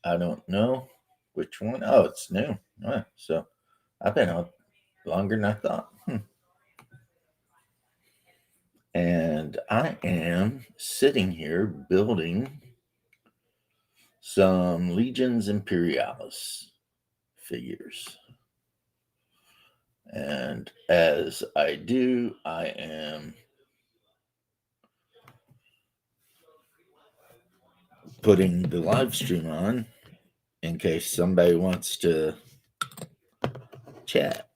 I don't know which one. Oh, it's new. So I've been up longer than I thought. And I am sitting here building some Legions Imperialis figures. And as I do, I am putting the live stream on in case somebody wants to chat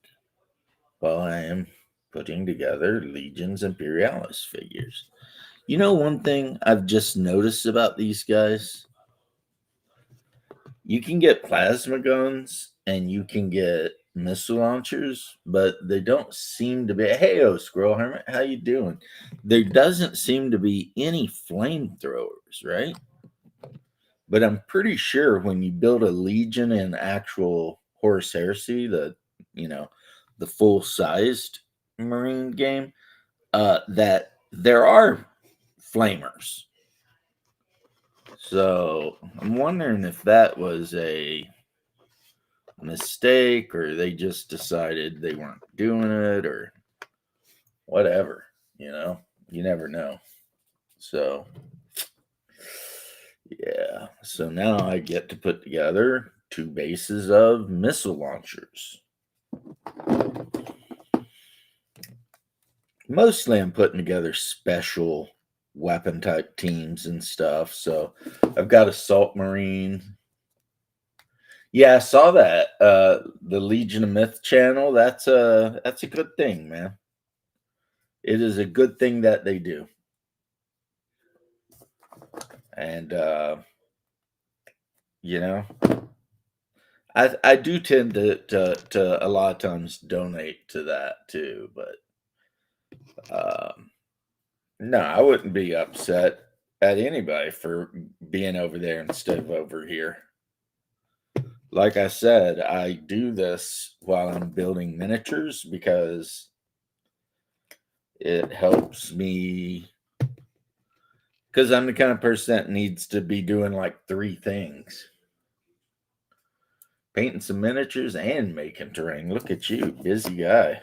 while I am putting together Legions Imperialis figures. You know, one thing I've just noticed about these guys, you can get plasma guns and you can get missile launchers, but they don't seem to be. Hey, oh, Squirrel Hermit, how you doing? There doesn't seem to be any flamethrowers, right? But I'm pretty sure when you build a Legion in actual Horus Heresy, you know the full sized Marine game, that there are flamers. So I'm wondering if that was a mistake or they just decided they weren't doing it or whatever. You know, you never know. So yeah. So now I get to put together two bases of missile launchers. Mostly I'm putting together special weapon type teams and stuff. So I've got Assault Marine. Yeah, I saw that. The Legion of Myth channel. That's a good thing, man. It is a good thing that they do. And you know, I do tend to a lot of times donate to that too, but no, I wouldn't be upset at anybody for being over there instead of over here. Like I said, I do this while I'm building miniatures because it helps me. Because I'm the kind of person that needs to be doing like three things: painting some miniatures and making terrain. Look at you, busy guy.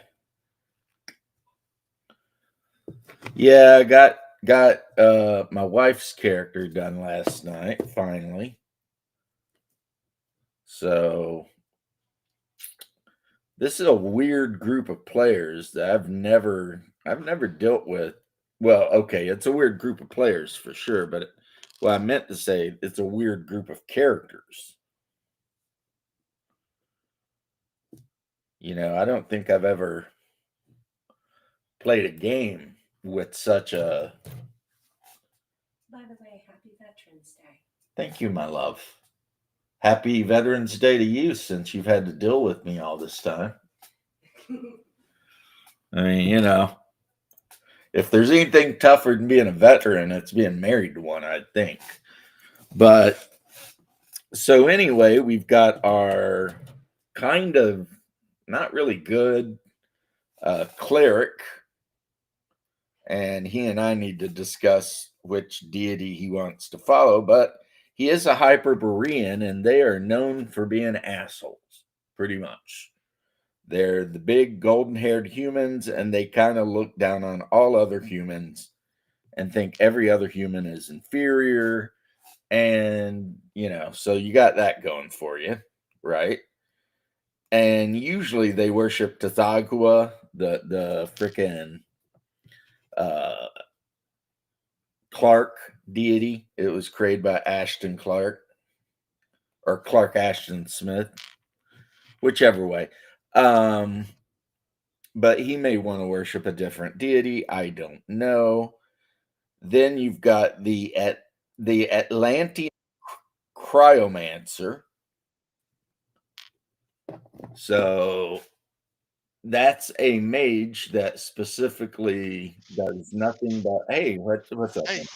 Yeah, I got my wife's character done last night, finally. So this is a weird group of players that I've never dealt with. Well, okay, it's a weird group of players for sure, but what I meant to say, it's a weird group of characters. You know, I don't think I've ever played a game with such a. By the way, happy Veterans Day. Thank you, my love. Happy Veterans Day to you since you've had to deal with me all this time. I mean, if there's anything tougher than being a veteran, it's being married to one, I think. But so anyway, we've got our kind of not really good cleric, and he and I need to discuss which deity he wants to follow. But he is a Hyperborean, and they are known for being assholes, pretty much. They're the big golden haired humans, and they kind of look down on all other humans and think every other human is inferior. And, so you got that going for you, right? And usually they worship Tathagua, the freaking uh, Clark deity. It was created by Ashton Clark or Clark Ashton Smith, whichever way. Um, but he may want to worship a different deity. I don't know. Then you've got the Atlantean cryomancer. So that's a mage that specifically does nothing but. Hey, what's up, Hey, man?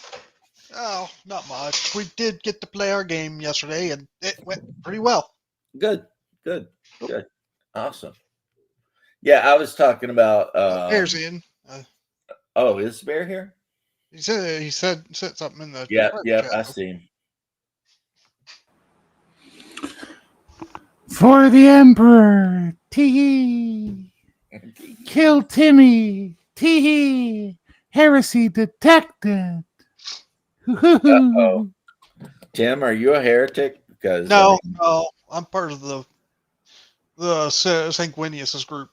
oh, not much. We did get to play our game yesterday, and it went pretty well. Good, good, good, awesome. Yeah, I was talking about. Bear's in. Oh, is Bear here? He said something in the Yep, private yep, chat I though. see him. For the Emperor. Tee. Kill Timmy. Tee. Heresy detected. Uh-oh. Tim, are you a heretic? Because No, no, I'm part of the Sanguinius group.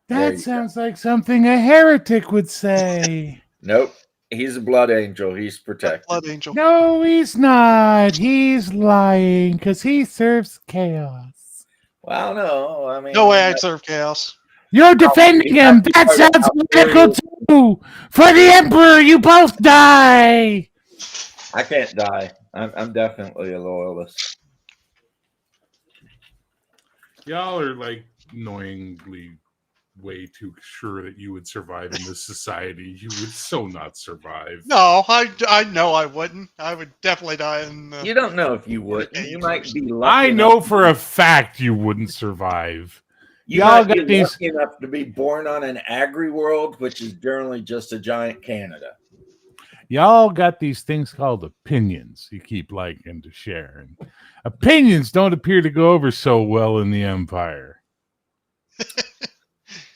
There That you sounds like something a heretic would say. nope. He's a blood angel. He's protected. Blood Angel. No, he's not. He's lying because he serves chaos. Well, no. I mean, No way I'd serve chaos. You're defending him. That sounds political too. For the Emperor, you both die. I can't die. I'm definitely a loyalist. Y'all are like annoyingly way too sure that you would survive in this society. You would so not survive. No, I know I wouldn't. I would definitely die in the. You don't know if you would. You might be lucky. I enough know to for be- a fact you wouldn't survive. You Y'all might be got these- lucky enough to be born on an agri world, which is generally just a giant Canada. Y'all got these things called opinions you keep liking to share. And opinions don't appear to go over so well in the Empire.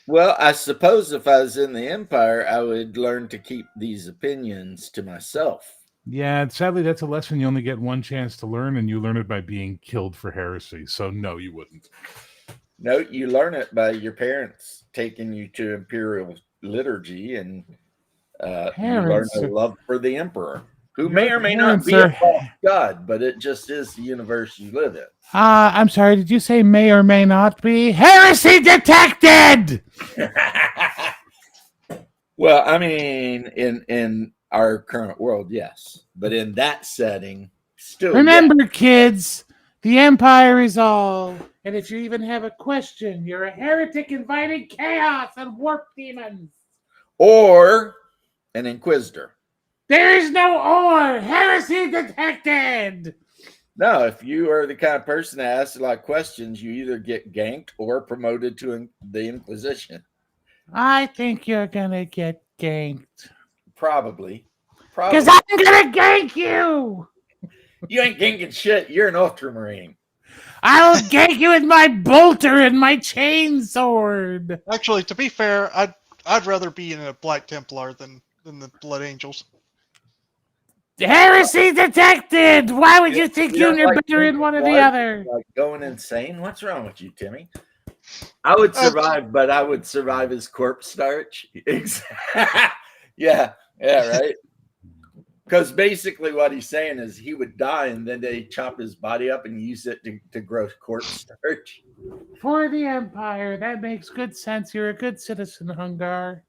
Well, I suppose if I was in the Empire, I would learn to keep these opinions to myself. Yeah, and sadly, that's a lesson you only get one chance to learn, and you learn it by being killed for heresy. So, no, you wouldn't. No, you learn it by your parents taking you to imperial liturgy, and you learn Parents a are- love for the emperor, who Your may or may not parents be a are- false god, but it just is the universe you live in. I'm sorry, did you say may or may not be? Heresy detected! Well, I mean, in our current world, yes, but in that setting, still. Remember, kids, the Empire is all. And if you even have a question, you're a heretic inviting chaos and warp demons. or an inquisitor. There is no or. Heresy detected. No, if you are the kind of person that asks a lot of questions, you either get ganked or promoted to the Inquisition. I think you're gonna get ganked. Probably. Because I'm gonna gank you. You ain't ganking shit. You're an Ultramarine. I'll gank you with my bolter and my chain sword. Actually, to be fair, I'd rather be in a Black Templar than the Blood Angels. Heresy detected. Why would you think You don't you're like better in drinking one or the blood? other? Like going insane? What's wrong with you, Timmy? I would survive, but I would survive as corpse starch. Yeah, right. Because basically what he's saying is he would die and then they chop his body up and use it to grow corpse starch. For the Empire, that makes good sense. You're a good citizen, Hungar.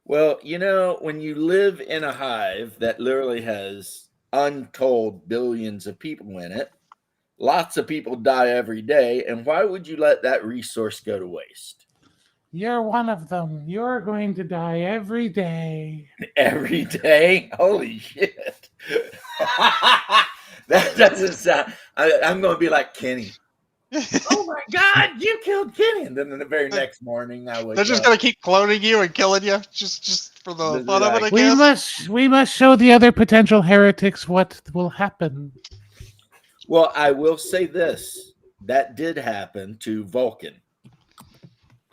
Well, you know, when you live in a hive that literally has untold billions of people in it, lots of people die every day. And why would you let that resource go to waste? You're one of them. You're going to die every day. Every day? Holy shit. That doesn't sound. I'm going to be like Kenny. Oh my God, you killed Kenny. And then the very next morning, I wake They're just up. gonna keep cloning you and killing you just for the This fun is of it, I like- guess. We must show the other potential heretics what will happen. Well, I will say this. That did happen to Vulcan.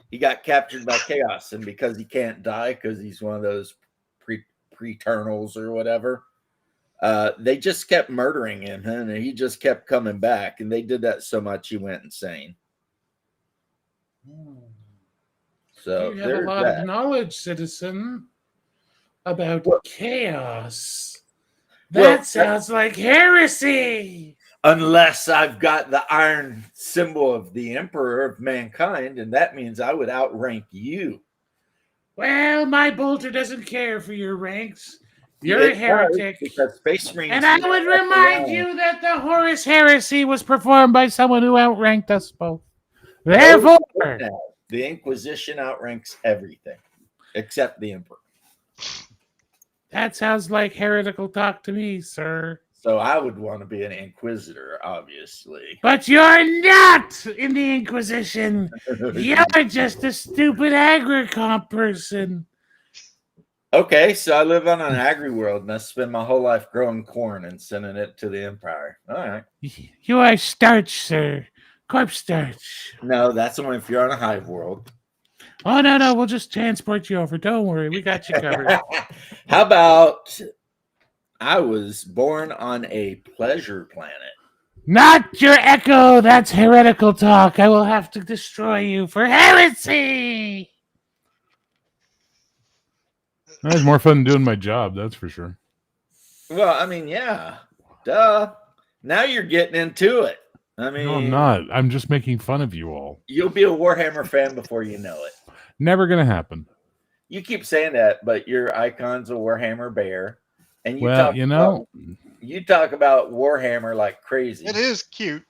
He got captured by Chaos, and because he can't die, because he's one of those preternals or whatever, they just kept murdering him, and he just kept coming back. And they did that so much he went insane. So You have a there's lot that. of knowledge, citizen, about Well- chaos. Well, That sounds like heresy. Unless I've got the iron symbol of the Emperor of mankind, and that means I would outrank you. Well, my bolter doesn't care for your ranks. You're It a does, heretic. because Space Marines. And I would remind you that the Horus Heresy was performed by someone who outranked us both. Therefore, the Inquisition outranks everything except the Emperor. that sounds like heretical talk to me, sir. So I would want to be an Inquisitor, obviously. But you're not in the Inquisition. You're just a stupid agricomp person. Okay, so I live on an agri world and I spend my whole life growing corn and sending it to the Empire. All right. You are starch, sir. Corpse dirt. No, that's only if you're on a hive world. Oh, no. We'll just transport you over. Don't worry. We got you covered. How about I was born on a pleasure planet? Not your echo. That's heretical talk. I will have to destroy you for heresy. That was more fun than doing my job. That's for sure. Well, I mean, yeah. Duh. Now you're getting into it. I mean, No, I'm not. I'm just making fun of you all. You'll be a Warhammer fan before you know it. Never going to happen. You keep saying that, but your icon's a Warhammer bear. And you Well, you talk about Warhammer like crazy. It is cute.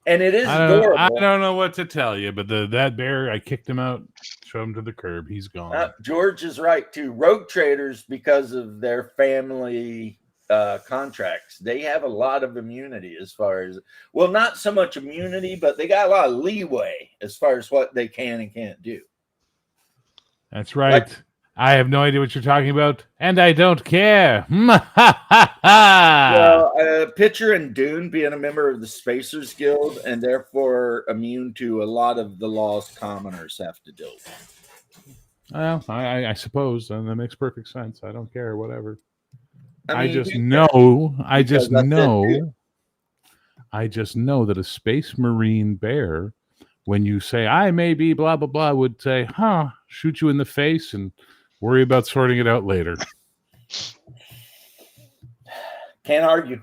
And it is I adorable. don't know what to tell you, but that bear, I kicked him out, showed him to the curb. He's gone. George is right too. Rogue traders, because of their family contracts, they have a lot of immunity as far as, well, not so much immunity, but they got a lot of leeway as far as what they can and can't do. That's right. Like, I have no idea what you're talking about, and I don't care. well, Pitcher and Dune being a member of the Spacers Guild and therefore immune to a lot of the laws commoners have to deal with. Well, I suppose, and that makes perfect sense. I don't care, whatever. I mean, just know that a Space Marine bear, when you say, I may be blah, blah, blah, would say, shoot you in the face and worry about sorting it out later. Can't argue.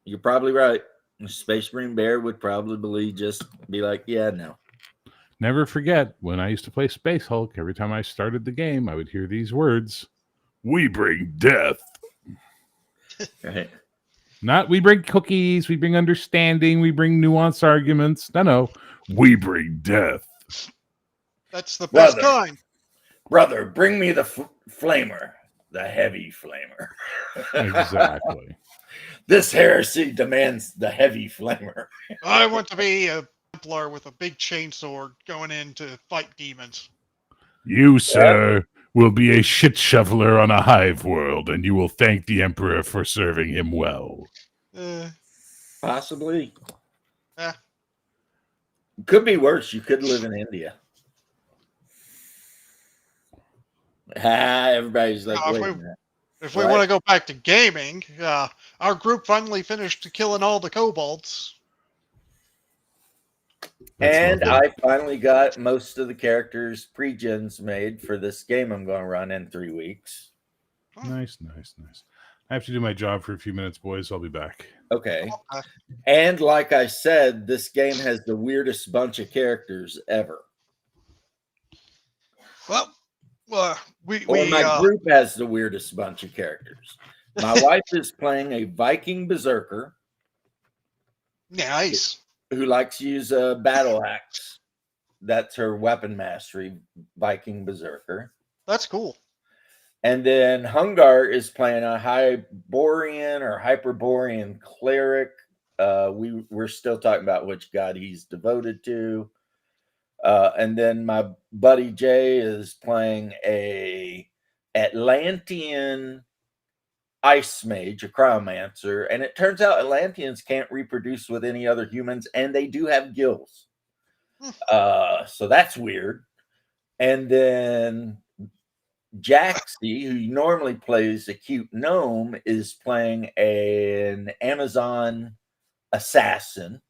You're probably right. A Space Marine bear would probably just be like, yeah, no. Never forget, when I used to play Space Hulk, every time I started the game, I would hear these words, we bring death. Right. Not we bring cookies, we bring understanding, we bring nuanced arguments. No. We bring death. That's the best kind. Brother, bring me the flamer, the heavy flamer. Exactly. This heresy demands the heavy flamer. I want to be a Templar with a big chainsaw going in to fight demons. You, sir, will be a shit shoveler on a hive world, and you will thank the Emperor for serving him well. Possibly. Yeah. Could be worse. You could live in India. Everybody's like, wait a minute. If we want to go back to gaming, our group finally finished killing all the kobolds. And I finally got most of the characters pre-gens made for this game I'm going to run in 3 weeks. Nice. I have to do my job for a few minutes, boys. I'll be back. Okay. And like I said, this game has the weirdest bunch of characters ever. Well, my group has the weirdest bunch of characters. My wife is playing a Viking berserker. Nice. Who likes to use a battle axe. That's her weapon mastery, Viking berserker. That's cool. And then Hungar is playing a Hyborian or Hyperborean cleric. We're still talking about which god he's devoted to. And then my buddy Jay is playing a Atlantean ice mage, a cryomancer. And it turns out Atlanteans can't reproduce with any other humans, and they do have gills. So that's weird. And then Jaxie, who normally plays a cute gnome, is playing an Amazon assassin,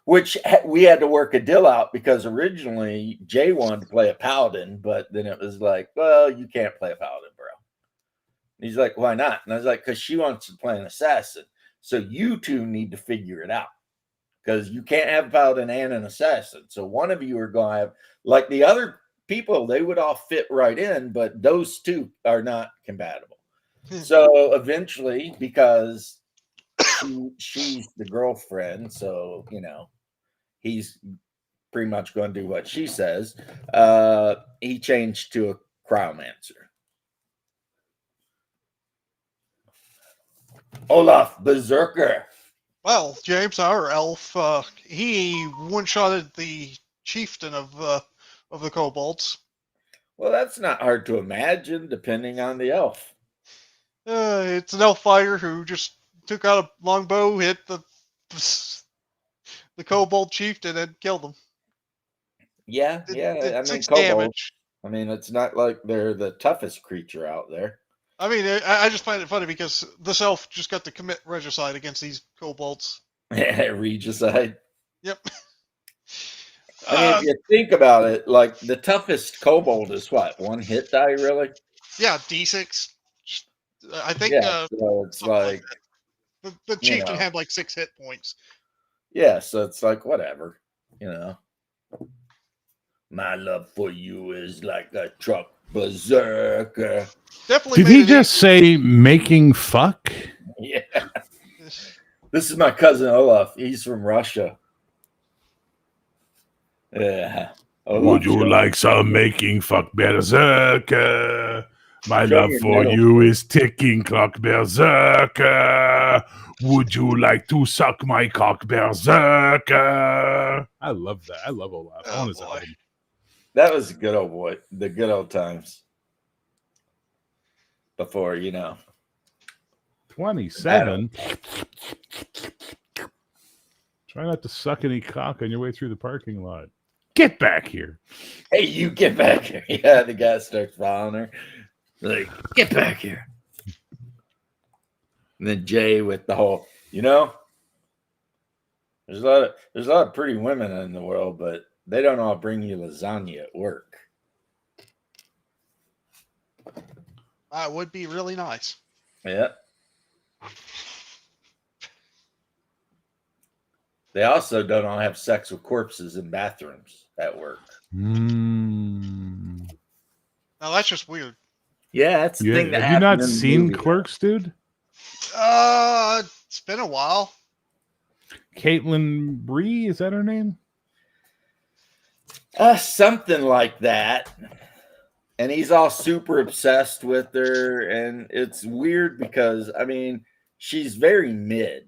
which we had to work a deal out because originally Jay wanted to play a paladin, but then it was like, well, you can't play a paladin, bro. And he's like, why not? And I was like, because she wants to play an assassin. So you two need to figure it out because you can't have a paladin and an assassin. So one of you are going to have, like the other people, they would all fit right in, but those two are not compatible. So eventually, because she's the girlfriend, so, he's pretty much going to do what she says. He changed to a cryomancer. Olaf Berserker. Well, James, our elf, he one-shotted the chieftain of the kobolds. Well, that's not hard to imagine, depending on the elf. It's an elf fighter who just took out a longbow, hit the the kobold chieftain and killed him. Yeah, Did, yeah. did I mean, 6 kobolds. damage. I mean, it's not like they're the toughest creature out there. I mean, I just find it funny because this elf just got to commit regicide against these kobolds. Regicide. Yep. I mean, if you think about it, like the toughest kobold is what, 1 hit die, really? Yeah, D6. I think Yeah, so it's something like like, the you chieftain know. had like 6 hit points. Yeah, so it's like whatever, you know. My love for you is like a truck berserker. Definitely. Did he just say making fuck? Yeah. This is my cousin Olaf. He's from Russia. Yeah. Would you show- like some making fuck berserker? My Show love your for metal. you is ticking clock berserker. Would you like to suck my cock berserker? I love that. I love Olaf. Oh, on his boy. album. That was a good old boy. The good old times. Before, 27. Try not to suck any cock on your way through the parking lot. Get back here. Hey, you get back here. Yeah, the guy starts following her. Like, get back here. And then Jay with the whole, there's a lot of pretty women in the world, but they don't all bring you lasagna at work. That would be really nice. Yeah. They also don't all have sex with corpses in bathrooms at work. Mm. Now that's just weird. Yeah, that's the Yeah, thing that have you not happened in the seen movie. Clerks, dude? It's been a while. Caitlin Bree, is that her name? Something like that. And he's all super obsessed with her. And it's weird because, I mean, she's very mid.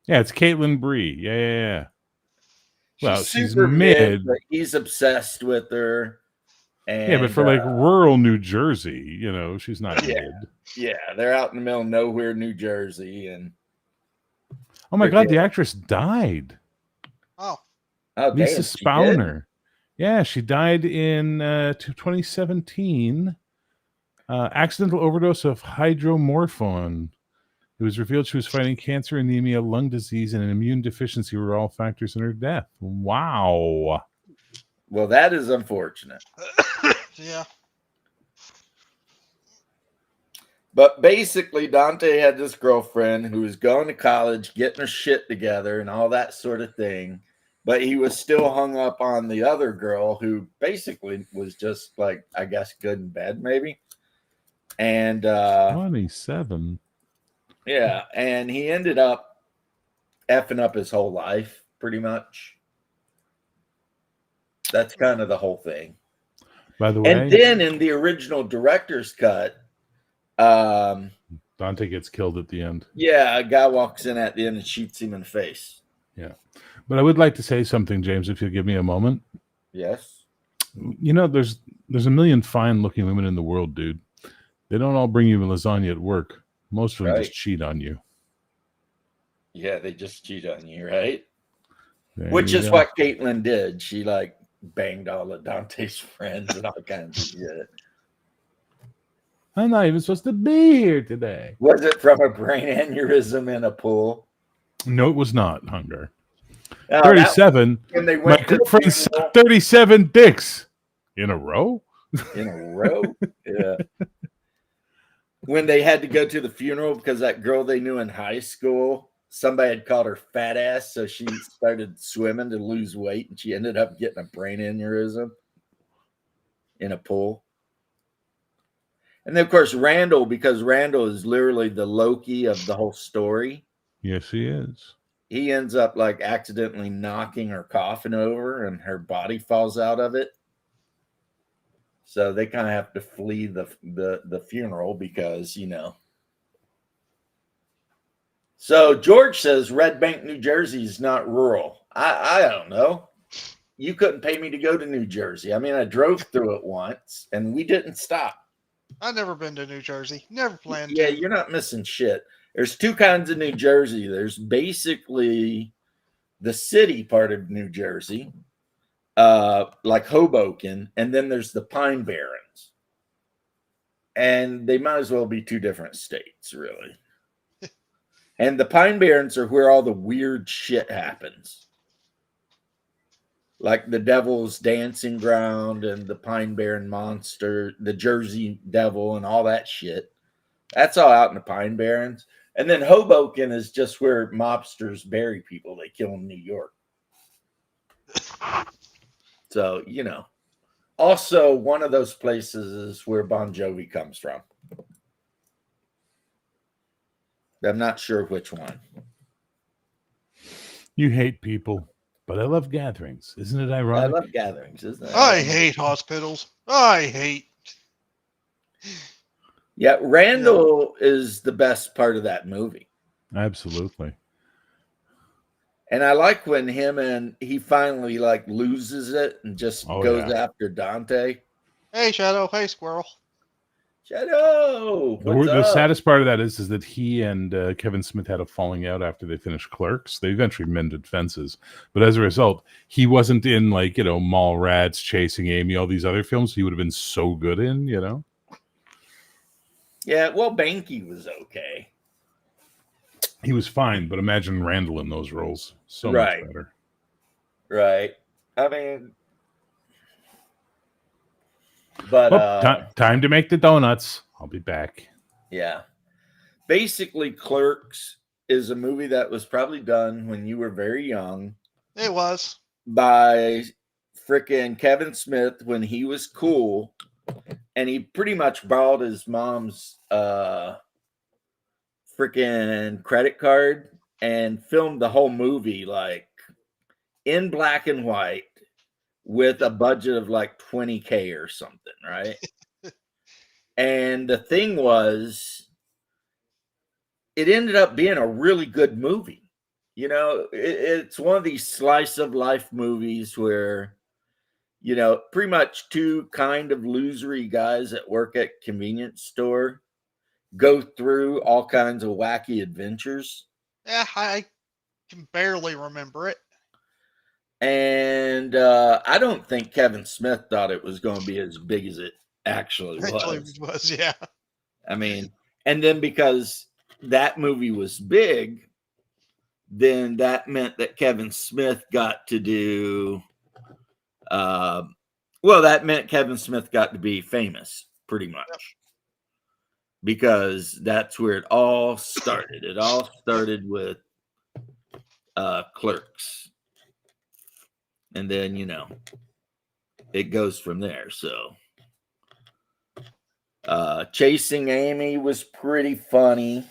Yeah, it's Caitlin Bree. Yeah. Well, she's super mid. but he's obsessed with her. And, Yeah, but for like rural New Jersey, she's not Yeah. mid. yeah, they're out in the middle of nowhere, New Jersey. And Oh my They're God, dead. the actress died. Oh, damn, Lisa she did? Spauner. Yeah, she died in 2017. Accidental overdose of hydromorphone. It was revealed she was fighting cancer, anemia, lung disease, and an immune deficiency were all factors in her death. Wow. Well, that is unfortunate. yeah. But basically, Dante had this girlfriend who was going to college, getting her shit together, and all that sort of thing. But he was still hung up on the other girl who basically was just like, I guess, good in bed, maybe. And 27. yeah, and he ended up effing up his whole life, pretty much. That's kind of the whole thing. By the way, And then in the original director's cut, Dante gets killed at the end. yeah, a guy walks in at the end and shoots him in the face. But I would like to say something, James, if you'll give me a moment. Yes. There's a million fine-looking women in the world, dude. They don't all bring you lasagna at work. Most of them just Right. cheat on you. Yeah, they just cheat on you, right? There Which you is go. what Caitlyn did. She like banged all of Dante's friends and all kinds of shit. I'm not even supposed to be here today. Was it from a brain aneurysm in a pool? No, it was not, Hunger. Oh, that 37. was when they My went to the girlfriend funeral sucked 37 dicks in a row. in a row. Yeah. When they had to go to the funeral because that girl they knew in high school, somebody had called her fat ass, so she started swimming to lose weight, and she ended up getting a brain aneurysm in a pool. And then, of course, Randall, because Randall is literally the Loki of the whole story. Yes, he is. He ends up like accidentally knocking her coffin over, and her body falls out of it. So they kind of have to flee the funeral because, So George says Red Bank, New Jersey is not rural. I don't know. You couldn't pay me to go to New Jersey. I mean, I drove through it once, and we didn't stop. I've never been to New Jersey. Never planned Yeah, to. you're not missing shit. There's two kinds of New Jersey. There's basically the city part of New Jersey, like Hoboken, and then there's the Pine Barrens. And they might as well be two different states, really. And the Pine Barrens are where all the weird shit happens. Like the Devil's Dancing Ground and the Pine Barren Monster, the Jersey Devil, and all that shit. That's all out in the Pine Barrens. And then Hoboken is just where mobsters bury people they kill in New York. So, you know. Also, one of those places is where Bon Jovi comes from. I'm not sure which one. You hate people, but I love gatherings. Isn't it I ironic? love gatherings, isn't it? I hate hospitals. I hate. Yeah, Randall is the best part of that movie. Absolutely. And I like when he finally like loses it and just goes Yeah. after Dante. Hey, Shadow. Hey, Squirrel. Shadow, what's The up? saddest part of that is that he and Kevin Smith had a falling out after they finished Clerks. They eventually mended fences, but as a result, he wasn't in like Mallrats, Chasing Amy, all these other films he would have been so good in. Yeah, well, Banky was okay. He was fine, but imagine Randall in those roles. So Right. much better. Right. I mean, but Well, time to make the donuts. I'll be back. yeah. Basically, Clerks is a movie that was probably done when you were very young It was. by frickin' Kevin Smith when he was cool, and he pretty much borrowed his mom's frickin' credit card and filmed the whole movie like in black and white with a budget of like $20,000 or something, right? And the thing was, it ended up being a really good movie. It's one of these slice of life movies where, pretty much two kind of losery guys that work at convenience store go through all kinds of wacky adventures. Yeah, I can barely remember it. And I don't think Kevin Smith thought it was going to be as big as it actually Actually, was. it was, yeah. I mean, and then because that movie was big, then that meant that Kevin Smith got to do, that meant Kevin Smith got to be famous pretty much. Yep. Because that's where it all started. It all started with Clerks. And then, it goes from there. So, Chasing Amy was pretty funny.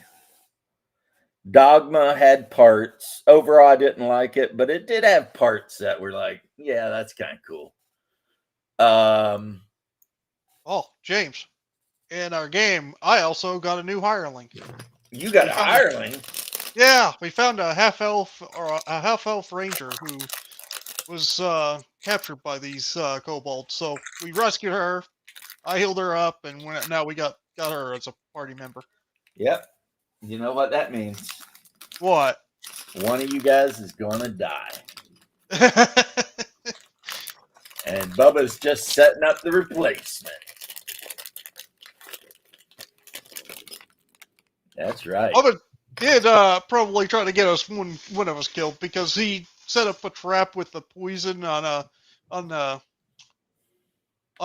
Dogma had parts. Overall, I didn't like it, but it did have parts that were like, yeah, that's kind of cool. Oh, James, in our game, I also got a new hireling. You got a hireling? Yeah, we found a half elf ranger who was captured by these kobolds. So we rescued her. I healed her up, and now we got her as a party member. Yep. You know what that means? What? One of you guys is gonna die. And Bubba's just setting up the replacement. That's right. Bubba did probably try to get us one of us killed because he set up a trap with the poison on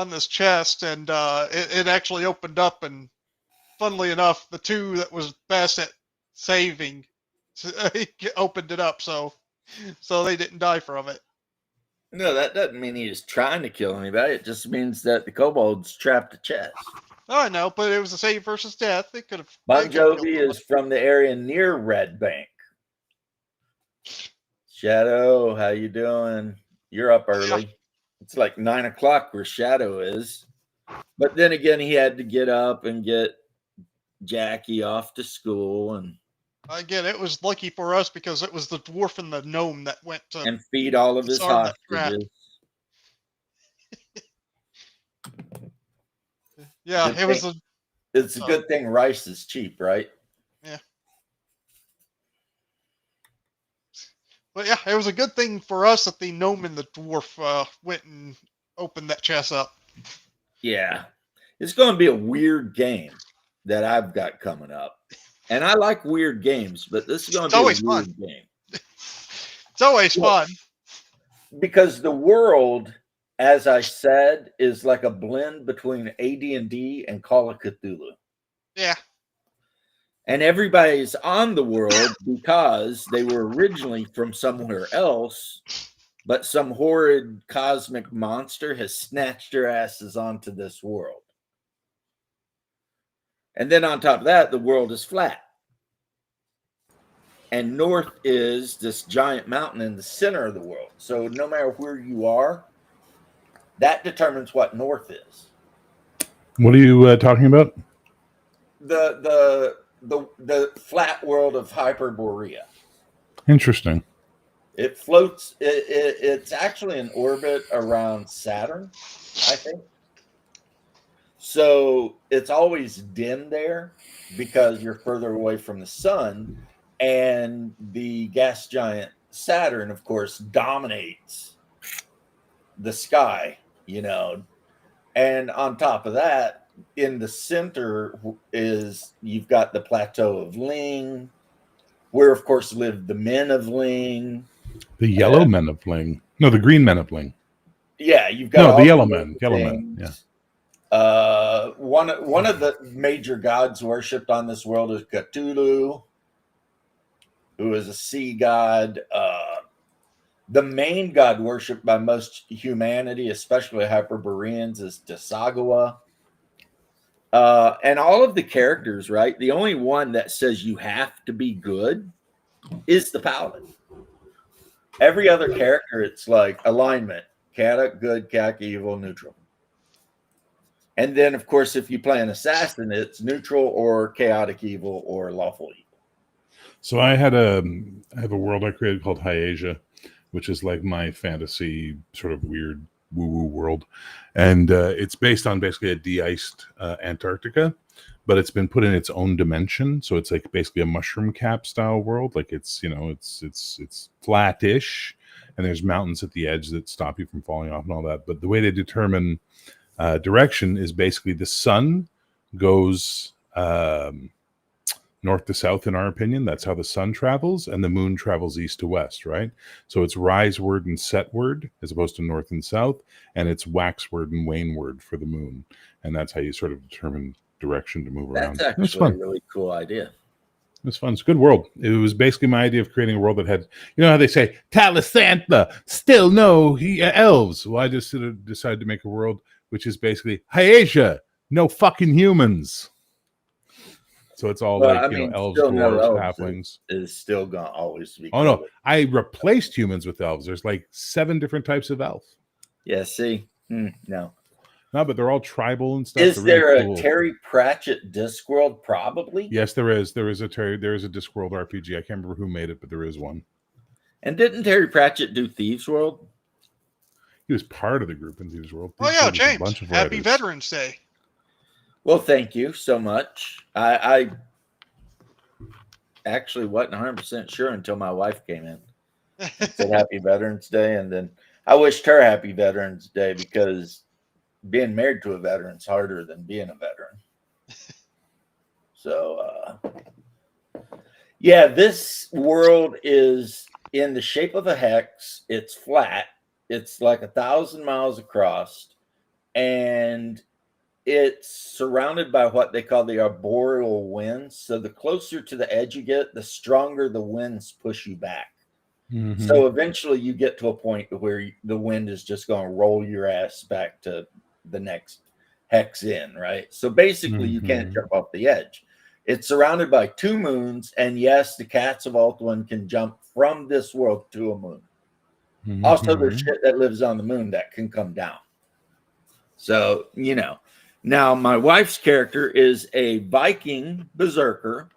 this chest, and it actually opened up, and funnily enough, the two that was best at saving opened it up, so they didn't die from it. No, that doesn't mean he was trying to kill anybody. It just means that the kobolds trapped the chest. Oh, I know, but it was a save versus death. It could have. Bon Jovi is from the area near Red Bank. Shadow, how you doing? You're up early. Yeah. It's like 9 o'clock where Shadow is. But then again, he had to get up and get Jackie off to school. And again, it was lucky for us because it was the dwarf and the gnome that went to and feed all of his hostages. Yeah, It's a good thing rice is cheap, right? Yeah. But yeah, it was a good thing for us that the gnome and the dwarf went and opened that chest up. Yeah. It's going to be a weird game that I've got coming up. And I like weird games, but this is going It's to be a always weird fun. game. It's always Well, fun. because the world, as I said, is like a blend between AD&D and Call of Cthulhu. Yeah. And everybody's on the world because they were originally from somewhere else, but some horrid cosmic monster has snatched their asses onto this world. And then on top of that, the world is flat. And north is this giant mountain in the center of the world. So no matter where you are, that determines what north is. What are you talking about? The flat world of Hyperborea. Interesting. It floats. It's actually in orbit around Saturn, I think. So it's always dim there because you're further away from the sun, and the gas giant Saturn, of course, dominates the sky. And on top of that, in the center is you've got the plateau of Ling, where of course live the men of Ling. The yellow men of Ling. No, the green men of Ling. Yeah, you've got No, all the yellow those men. Yellow men. Yeah. things. One of the major gods worshipped on this world is Cthulhu, who is a sea god. The main god worshipped by most humanity, especially Hyperboreans, is Desagawa. And all of the characters, right? The only one that says you have to be good is the paladin. Every other character, it's like alignment: chaotic, good, chaotic, evil, neutral. And then, of course, if you play an assassin, it's neutral or chaotic evil or lawful evil. So I have a world I created called Hyazia, which is like my fantasy sort of weird woo-woo world. And it's based on basically a de-iced Antarctica, but it's been put in its own dimension. So it's like basically a mushroom cap style world. Like it's flattish, and there's mountains at the edge that stop you from falling off and all that. But the way they determine direction is basically the sun goes north to south, in our opinion. That's how the sun travels, and the moon travels east to west, right? So it's riseward and setward as opposed to north and south, and it's waxward and waneward for the moon. And that's how you sort of determine direction to move around. That's It was actually a fun. really cool idea. It was fun. It's a good world. It was basically my idea of creating a world that had, you know how they say, Talisantha, still no elves. Well, I just decided to make a world which is basically Hyazia, no fucking humans. So it's all Well, like, I mean, elves, still no dwarves, elves halflings. is still going to always be Oh, no. cool. I replaced humans with elves. There's like 7 different types of elf. Yeah, see? No. No, but they're all tribal and stuff. Is They're there really a cool. Terry Pratchett Discworld? Probably. Yes, there is. There is a Discworld RPG. I can't remember who made it, but there is one. And didn't Terry Pratchett do Thieves World? He was part of the group in Thieves World. Oh Thieves yeah, World was a James. bunch of Happy writers. Veterans Day. Well, thank you so much. I actually wasn't 100% sure until my wife came in. Said Happy Veterans Day, and then I wished her Happy Veterans Day because being married to a veteran's harder than being a veteran. So, yeah, this world is in the shape of a hex. It's flat. It's like 1,000 miles across, and it's surrounded by what they call the arboreal winds. So the closer to the edge you get, the stronger the winds push you back. Mhm. So eventually you get to a point where the wind is just going to roll your ass back to the next hex in, right? So basically you can't Mhm. jump off the edge. It's surrounded by 2 moons, and yes, the cats of Altuin can jump from this world to a moon. Also, there's Mhm. shit that lives on the moon that can come down. So, Now, my wife's character is a Viking berserker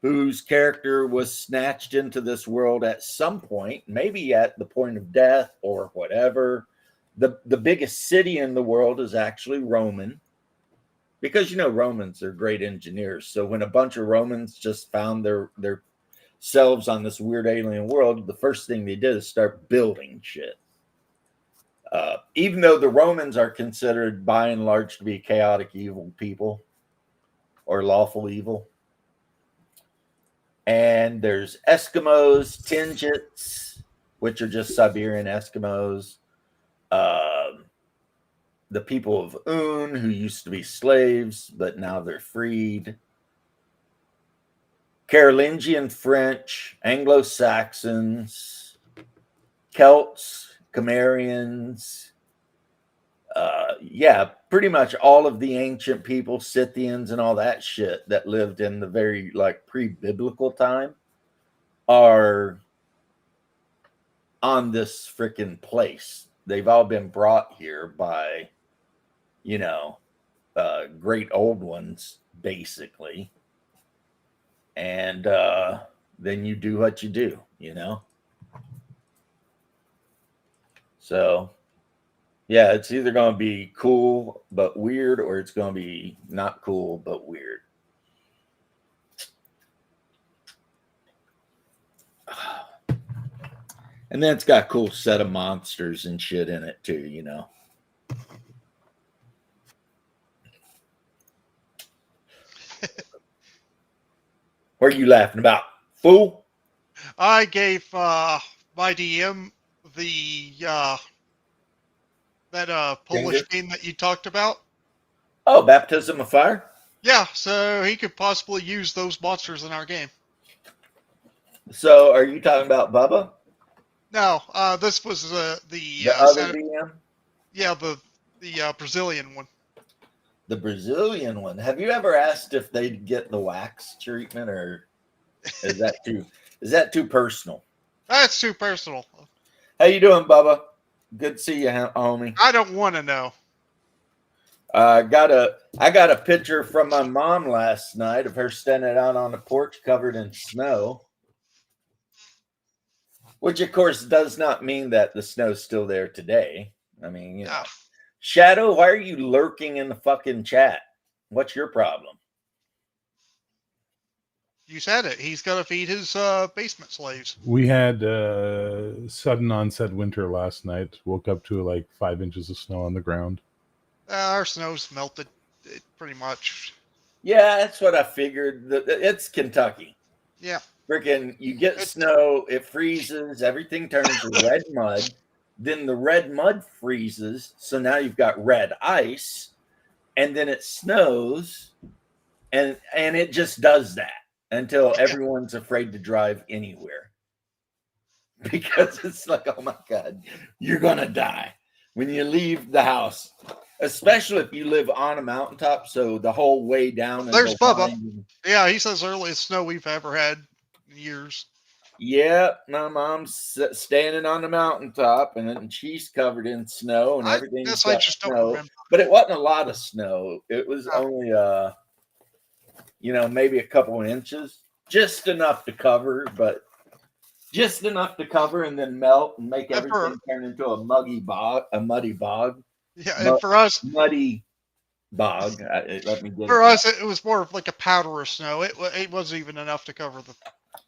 whose character was snatched into this world at some point, maybe at the point of death or whatever. The biggest city in the world is actually Roman, because Romans are great engineers. So when a bunch of Romans just found their themselves on this weird alien world, the first thing they did is start building shit. Even though the Romans are considered by and large to be chaotic evil people or lawful evil. And there's Eskimos, Tlingits, which are just Siberian Eskimos. The people of Un, who used to be slaves, but now they're freed. Carolingian French, Anglo-Saxons, Celts, Cimmerians. Yeah, pretty much all of the ancient people, Scythians and all that shit that lived in the very like pre-biblical time are on this freaking place. They've all been brought here by, you know, great old ones, basically. And then you do what you do, you know? So, yeah, it's either going to be cool but weird, or it's going to be not cool but weird. And then it's got a cool set of monsters and shit in it too, you know? What are you laughing about, fool? I gave my DM the that Polish game that you talked about. Oh, Baptism of Fire? Yeah, so he could possibly use those monsters in our game. So are you talking about Bubba? No, this was the other DM? Yeah, the Brazilian one. The Brazilian one. Have you ever asked if they'd get the wax treatment, or is that too personal? That's too personal. How you doing, Bubba? Good to see you, homie. I don't want to know. I got a picture from my mom last night of her standing out on the porch covered in snow. Which, of course, does not mean that the snow's still there today. I mean, you know. Shadow, why are you lurking in the fucking chat? What's your problem? You said it. He's got to feed his basement slaves. We had sudden onset winter last night. Woke up to like 5 inches of snow on the ground. Our snow's melted, pretty much. Yeah, that's what I figured. It's Kentucky. Yeah. Freaking, you get snow, it freezes, everything turns to red mud. Then the red mud freezes, so now you've got red ice, and then it snows, and it just does that until everyone's afraid to drive anywhere. Because it's like, oh my God, you're gonna die when you leave the house, especially if you live on a mountaintop. So the whole way down. There's Bubba. Yeah, he says earliest snow we've ever had in years. Yeah, my mom's standing on the mountaintop, and she's covered in snow and everything. I just don't remember. But it wasn't a lot of snow. It was only, maybe a couple of inches, just enough to cover, and then melt and make everything turn into a muddy bog. Yeah, and for us, muddy bog. Let me get for us, it was more of like a powder of snow. It wasn't even enough to cover the.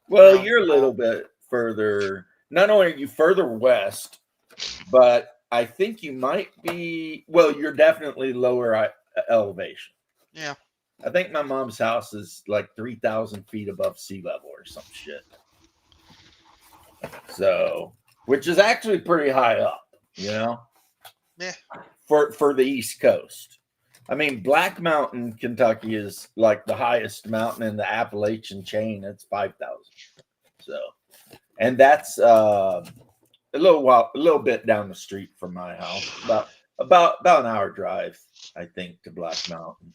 Well, you're a little bit further. Not only are you further west, but I think you might be. Well, you're definitely lower elevation. Yeah. I think my mom's house is like 3,000 feet above sea level or some shit. So, which is actually pretty high up, you know? Yeah. For the East Coast. I mean, Black Mountain, Kentucky is like the highest mountain in the Appalachian chain. It's 5,000. So, and that's a little bit down the street from my house, about an hour drive, I think, to Black Mountain.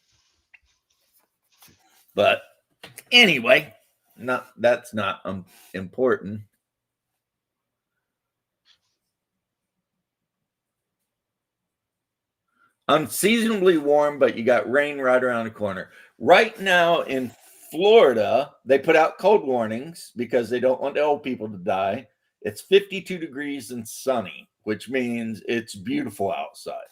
But anyway, that's not important. Unseasonably warm, but you got rain right around the corner. Right now in Florida, they put out cold warnings because they don't want the old people to die. It's 52 degrees and sunny, which means it's beautiful outside.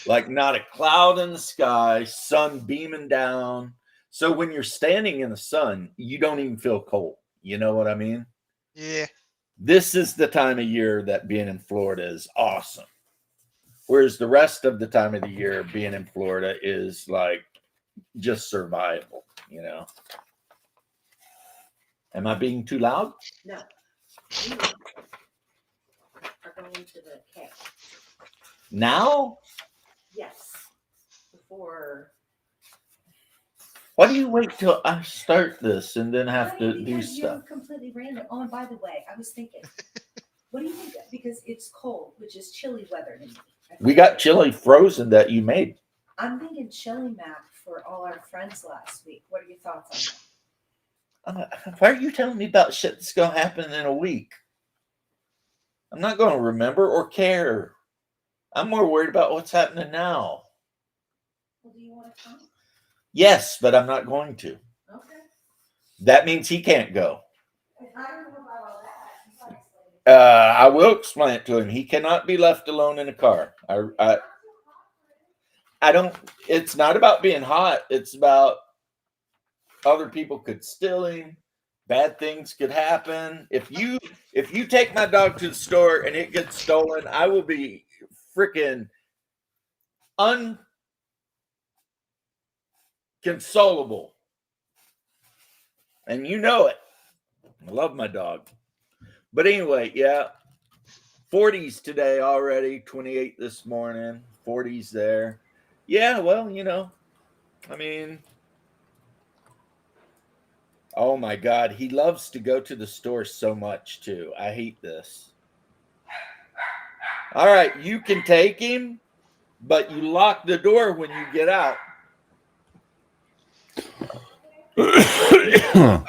Like not a cloud in the sky, sun beaming down. So when you're standing in the sun, you don't even feel cold, You know what I mean? Yeah. This is the time of year that being in Florida is awesome. Whereas the rest of the time of the year being in Florida is like just survival, you know. Am I being too loud? No. We are going to the K. Now? Yes. Before. Why do you wait till I start this and then have to do Because stuff? you're completely random. Oh, and by the way, I was thinking, what do you think? Because it's cold, which is chilly weather to me. We got chili frozen that you made. I'm thinking chili map for all our friends last week. What are your thoughts on that? Why are you telling me about shit that's going to happen in a week? I'm not going to remember or care. I'm more worried about what's happening now. Well, do you want to come? Yes, but I'm not going to. Okay. That means he can't go. I don't know about all that. You gotta explain it. I will explain it to him. He cannot be left alone in a car. I don't. It's not about being hot. It's about other people could steal him. Bad things could happen. If you take my dog to the store and it gets stolen, I will be freaking unconsolable. And you know it. I love my dog. But anyway, yeah. 40s today already, 28 this morning, 40s there. Yeah, well, you know, I mean, oh my God, he loves to go to the store so much too. I hate this. All right, you can take him, but you lock the door when you get out.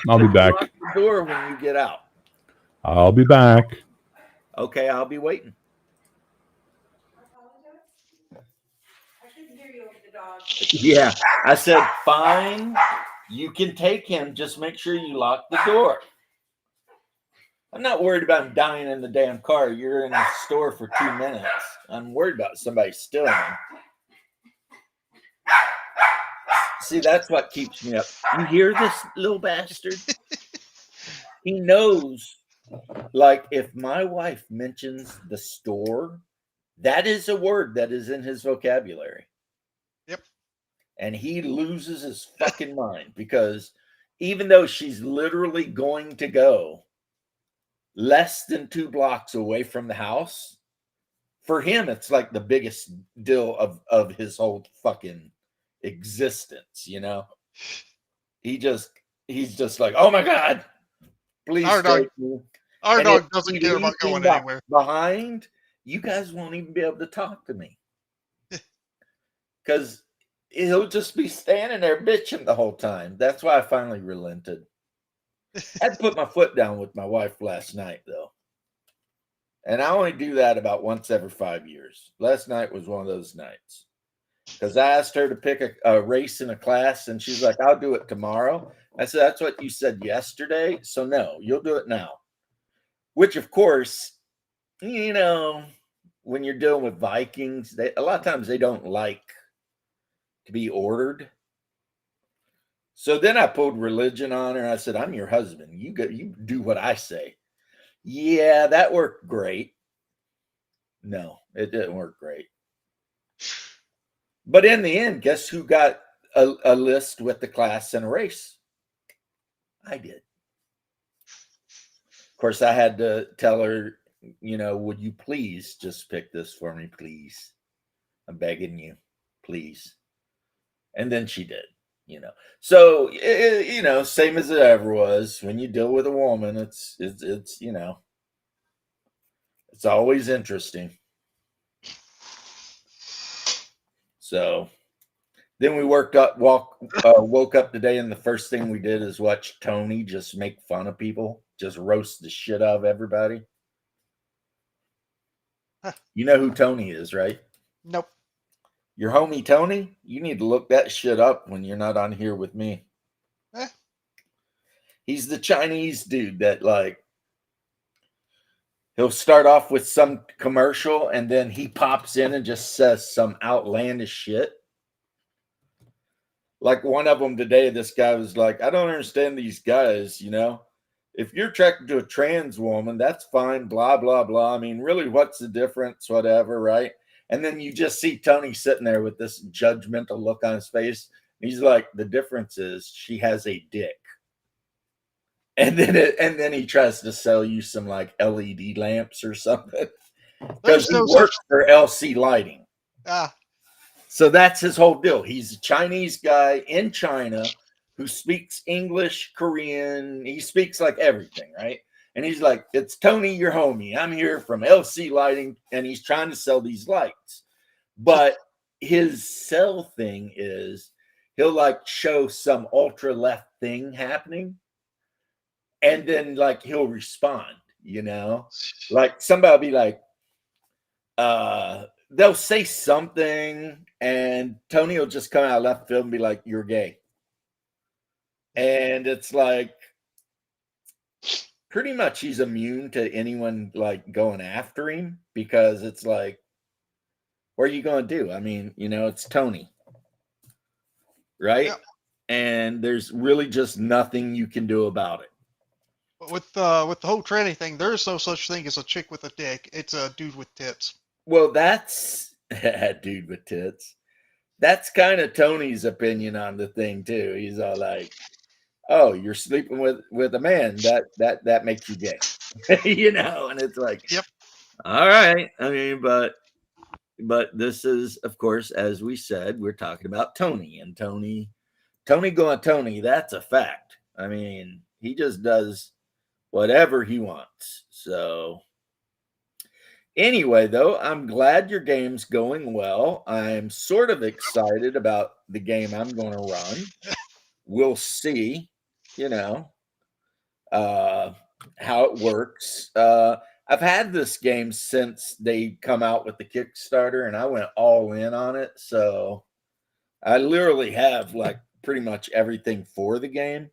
I'll be back. Lock the door when you get out. I'll be back. Okay, I'll be waiting. I couldn't hear you over the dog. Yeah, I said, fine, you can take him. Just make sure you lock the door. I'm not worried about him dying in the damn car. You're in a store for 2 minutes. I'm worried about somebody stealing him. See, that's what keeps me up. You hear this little bastard? He knows, like, if my wife mentions the store, that is a word that is in his vocabulary. Yep. And he loses his fucking mind because even though she's literally going to go less than 2 blocks away from the house, for him, it's like the biggest deal of his whole fucking existence, you know? He's just like, oh my God, please Our dog- take me. Our And dog if doesn't he care about leaves him going anywhere. behind, you guys won't even be able to talk to me. Because he'll just be standing there bitching the whole time. That's why I finally relented. I had to put my foot down with my wife last night, though. And I only do that about once every 5 years. Last night was one of those nights. Because I asked her to pick a race in a class, and she's like, I'll do it tomorrow. I said, that's what you said yesterday. So, no, you'll do it now. Which, of course, you know, when you're dealing with Vikings, a lot of times they don't like to be ordered. So then I pulled religion on her. And I said, I'm your husband. You do what I say. Yeah, that worked great. No, it didn't work great. But in the end, guess who got a list with the class and a race? I did. Of course, I had to tell her, you know, would you please just pick this for me, please? I'm begging you, please. And then she did, you know. So, you know, same as it ever was. When you deal with a woman, it's you know, it's always interesting. So then we woke up today, and the first thing we did is watch Tony just make fun of people, just roast the shit out of everybody. You know who Tony is, right? Nope. Your homie Tony? You need to look that shit up when you're not on here with me. Eh. He's the Chinese dude that, like, he'll start off with some commercial and then he pops in and just says some outlandish shit. Like one of them today, this guy was like, I don't understand these guys, you know. if you're attracted to a trans woman, that's fine, blah, blah, blah. I mean, really, what's the difference? Whatever, right? And then you just see Tony sitting there with this judgmental look on his face. He's like, the difference is she has a dick. And then he tries to sell you some like LED lamps or something. Because There's he no works such. for LC Lighting. Ah, So that's his whole deal. He's a Chinese guy in China who speaks English, Korean. He speaks like everything, right? And he's like, it's Tony, your homie. I'm here from LC Lighting. And he's trying to sell these lights. But his sell thing is he'll like show some ultra left thing happening. And then like he'll respond, you know? Like somebody will be like, they'll say something and Tony will just come out of left field and be like, you're gay. And it's like pretty much he's immune to anyone like going after him because it's like, what are you going to do? I mean, you know, it's Tony, right? Yeah. And there's really just nothing you can do about it. but with the whole tranny thing, there is no such thing as a chick with a dick. It's a dude with tits. Well, that's dude with tits. That's kind of Tony's opinion on the thing too. He's all like, "Oh, you're sleeping with a man. That makes you gay," you know. And it's like, Yep. All right. I mean, but this is, of course, as we said, we're talking about Tony and Tony going Tony. That's a fact. I mean, he just does whatever he wants. So. Anyway, though, I'm glad your game's going well. I'm sort of excited about the game I'm going to run. We'll see, you know, how it works. I've had this game since they come out with the Kickstarter, and I went all in on it. So I literally have like pretty much everything for the game.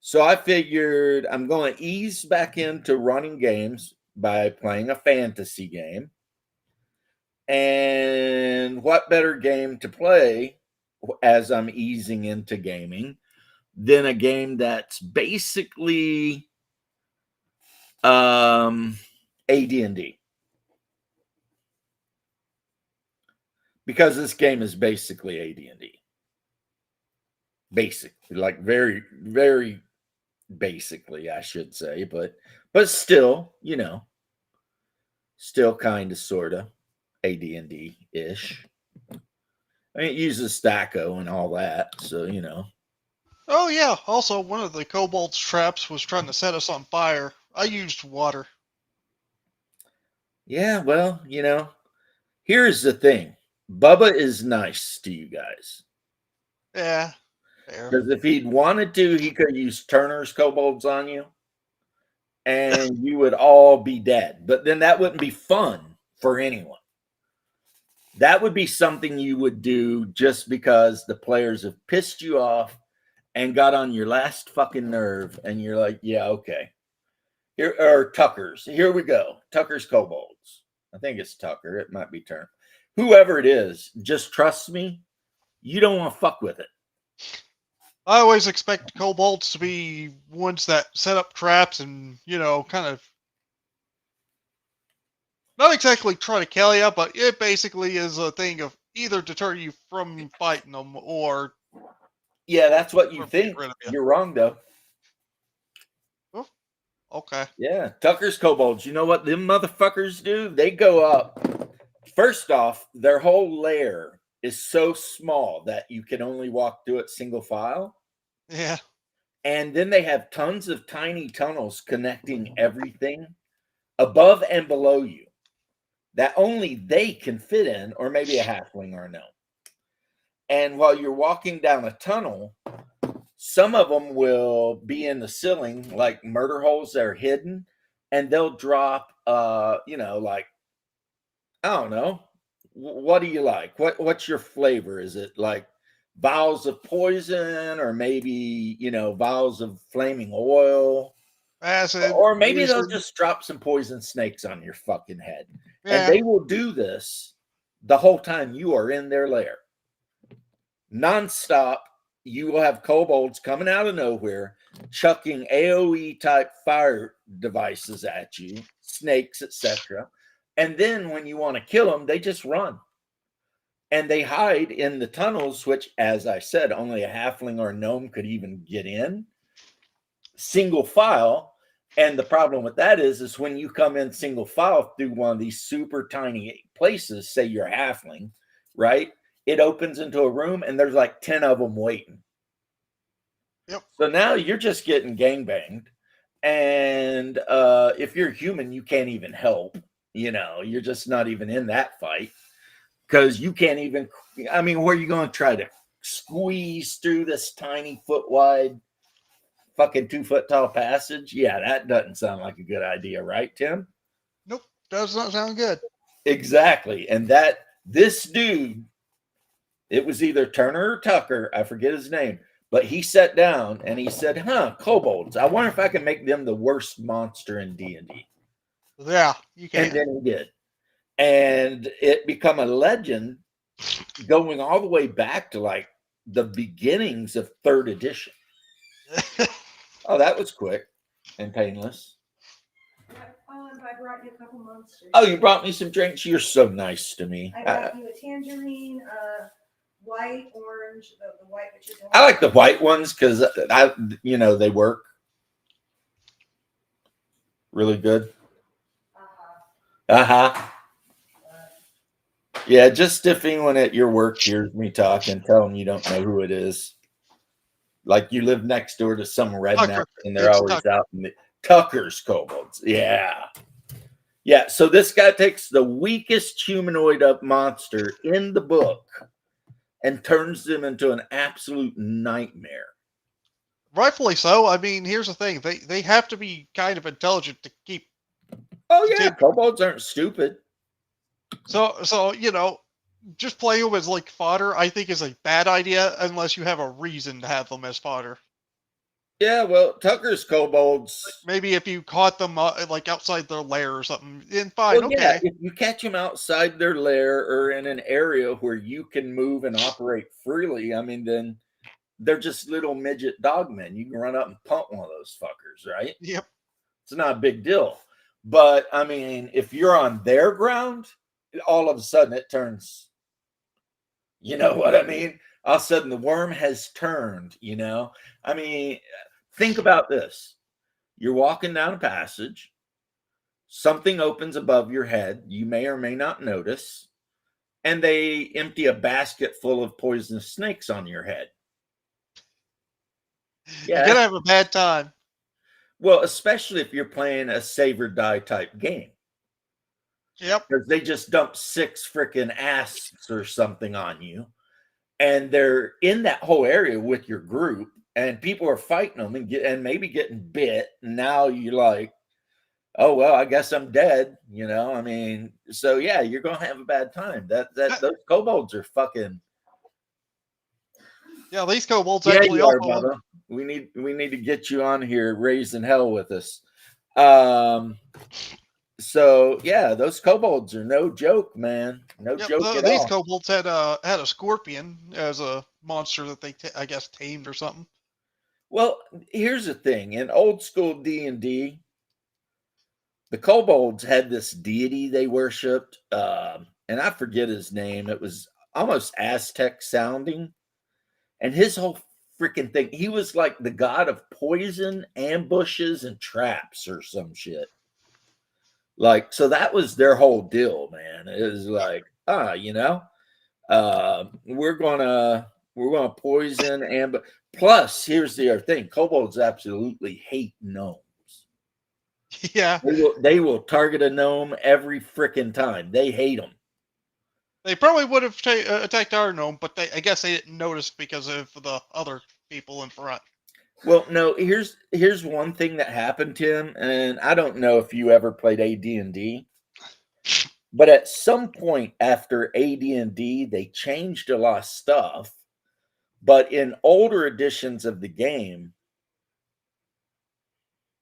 So I figured I'm going to ease back into running games by playing a fantasy game. And what better game to play as I'm easing into gaming than a game that's basically AD&D. Because this game is basically AD&D. Basically, like very, very basically, I should say, but still, you know, still kind of, sort of AD&D-ish. I mean, it uses Stacko and all that, so, you know. Oh yeah. Also, one of the kobold's traps was trying to set us on fire. I used water. Yeah, well, you know, here's the thing. Bubba is nice to you guys. Yeah. Fair. Because if he'd wanted to, he could use Turner's kobolds on you. And you would all be dead. But then that wouldn't be fun for anyone. That would be something you would do just because the players have pissed you off and got on your last fucking nerve. And you're like, yeah, okay. Here are Tucker's. Here we go. Tucker's kobolds. I think it's Tucker. It might be Turner. Whoever it is, just trust me. You don't want to fuck with it. I always expect kobolds to be ones that set up traps and, you know, kind of not exactly try to kill you, but it basically is a thing of either deter you from fighting them or Yeah, that's what you or get think. rid of you. You're wrong, though. Okay. Yeah, Tucker's kobolds. You know what them motherfuckers do? They go up. First off, their whole lair is so small that you can only walk through it single file. Yeah. And then they have tons of tiny tunnels connecting everything above and below you that only they can fit in, or maybe a halfling or a gnome. And while you're walking down a tunnel, some of them will be in the ceiling, like murder holes that are hidden, and they'll drop, you know, like, I don't know. What do you like? What's your flavor? Is it like vials of poison, or maybe, you know, vials of flaming oil? Acid. Or maybe they'll poison. just drop some poison snakes on your fucking head. Yeah. And they will do this the whole time you are in their lair. Nonstop, you will have kobolds coming out of nowhere, chucking AoE type fire devices at you, snakes, etc. And then when you want to kill them, they just run. And they hide in the tunnels, which, as I said, only a halfling or a gnome could even get in. Single file. And the problem with that is when you come in single file through one of these super tiny places, say you're a halfling, right? It opens into a room and there's like 10 of them waiting. Yep. So now you're just getting gangbanged. And if you're human, you can't even help. You know, you're just not even in that fight because you can't even. I mean, where are you going to try to squeeze through this tiny foot wide, fucking 2 foot tall passage? Yeah, that doesn't sound like a good idea, right, Tim? Nope, does not sound good. Exactly. And this dude, it was either Turner or Tucker, I forget his name, but he sat down and he said, kobolds, I wonder if I can make them the worst monster in D&D. Yeah, you And can. then he did. And it become a legend going all the way back to like the beginnings of 3rd edition. Oh, that was quick and painless. Oh, and I brought you a couple monsters. Oh, you brought me some drinks? You're so nice to me. I brought you a tangerine, white, orange, the white, which is I like the white ones because they work really good. Yeah, just if anyone at your work hears me talking, tell them you don't know who it is. Like you live next door to some redneck Tucker. and they're It's always Tucker. out in the Tucker's kobolds. Yeah. Yeah, so this guy takes the weakest humanoid up monster in the book and turns them into an absolute nightmare. Rightfully so. I mean, here's the thing: they have to be kind of intelligent to keep. Oh yeah, kobolds aren't stupid. So just playing them as like fodder, I think, is a bad idea unless you have a reason to have them as fodder. Yeah, well, Tucker's kobolds. Maybe if you caught them like outside their lair or something, then fine, Well, okay. yeah, if you catch them outside their lair or in an area where you can move and operate freely, I mean, then they're just little midget dogmen. You can run up and pump one of those fuckers, right? Yep. It's not a big deal. But I mean, if you're on their ground, all of a sudden it turns. You know what I mean? All of a sudden the worm has turned, I mean, think about this. You're walking down a passage. Something opens above your head. You may or may not notice. And they empty a basket full of poisonous snakes on your head. Yeah. You're gonna have a bad time. Well, especially if you're playing a save or die type game. Yep. Because they just dump 6 freaking asks or something on you. And they're in that whole area with your group. And people are fighting them and maybe getting bit. And now you're like, oh, well, I guess I'm dead. I mean, so yeah, you're going to have a bad time. Those kobolds are fucking. Yeah, these kobolds Yeah, actually you are, also. Bubba. We need to get you on here raising hell with us. So yeah, those kobolds are no joke, man. No joke at these all. kobolds had a scorpion as a monster that they I guess tamed or something. Well, here's the thing: in old school D&D, the kobolds had this deity they worshipped, and I forget his name. It was almost Aztec sounding, and his whole freaking thing. He was like the god of poison, ambushes, and traps, or some shit. Like, so that was their whole deal, man. It was like, we're gonna poison and plus, here's the other thing: kobolds absolutely hate gnomes. Yeah, they will target a gnome every freaking time. They hate them. they probably would have attacked our gnome, but I guess they didn't notice because of the other people in front. Well, no, here's one thing that happened, Tim, and I don't know if you ever played AD&D, but at some point after AD&D, they changed a lot of stuff. But in older editions of the game,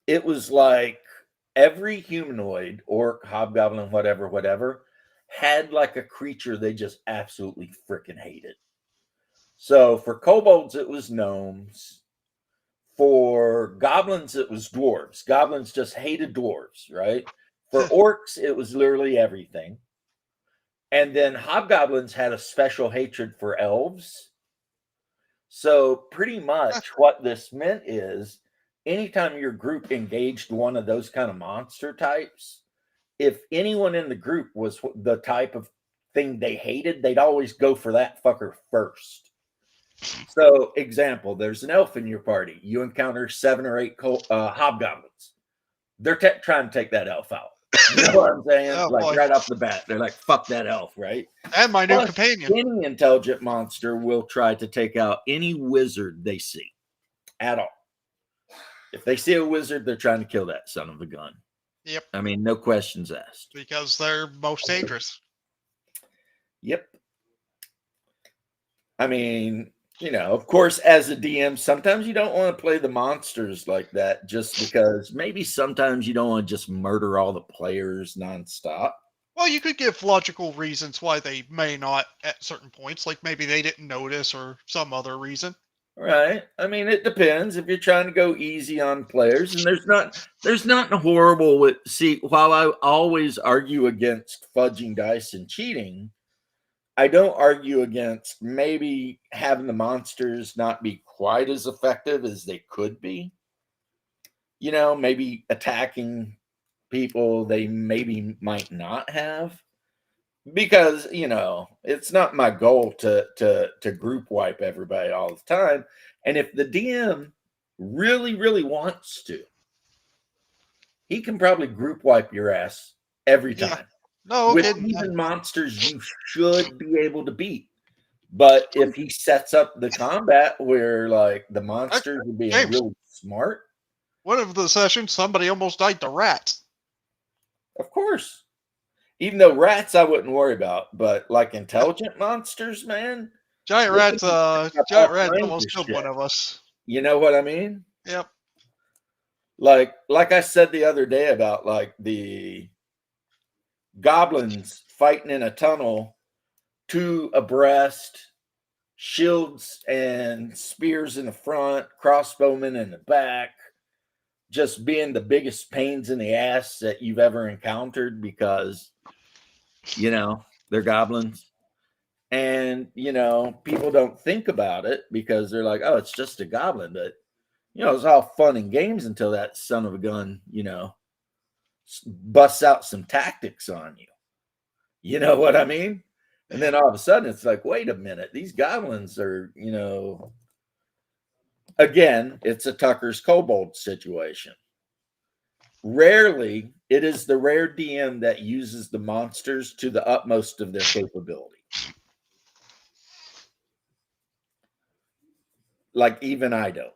it was like every humanoid, orc, hobgoblin, whatever, had like a creature they just absolutely freaking hated. So for kobolds, it was gnomes. For goblins, it was dwarves. Goblins just hated dwarves, right? For orcs, it was literally everything. And then hobgoblins had a special hatred for elves. So pretty much what this meant is anytime your group engaged one of those kind of monster types, if anyone in the group was the type of thing they hated, they'd always go for that fucker first. So, example, there's an elf in your party. You encounter 7 or 8 hobgoblins. They're trying to take that elf out. You know what I'm saying? Oh, like boy. right off the bat, they're like, "Fuck that elf!" Right? And my new Plus, companion. Any intelligent monster will try to take out any wizard they see at all. If they see a wizard, they're trying to kill that son of a gun. Yep, I mean, no questions asked. because they're most dangerous. Yep. I mean, you know, of course, as a DM, sometimes you don't want to play the monsters like that just because maybe sometimes you don't want to just murder all the players nonstop. Well, you could give logical reasons why they may not at certain points, like maybe they didn't notice or some other reason. Right. I mean, it depends if you're trying to go easy on players, and there's nothing horrible with while I always argue against fudging dice and cheating, I don't argue against maybe having the monsters not be quite as effective as they could be. You know, maybe attacking people they maybe might not have. Because, you know, it's not my goal to group wipe everybody all the time. And if the DM really, really wants to, he can probably group wipe your ass every Yeah. time. No, With okay. even monsters you should be able to beat. But if he sets up the combat where like the monsters are being James. really smart, One of the sessions, somebody almost died to rats. of course. Even though rats I wouldn't worry about, but like intelligent monsters, man, Giant They rats, can up giant all rats kinds almost of killed shit. one of us. you know what I mean? Yep. Like I said the other day about like the goblins fighting in a tunnel, 2 abreast, shields and spears in the front, crossbowmen in the back, just being the biggest pains in the ass that you've ever encountered because, you know, they're goblins. And, you know, people don't think about it because they're like, oh, it's just a goblin. But, you know, it's all fun and games until that son of a gun, you know, busts out some tactics on you. You know what I mean? And then all of a sudden it's like, wait a minute, these goblins are, you know, again, it's a Tucker's Kobold situation. Rarely, it is the rare DM that uses the monsters to the utmost of their capability. Like even I don't.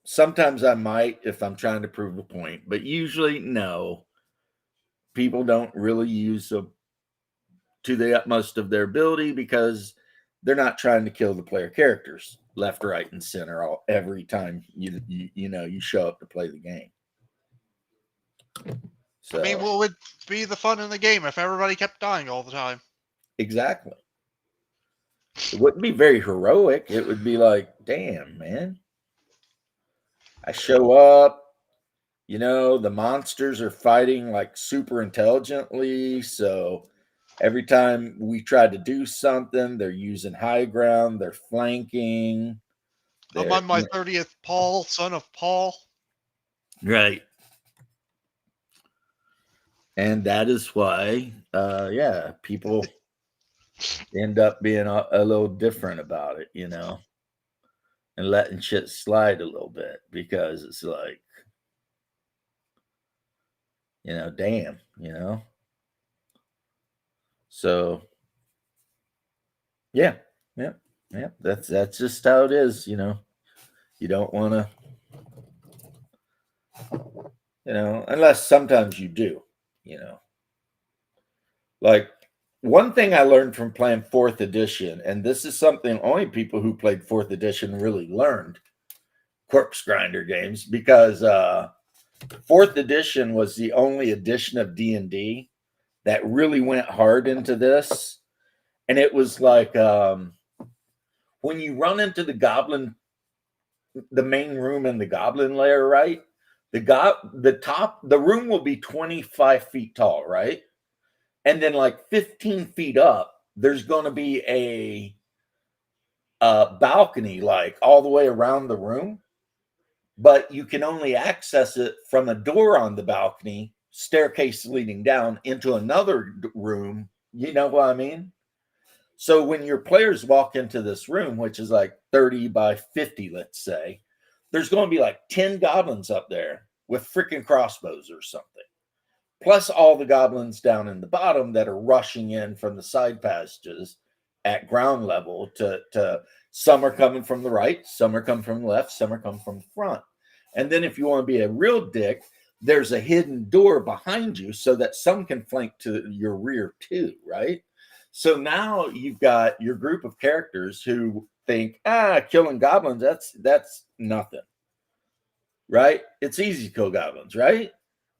Sometimes I might if I'm trying to prove a point, but usually no. People don't really use them to the utmost of their ability because they're not trying to kill the player characters left, right, and center every time you know you show up to play the game. So I mean, what would be the fun in the game if everybody kept dying all the time? exactly. It wouldn't be very heroic. It would be like, damn, man. I show up, you know, the monsters are fighting like super intelligently. So every time we try to do something, they're using high ground, they're flanking. I'm on my 30th Paul, son of Paul. Right. And that is why, yeah, people end up being a little different about it, you know, and letting shit slide a little bit because it's like, you know, damn, you know. So, yeah. That's just how it is, you know. You don't want to, you know, unless sometimes you do, you know. Like one thing I learned from playing 4th edition, and this is something only people who played 4th edition really learned, Corpse Grinder games, because 4th edition was the only edition of D&D that really went hard into this. And it was like when you run into the goblin the main room in the goblin lair, right? The room will be 25 feet tall, right? And then like 15 feet up, there's going to be a balcony like all the way around the room, but you can only access it from a door on the balcony, staircase leading down into another room. You know what I mean? So when your players walk into this room, which is like 30 by 50, let's say, there's going to be like 10 goblins up there with freaking crossbows or something. Plus all the goblins down in the bottom that are rushing in from the side passages at ground level to some are coming from the right, some are coming from the left, some are coming from the front. And then if you want to be a real dick, there's a hidden door behind you so that some can flank to your rear too, right? So now you've got your group of characters who think, killing goblins, that's nothing. Right? It's easy to kill goblins, right?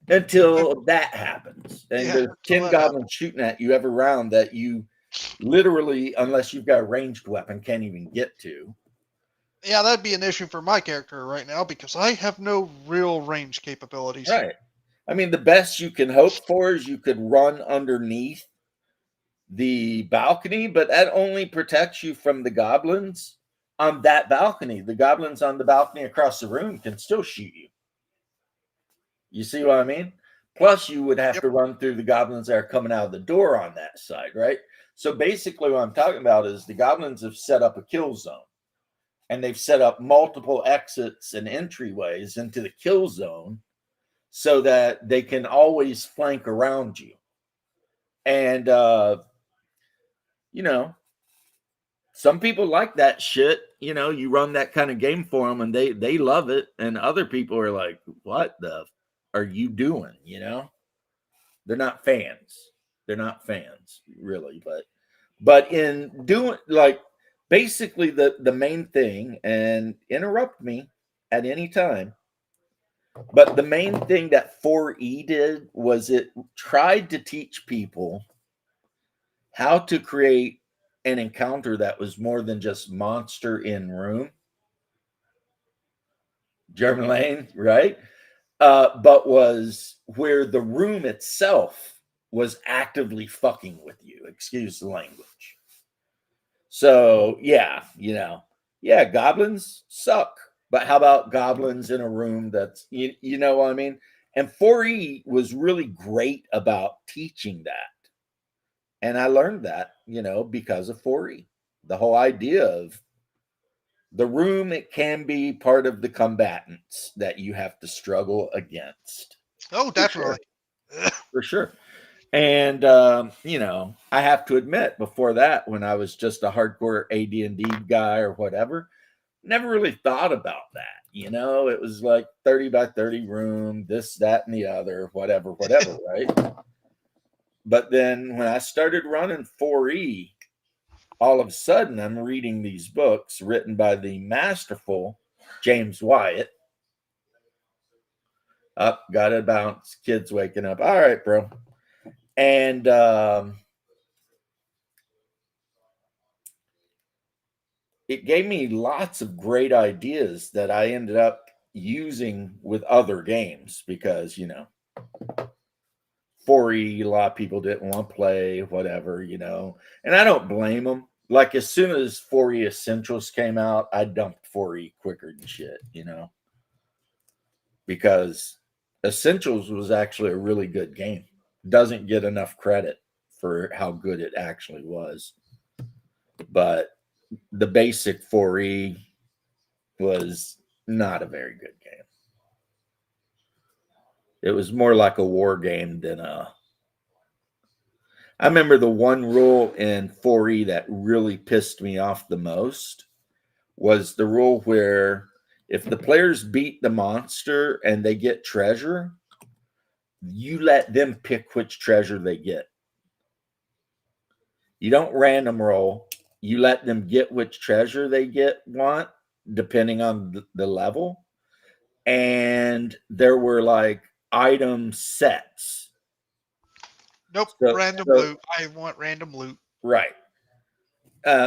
Until that happens. And Yeah, there's until 10 that goblins shooting at you every round that you literally, unless you've got a ranged weapon, can't even get to. Yeah, that'd be an issue for my character right now because I have no real range capabilities. Right. I mean, the best you can hope for is you could run underneath the balcony, but that only protects you from the goblins on that balcony. The goblins on the balcony across the room can still shoot you. You see what I mean? Plus, you would have to run through the goblins that are coming out of the door on that side, right? So basically, what I'm talking about is the goblins have set up a kill zone, and they've set up multiple exits and entryways into the kill zone so that they can always flank around you. And, you know, some people like that shit. You know, you run that kind of game for them and they love it. And other people are like, what the are you doing? You know, they're not fans. They're not fans really, but in doing like basically the main thing, and interrupt me at any time, but the main thing that 4E did was it tried to teach people how to create an encounter that was more than just monster in room. German Lane, right? But was where the room itself was actively fucking with you. Excuse the language. So, yeah, you know, yeah, goblins suck. But how about goblins in a room that's, you know what I mean? And 4E was really great about teaching that. And I learned that, you know, because of 4E. The whole idea of the room, it can be part of the combatants that you have to struggle against. Oh, definitely. For sure. And, you know, I have to admit, before that, when I was just a hardcore AD&D guy or whatever, never really thought about that. You know, it was like 30 by 30 room, this, that, and the other, whatever, right? But then when I started running 4E, all of a sudden I'm reading these books written by the masterful James Wyatt. Up, got to bounce. Kids waking up. All right, bro. And it gave me lots of great ideas that I ended up using with other games because, you know, 4E, a lot of people didn't want to play, whatever, you know. And I don't blame them. Like, as soon as 4E Essentials came out, I dumped 4E quicker than shit, you know. Because Essentials was actually a really good game. Doesn't get enough credit for how good it actually was. But the basic 4E was not a very good game. It was more like a war game than a... I remember the one rule in 4E that really pissed me off the most was the rule where if the players beat the monster and they get treasure, you let them pick which treasure they get. You don't random roll. You let them get which treasure they want, depending on the level. And there were like item sets. Nope, So- random so- loot. I want random loot. Right.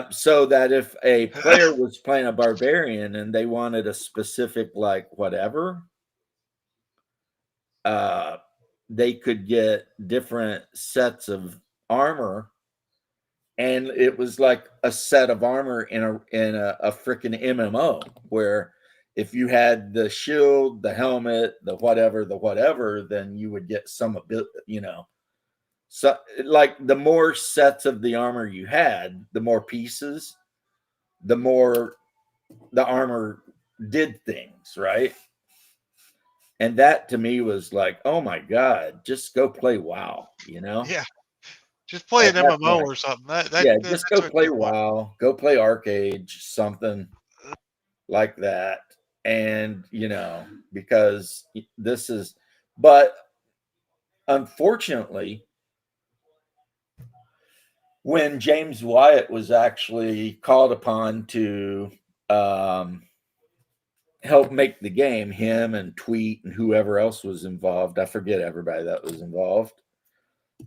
So that if a player was playing a barbarian and they wanted a specific like whatever, they could get different sets of armor, and it was like a set of armor in a freaking MMO where if you had the shield, the helmet, the whatever, then you would get some ability, you know. So like the more sets of the armor you had, the more pieces, the more the armor did things, right? And that to me was like, oh my God, just go play WoW, you know? Yeah. Just play At an that MMO point. or something. Yeah, That's just go what play you want. WoW, go play Arcade, something like that. And, you know, because this is, but unfortunately, when James Wyatt was actually called upon to help make the game, him and Tweet and whoever else was involved, I forget everybody that was involved.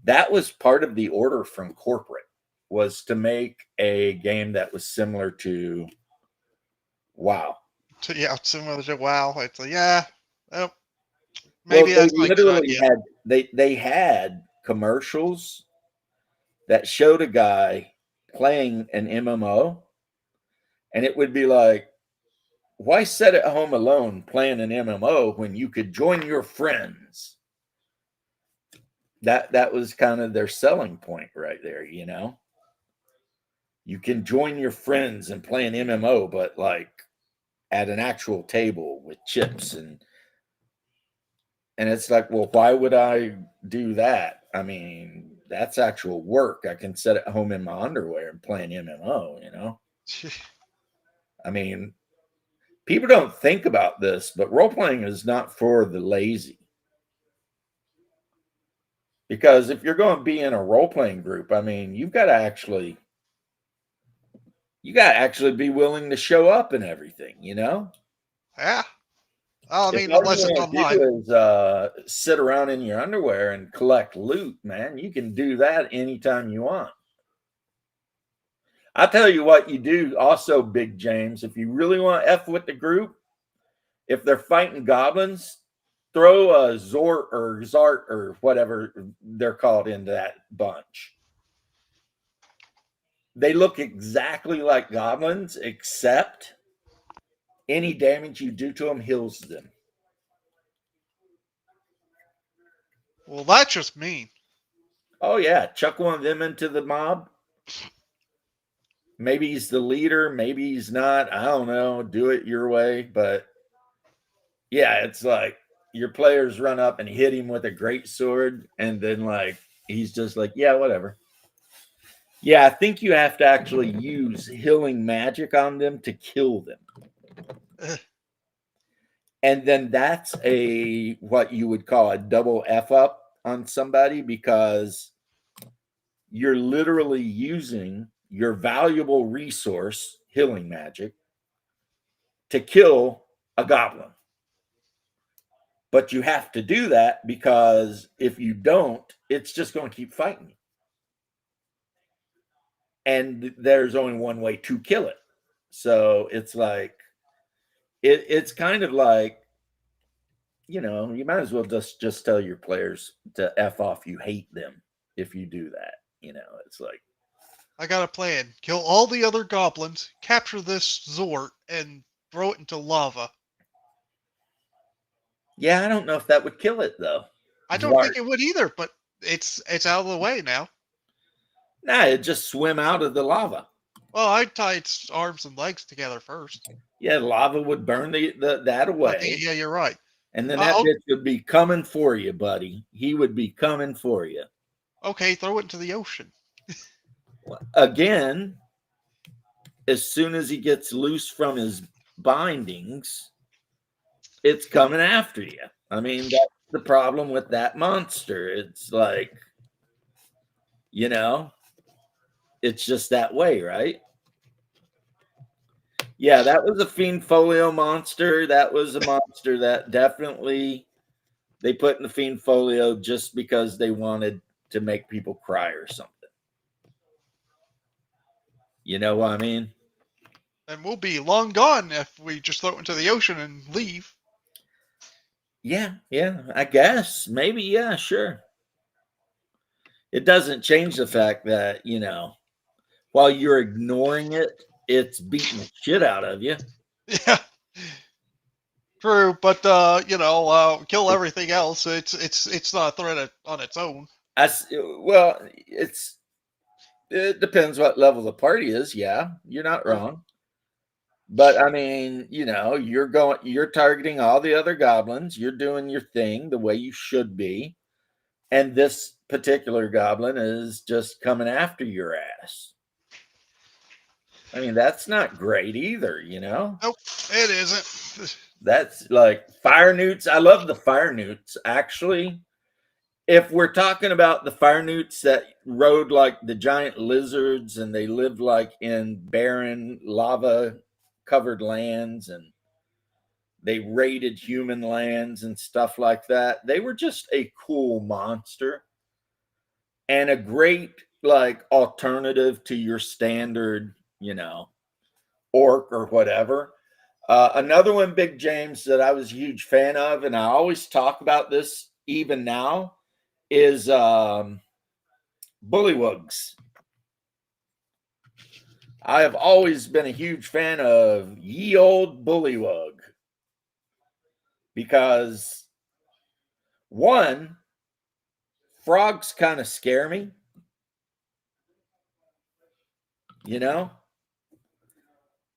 That was part of the order from corporate, was to make a game that was similar to WoW. Yeah, similar to WoW. It's like, yeah, well, Well, maybe they that's not a good literally idea. had they had commercials that showed a guy playing an MMO, and it would be like, why sit at home alone playing an MMO when you could join your friends? That was kind of their selling point right there, you know. You can join your friends and play an MMO, but like at an actual table with chips and it's like, well, why would I do that? I mean, that's actual work. I can sit at home in my underwear and play an MMO, you know? I mean, people don't think about this, but role playing is not for the lazy. Because if you're going to be in a role playing group, I mean, you got to actually be willing to show up and everything, you know? Yeah. Well, I If mean, all you unless it's want to online. do is sit around in your underwear and collect loot, man, you can do that anytime you want. I tell you what you do also, Big James, if you really want to F with the group, if they're fighting goblins, throw a Zort or Zart or whatever they're called into that bunch. They look exactly like goblins, except any damage you do to them heals them. Well, that's just mean. Oh, yeah. Chuck one of them into the mob. Maybe he's the leader. Maybe he's not. I don't know. Do it your way. But yeah, it's like your players run up and hit him with a great sword. And then, like, he's just like, yeah, whatever. Yeah, I think you have to actually use healing magic on them to kill them. And then that's a what you would call a double F up on somebody, because you're literally using your valuable resource, healing magic, to kill a goblin. But you have to do that because if you don't, it's just going to keep fighting you. And there's only one way to kill it. So it's like, it's kind of like, you know, you might as well just tell your players to F off. You hate them if you do that. You know, it's like, I got a plan. Kill all the other goblins, capture this Zort, and throw it into lava. yeah, I don't know if that would kill it though. I don't Zart. think it would either, but it's out of the way now. Nah, it just swim out of the lava. Well, I'd tie its arms and legs together first. Yeah, lava would burn that I away. think, yeah, you're right. And then that I'll- bitch would be coming for you, buddy. He would be coming for you. Okay, throw it into the ocean. Again, as soon as he gets loose from his bindings, it's coming after you. I mean, that's the problem with that monster. It's like, you know, it's just that way, right? Yeah, that was a Fiend Folio monster. That was a monster that definitely they put in the Fiend Folio just because they wanted to make people cry or something. You know what I mean? And we'll be long gone if we just throw it into the ocean and leave. Yeah, I guess. Maybe, yeah, sure. It doesn't change the fact that, while you're ignoring it, it's beating the shit out of you. Yeah. True, but kill everything else. It's not a threat on its own. Well, it depends what level the party is. Yeah, you're not wrong. But I mean, you're targeting all the other goblins. You're doing your thing the way you should be. And this particular goblin is just coming after your ass. I mean, that's not great either, Nope, it isn't. That's like fire newts. I love the fire newts. Actually, if we're talking about the fire newts that rode like the giant lizards and they lived like in barren lava covered lands and they raided human lands and stuff like that, they were just a cool monster and a great like alternative to your standard, orc or whatever. Another one, Big James, that I was a huge fan of, and I always talk about this even now, is Bullywugs. I have always been a huge fan of Ye Old Bullywug because, one, frogs kind of scare me,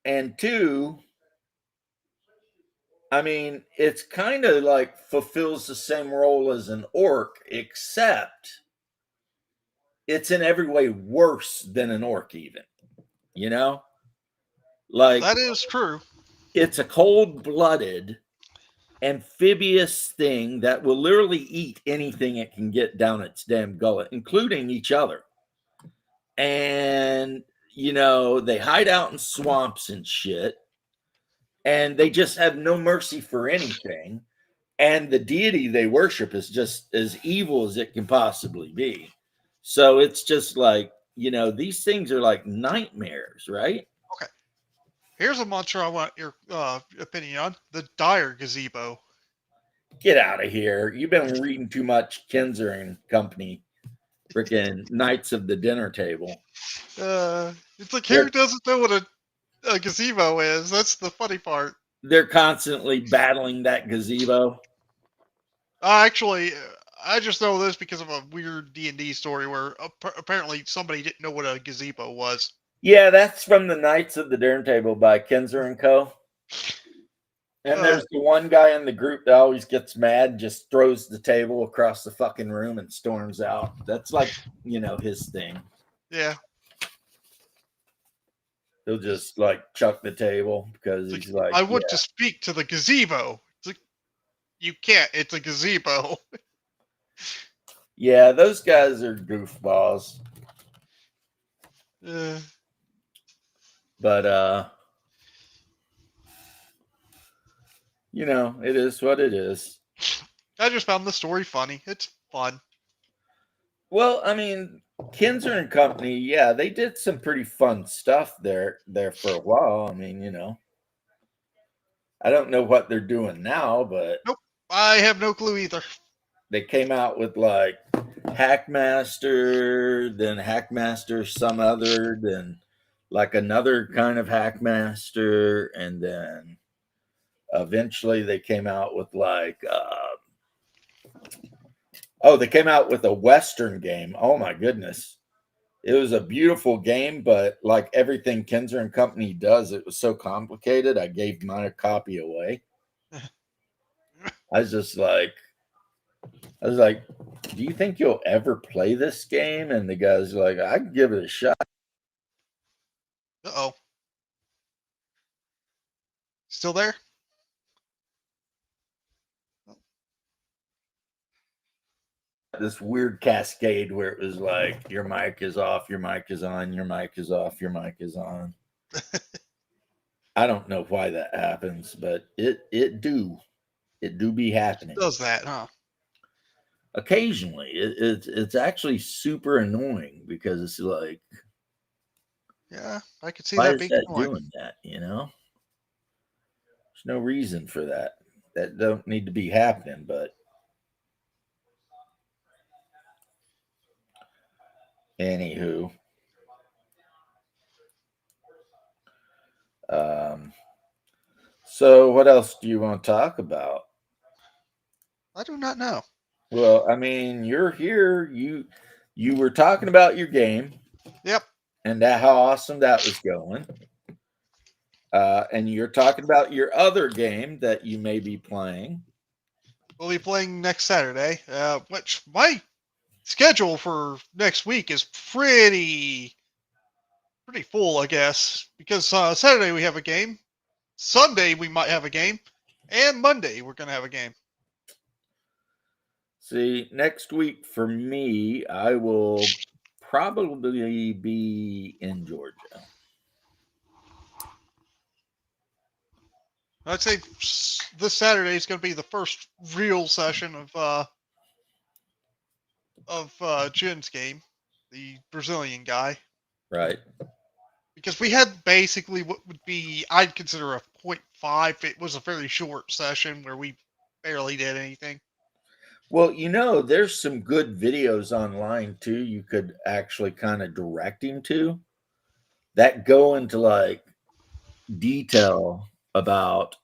and two, I mean, it's kind of like fulfills the same role as an orc, except it's in every way worse than an orc, even. Like That is true. it's a cold-blooded amphibious thing that will literally eat anything it can get down its damn gullet, including each other. And they hide out in swamps and shit. And they just have no mercy for anything. And the deity they worship is just as evil as it can possibly be. So it's just like, these things are like nightmares, right? Okay. Here's a monster I want your opinion on. The Dire Gazebo. Get out of here. You've been reading too much Kinzer and Company. Freaking Knights of the Dinner Table. It's like, who doesn't know what a gazebo is? That's the funny part. They're constantly battling that gazebo. Actually, I just know this because of a weird D&D story where apparently somebody didn't know what a gazebo was. Yeah, that's from the Knights of the Dinner Table by Kinzer and Co. And there's the one guy in the group that always gets mad, just throws the table across the fucking room and storms out. That's like, his thing. Yeah. He'll just like chuck the table because he's like, I want to speak to the gazebo. It's like, you can't. It's a gazebo. Yeah, those guys are goofballs. But it is what it is. I just found the story funny. It's fun. Well, I mean, Kinzer and Company, yeah, they did some pretty fun stuff there for a while. I mean, I don't know what they're doing now, but nope, I have no clue either. They came out with like Hackmaster, then Hackmaster some other, then like another kind of Hackmaster, and then eventually they came out with like they came out with a Western game. Oh my goodness. It was a beautiful game, but like everything Kinzer and Company does, it was so complicated. I gave my copy away. I was like, do you think you'll ever play this game? And the guy's like, I can give it a shot. Uh-oh. Still there? This weird cascade where it was like, your mic is off, your mic is on, your mic is off, your mic is on. I don't know why that happens, but it do be happening. It does that, huh? Occasionally. It's actually super annoying because it's like, Yeah, I could see Why that is being that annoying. doing that? There's no reason for that. That don't need to be happening, but anywho. Um, so what else do you want to talk about? I do not know. Well, I mean, you're here. You were talking about your game Yep. and how awesome that was going. And you're talking about your other game that you may be playing. We'll be playing next Saturday, which my schedule for next week is pretty full, I guess, because Saturday we have a game, Sunday we might have a game, and Monday we're gonna have a game. See, next week for me, I will probably be in Georgia. I'd say this Saturday is gonna be the first real session of Jin's game, the Brazilian guy, Right. because we had basically what would be I'd consider a 0.5. It was a very short session where we barely did anything. Well, there's some good videos online too. You could actually kind of direct him to that go into like detail about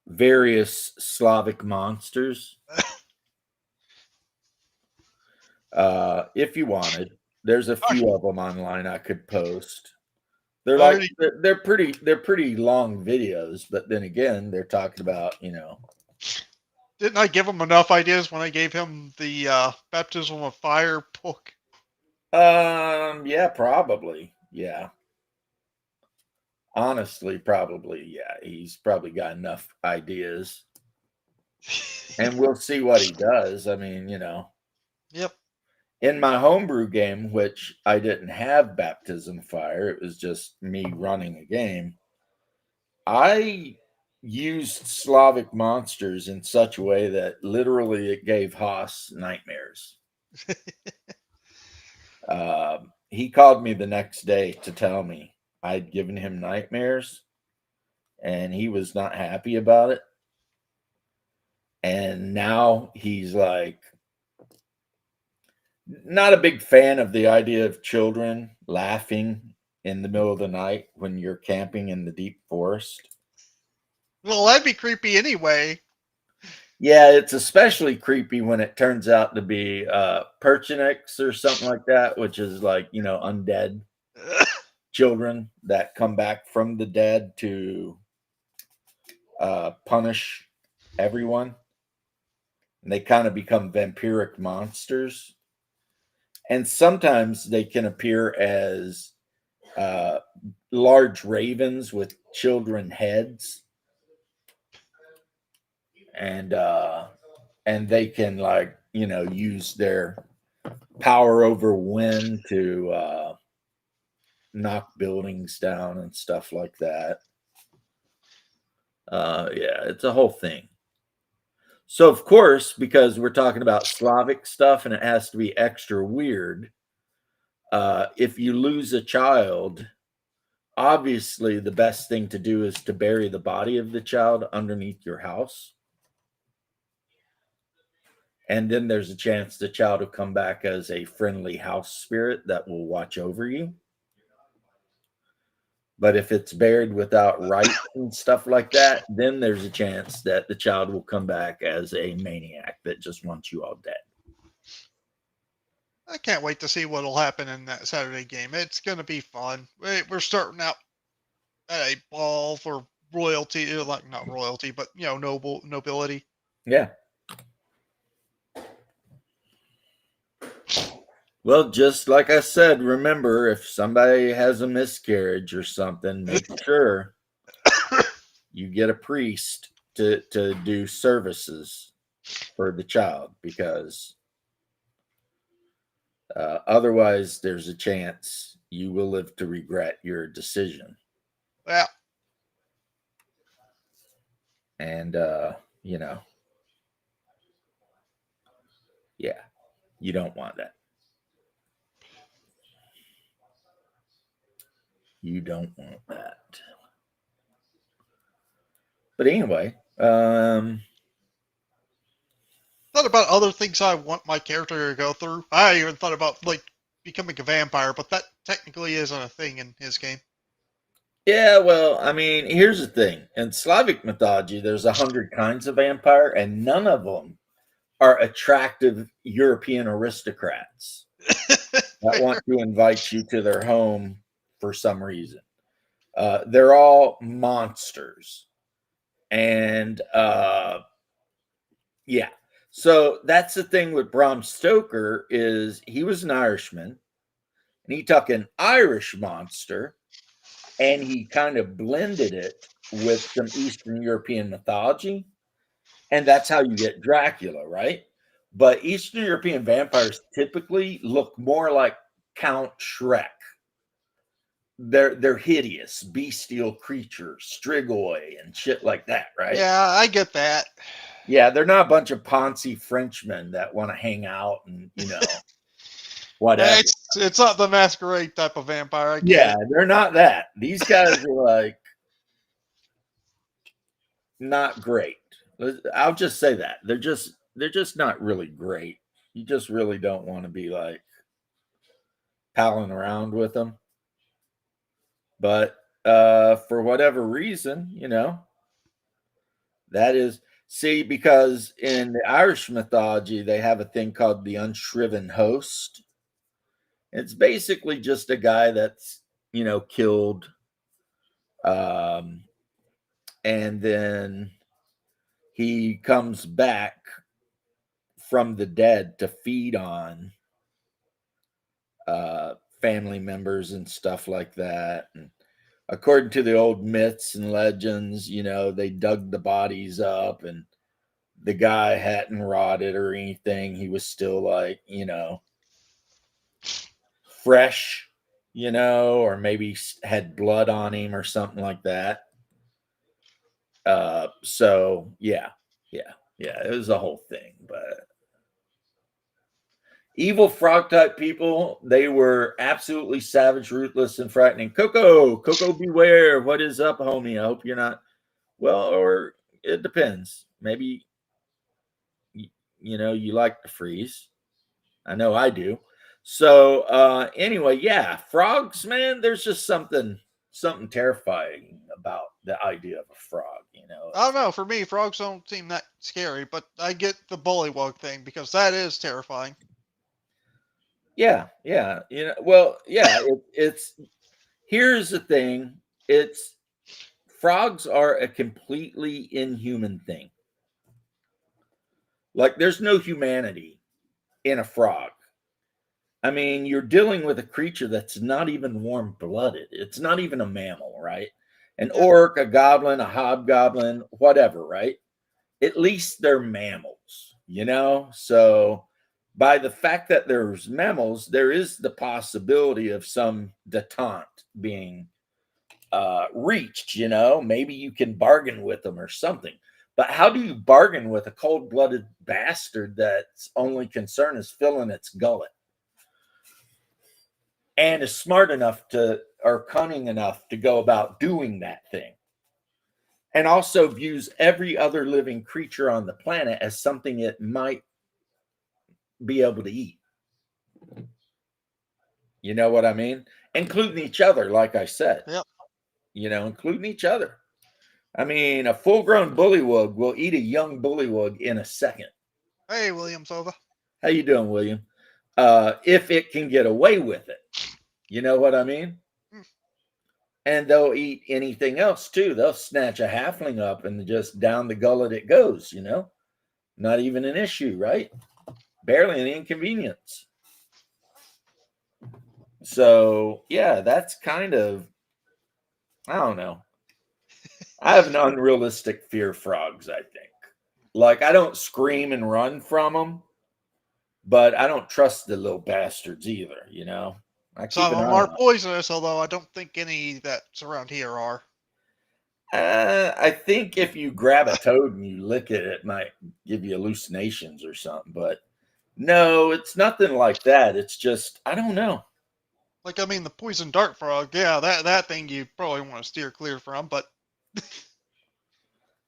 various Slavic monsters. If you wanted, there's a few of them online I could post. They're like Already- they're pretty long videos, but then again, they're talking about Didn't I give him enough ideas when I gave him the baptism of fire book? yeah, probably, yeah. Honestly, probably, yeah. He's probably got enough ideas, and we'll see what he does. I mean, Yep. in my homebrew game, which I didn't have baptism fire, it was just me running a game. I used Slavic monsters in such a way that literally it gave Haas nightmares. He called me the next day to tell me I'd given him nightmares, and he was not happy about it. And now he's like not a big fan of the idea of children laughing in the middle of the night when you're camping in the deep forest. Well, that'd be creepy anyway. Yeah, it's especially creepy when it turns out to be Perchinix or something like that, which is like, undead children that come back from the dead to punish everyone. And they kind of become vampiric monsters. And sometimes they can appear as large ravens with children heads. And they can use their power over wind to knock buildings down and stuff like that. Yeah, it's a whole thing. So of course, because we're talking about Slavic stuff and it has to be extra weird, if you lose a child, obviously the best thing to do is to bury the body of the child underneath your house. And then there's a chance the child will come back as a friendly house spirit that will watch over you. But if it's buried without rites and stuff like that, then there's a chance that the child will come back as a maniac that just wants you all dead. I can't wait to see what'll happen in that Saturday game. It's gonna be fun. We're starting out at a ball for royalty, like not royalty, but nobility. Yeah. Well, just like I said, remember, if somebody has a miscarriage or something, make sure you get a priest to do services for the child, because otherwise there's a chance you will live to regret your decision. Well, And, yeah, you don't want that. You don't want that. But anyway, Thought about other things I want my character to go through. I even thought about like becoming a vampire, but that technically isn't a thing in his game. yeah, well, I mean, here's the thing. In Slavic mythology, there's 100 kinds of vampire, and none of them are attractive European aristocrats that want to invite you to their home for some reason. They're all monsters. And yeah. So that's the thing with Bram Stoker is he was an Irishman, and he took an Irish monster and he kind of blended it with some Eastern European mythology. And that's how you get Dracula, right? But Eastern European vampires typically look more like Count Shrek. They're hideous, bestial creatures, strigoi and shit like that, right? Yeah, I get that. Yeah, they're not a bunch of Ponzi Frenchmen that want to hang out and whatever. It's not the masquerade type of vampire. I get Yeah, it. they're not that. These guys are like not great. I'll just say that. They're just not really great. You just really don't want to be like palling around with them. But for whatever reason, that is because in the Irish mythology, they have a thing called the unshriven host. It's basically just a guy that's, killed. And then he comes back from the dead to feed on family members and stuff like that. And according to the old myths and legends, they dug the bodies up and the guy hadn't rotted or anything. He was still like, fresh, or maybe had blood on him or something like that. So yeah, it was a whole thing. But evil frog type people, they were absolutely savage, ruthless, and frightening. Coco, beware. What is up, homie? I hope you're not well, or it depends. Maybe you like to freeze. I know I do. So anyway, yeah, frogs, man, there's just something terrifying about the idea of a frog, I don't know. For me, frogs don't seem that scary, but I get the bullywug thing because that is terrifying. Yeah. Well, yeah, it's here's the thing. Frogs are a completely inhuman thing. Like there's no humanity in a frog. I mean, you're dealing with a creature that's not even warm-blooded. It's not even a mammal, right? An orc, a goblin, a hobgoblin, whatever, right? At least they're mammals, So by the fact that there's mammals, there is the possibility of some detente being reached, Maybe you can bargain with them or something. But how do you bargain with a cold-blooded bastard that's only concern is filling its gullet? And is smart enough or cunning enough to go about doing that thing. And also views every other living creature on the planet as something it might be able to eat. You know what I mean? Including each other, like I said. Yep. Including each other. I mean, a full-grown bullywug will eat a young bullywug in a second. Hey, William Sova. How you doing, William? If it can get away with it. You know what I mean? And they'll eat anything else too. They'll snatch a halfling up and just down the gullet it goes, Not even an issue, right? Barely an inconvenience. So, yeah, that's kind of, I don't know. I have an unrealistic fear of frogs, I think. Like, I don't scream and run from them, but I don't trust the little bastards either, Some of them are poisonous, although I don't think any that's around here are. I think if you grab a toad and you lick it, it might give you hallucinations or something. But no, it's nothing like that. It's just, I don't know. Like, I mean, the poison dart frog, yeah, that thing you probably want to steer clear from, but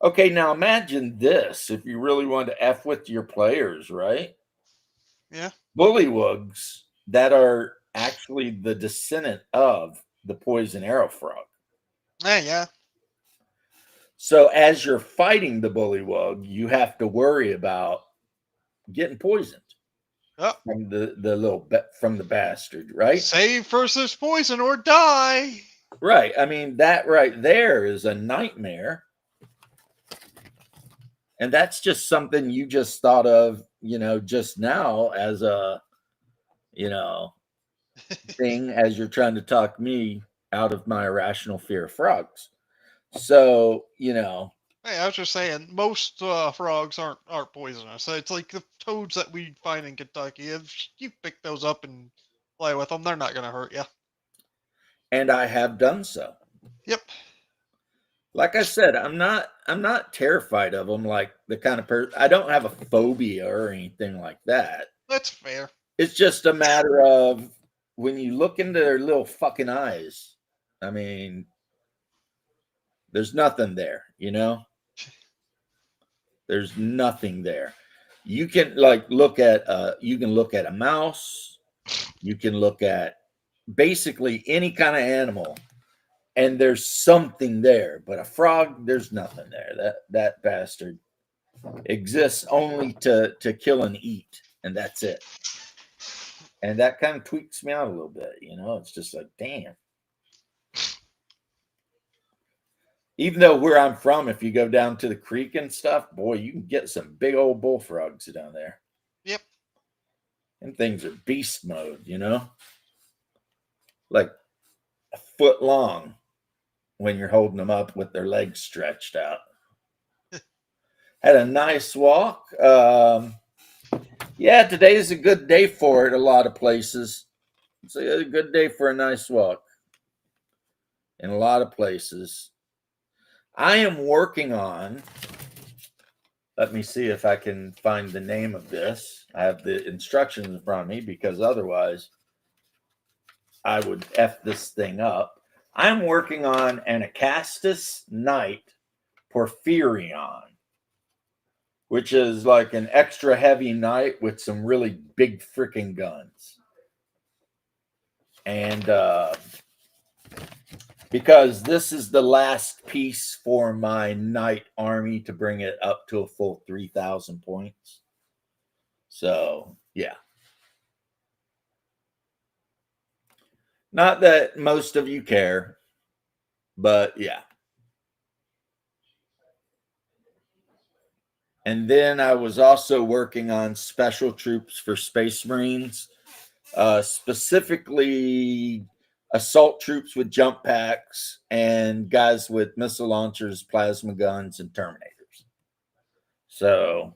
Okay, now imagine this if you really want to F with your players, right? yeah. Bullywugs that are actually the descendant of the poison arrow frog. Yeah. So as you're fighting the bullywug, you have to worry about getting poisoned Yep. from from the bastard, right? Save versus poison or die. Right. I mean, that right there is a nightmare. And that's just something you just thought of, just now as a, thing as you're trying to talk me out of my irrational fear of frogs. So, Hey, I was just saying, most frogs aren't poisonous. It's like the toads that we find in Kentucky. If you pick those up and play with them, they're not going to hurt you. and I have done so. Yep. Like I said, I'm not terrified of them like the kind of person. I don't have a phobia or anything like that. That's fair. It's just a matter of when you look into their little fucking eyes. I mean, there's nothing there, There's nothing there. You can look at a mouse, you can look at basically any kind of animal, and there's something there. But a frog, there's nothing there. That bastard exists only to kill and eat, and that's it. And that kind of tweaks me out a little bit, It's just like, damn. Even though where I'm from, if you go down to the creek and stuff, boy, you can get some big old bullfrogs down there. Yep. And things are beast mode, like a foot long when you're holding them up with their legs stretched out. Had a nice walk. Yeah, today's a good day for it. A lot of places. It's a good day for a nice walk in a lot of places. I am working on, let me see if I can find the name of this. I have the instructions in front of me because otherwise I would F this thing up. I'm working on an Acastus Knight Porphyrion, which is like an extra heavy knight with some really big freaking guns. And because this is the last piece for my knight army to bring it up to a full 3,000 points. So, yeah. Not that most of you care, but yeah. And then I was also working on special troops for Space Marines, specifically assault troops with jump packs and guys with missile launchers, plasma guns, and terminators. So,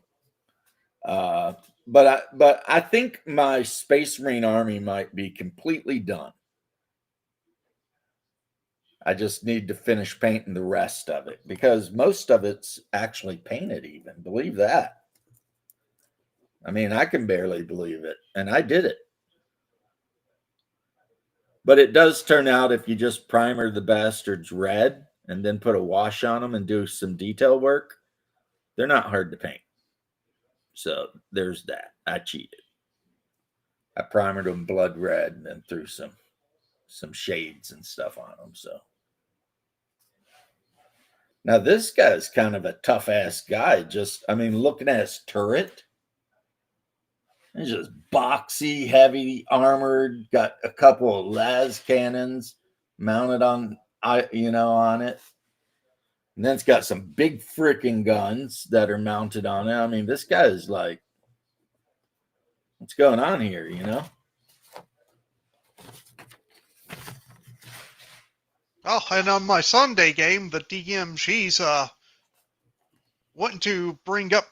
but I think my Space Marine army might be completely done. I just need to finish painting the rest of it because most of it's actually painted even. Believe that. I mean, I can barely believe it. And I did it. But it does turn out if you just primer the bastards red and then put a wash on them and do some detail work, they're not hard to paint. So there's that. I cheated. I primered them blood red and then threw some shades and stuff on them. So now this guy's kind of a tough ass guy. Looking at his turret, it's just boxy, heavy armored, got a couple of las cannons mounted on it. And then it's got some big freaking guns that are mounted on it. I mean, this guy is like, what's going on here, Oh, and on my Sunday game, the DM, she's wanting to bring up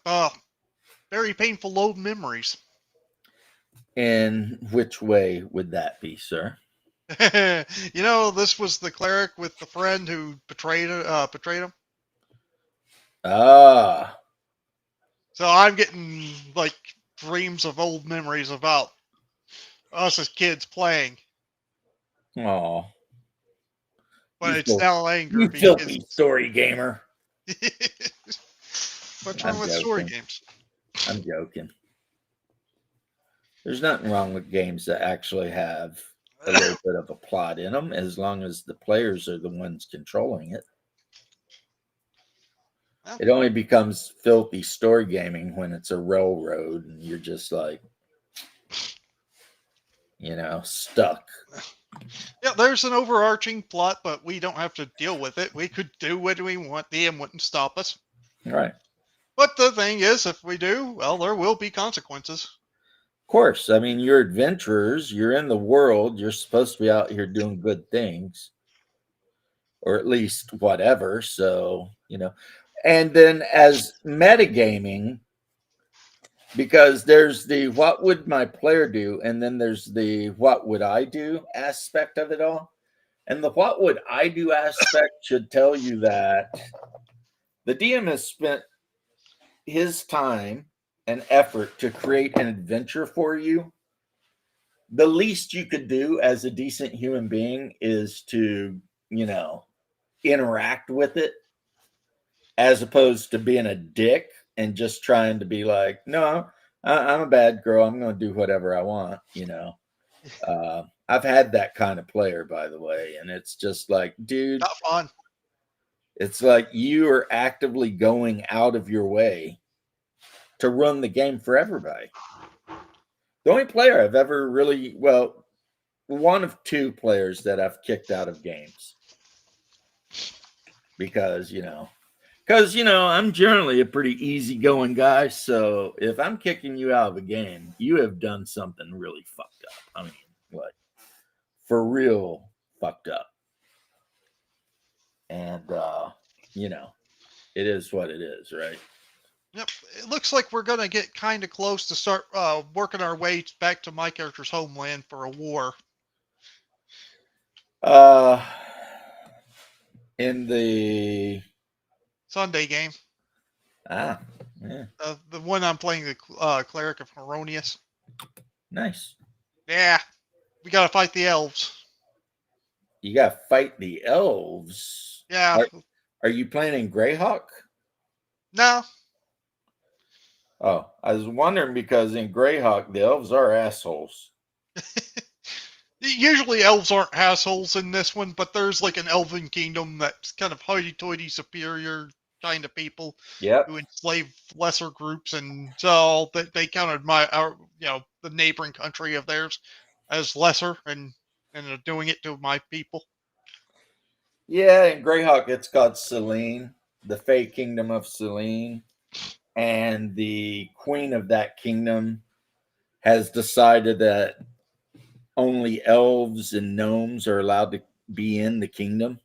very painful old memories. In which way would that be, sir? This was the cleric with the friend who betrayed him. Ah. So I'm getting dreams of old memories about us as kids playing. Oh, but it's now anger you filthy because. story gamer. What's I'm wrong with story joking. games? I'm joking. There's nothing wrong with games that actually have a little bit of a plot in them, as long as the players are the ones controlling it. Well, It only becomes filthy story gaming when it's a railroad and you're just like, stuck. yeah, there's an overarching plot, but we don't have to deal with it. We could do what we want. The DM wouldn't stop us. Right. But the thing is, if we do, well, there will be consequences. Of course. I mean, you're adventurers, you're in the world, you're supposed to be out here doing good things, or at least whatever. So, and then as metagaming, because there's the what would my player do, and then there's the what would I do aspect of it all. And the what would I do aspect should tell you that the DM has spent his time and effort to create an adventure for you. The least you could do as a decent human being is to, interact with it, as opposed to being a dick and just trying to be like, no, I'm a bad girl. I'm going to do whatever I want. I've had that kind of player, by the way. And it's just like, dude, Not fun. it's like you are actively going out of your way to run the game for everybody. The only player I've ever really, well, one of two players that I've kicked out of games because, I'm generally a pretty easygoing guy. So if I'm kicking you out of a game, you have done something really fucked up. I mean, like, for real fucked up. And, it is what it is, right? Yep. It looks like we're going to get kind of close to start working our way back to my character's homeland for a war. In the Sunday game. yeah, The one I'm playing, the Cleric of Heronius. nice. Yeah. We got to fight the elves. You got to fight the elves. Yeah. Are you playing Greyhawk? No. Oh, I was wondering because in Greyhawk the elves are assholes. Usually elves aren't assholes in this one, but there's like an elven kingdom that's kind of hoity-toity superior kind of people Yep. who enslave lesser groups, and so they counted the neighboring country of theirs as lesser, and are doing it to my people. Yeah, in Greyhawk it's called Selene, the Fey Kingdom of Selene, and the queen of that kingdom has decided that only elves and gnomes are allowed to be in the kingdom.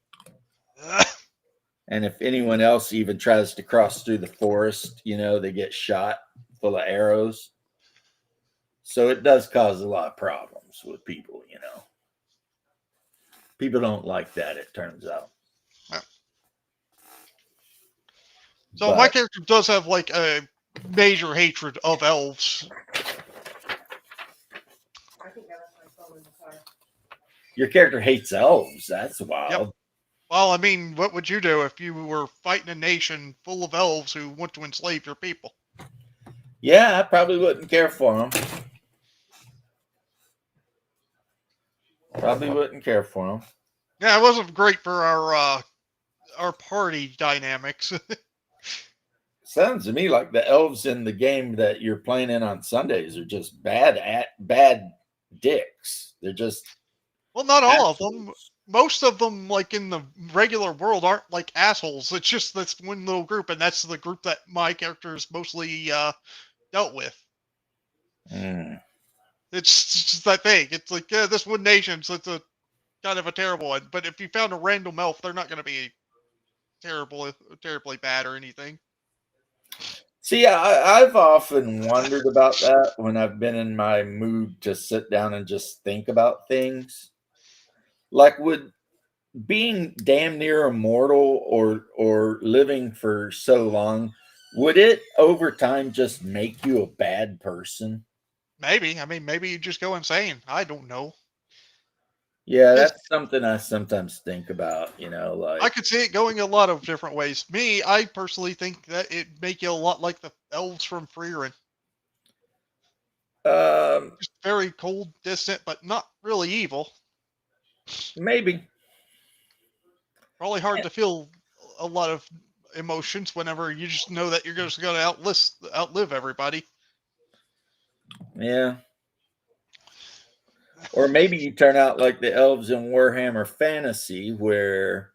And if anyone else even tries to cross through the forest, they get shot full of arrows. So it does cause a lot of problems with people, People don't like that, it turns out. So my character does have like a major hatred of elves. I think that was my phone in the car. Your character hates elves. That's wild. Yep. Well, I mean, what would you do if you were fighting a nation full of elves who want to enslave your people? Yeah, I probably wouldn't care for them. Probably wouldn't care for them. Yeah, it wasn't great for our party dynamics. Sounds to me like the elves in the game that you're playing in on Sundays are just bad dicks. They're just Well, not all of them. assholes. Most of them, like in the regular world, aren't like assholes. It's just this one little group, and that's the group that my character is mostly dealt with. Mm. It's just that thing. It's like, yeah, this one nation, so it's a kind of a terrible one. But if you found a random elf, they're not going to be terribly bad or anything. See, I've often wondered about that when I've been in my mood to sit down and just think about things. Like, would being damn near immortal or living for so long, would it over time just make you a bad person? Maybe. I mean, maybe you just go insane. I don't know. Yeah, Yes. that's something I sometimes think about, I like could see it going a lot of different ways. Me, I personally think that it make you a lot like the elves from Freerin. um Just very cold, distant, but not really evil. maybe. Probably hard to feel a lot of emotions whenever you just know that you're just going to outlive everybody. Yeah. Or maybe you turn out like the elves in Warhammer Fantasy, where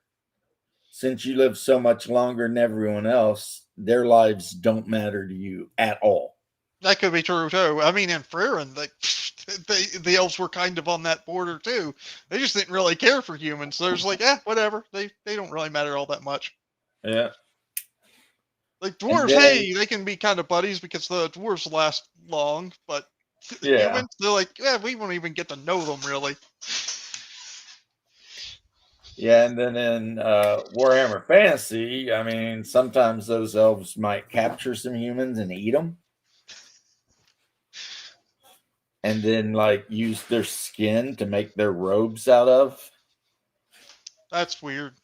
since you live so much longer than everyone else, their lives don't matter to you at all. That could be true too. I mean, in Freerin, the elves were kind of on that border too. They just didn't really care for humans. There's like, whatever. They don't really matter all that much. Yeah. Like And dwarves, then, hey, they can be kind of buddies because the dwarves last long, but yeah. humans, they're like, yeah, we won't even get to know them really. Yeah. And then in Warhammer Fantasy, I mean, sometimes those elves might capture some humans and eat them. And then, like, use their skin to make their robes out of That's weird.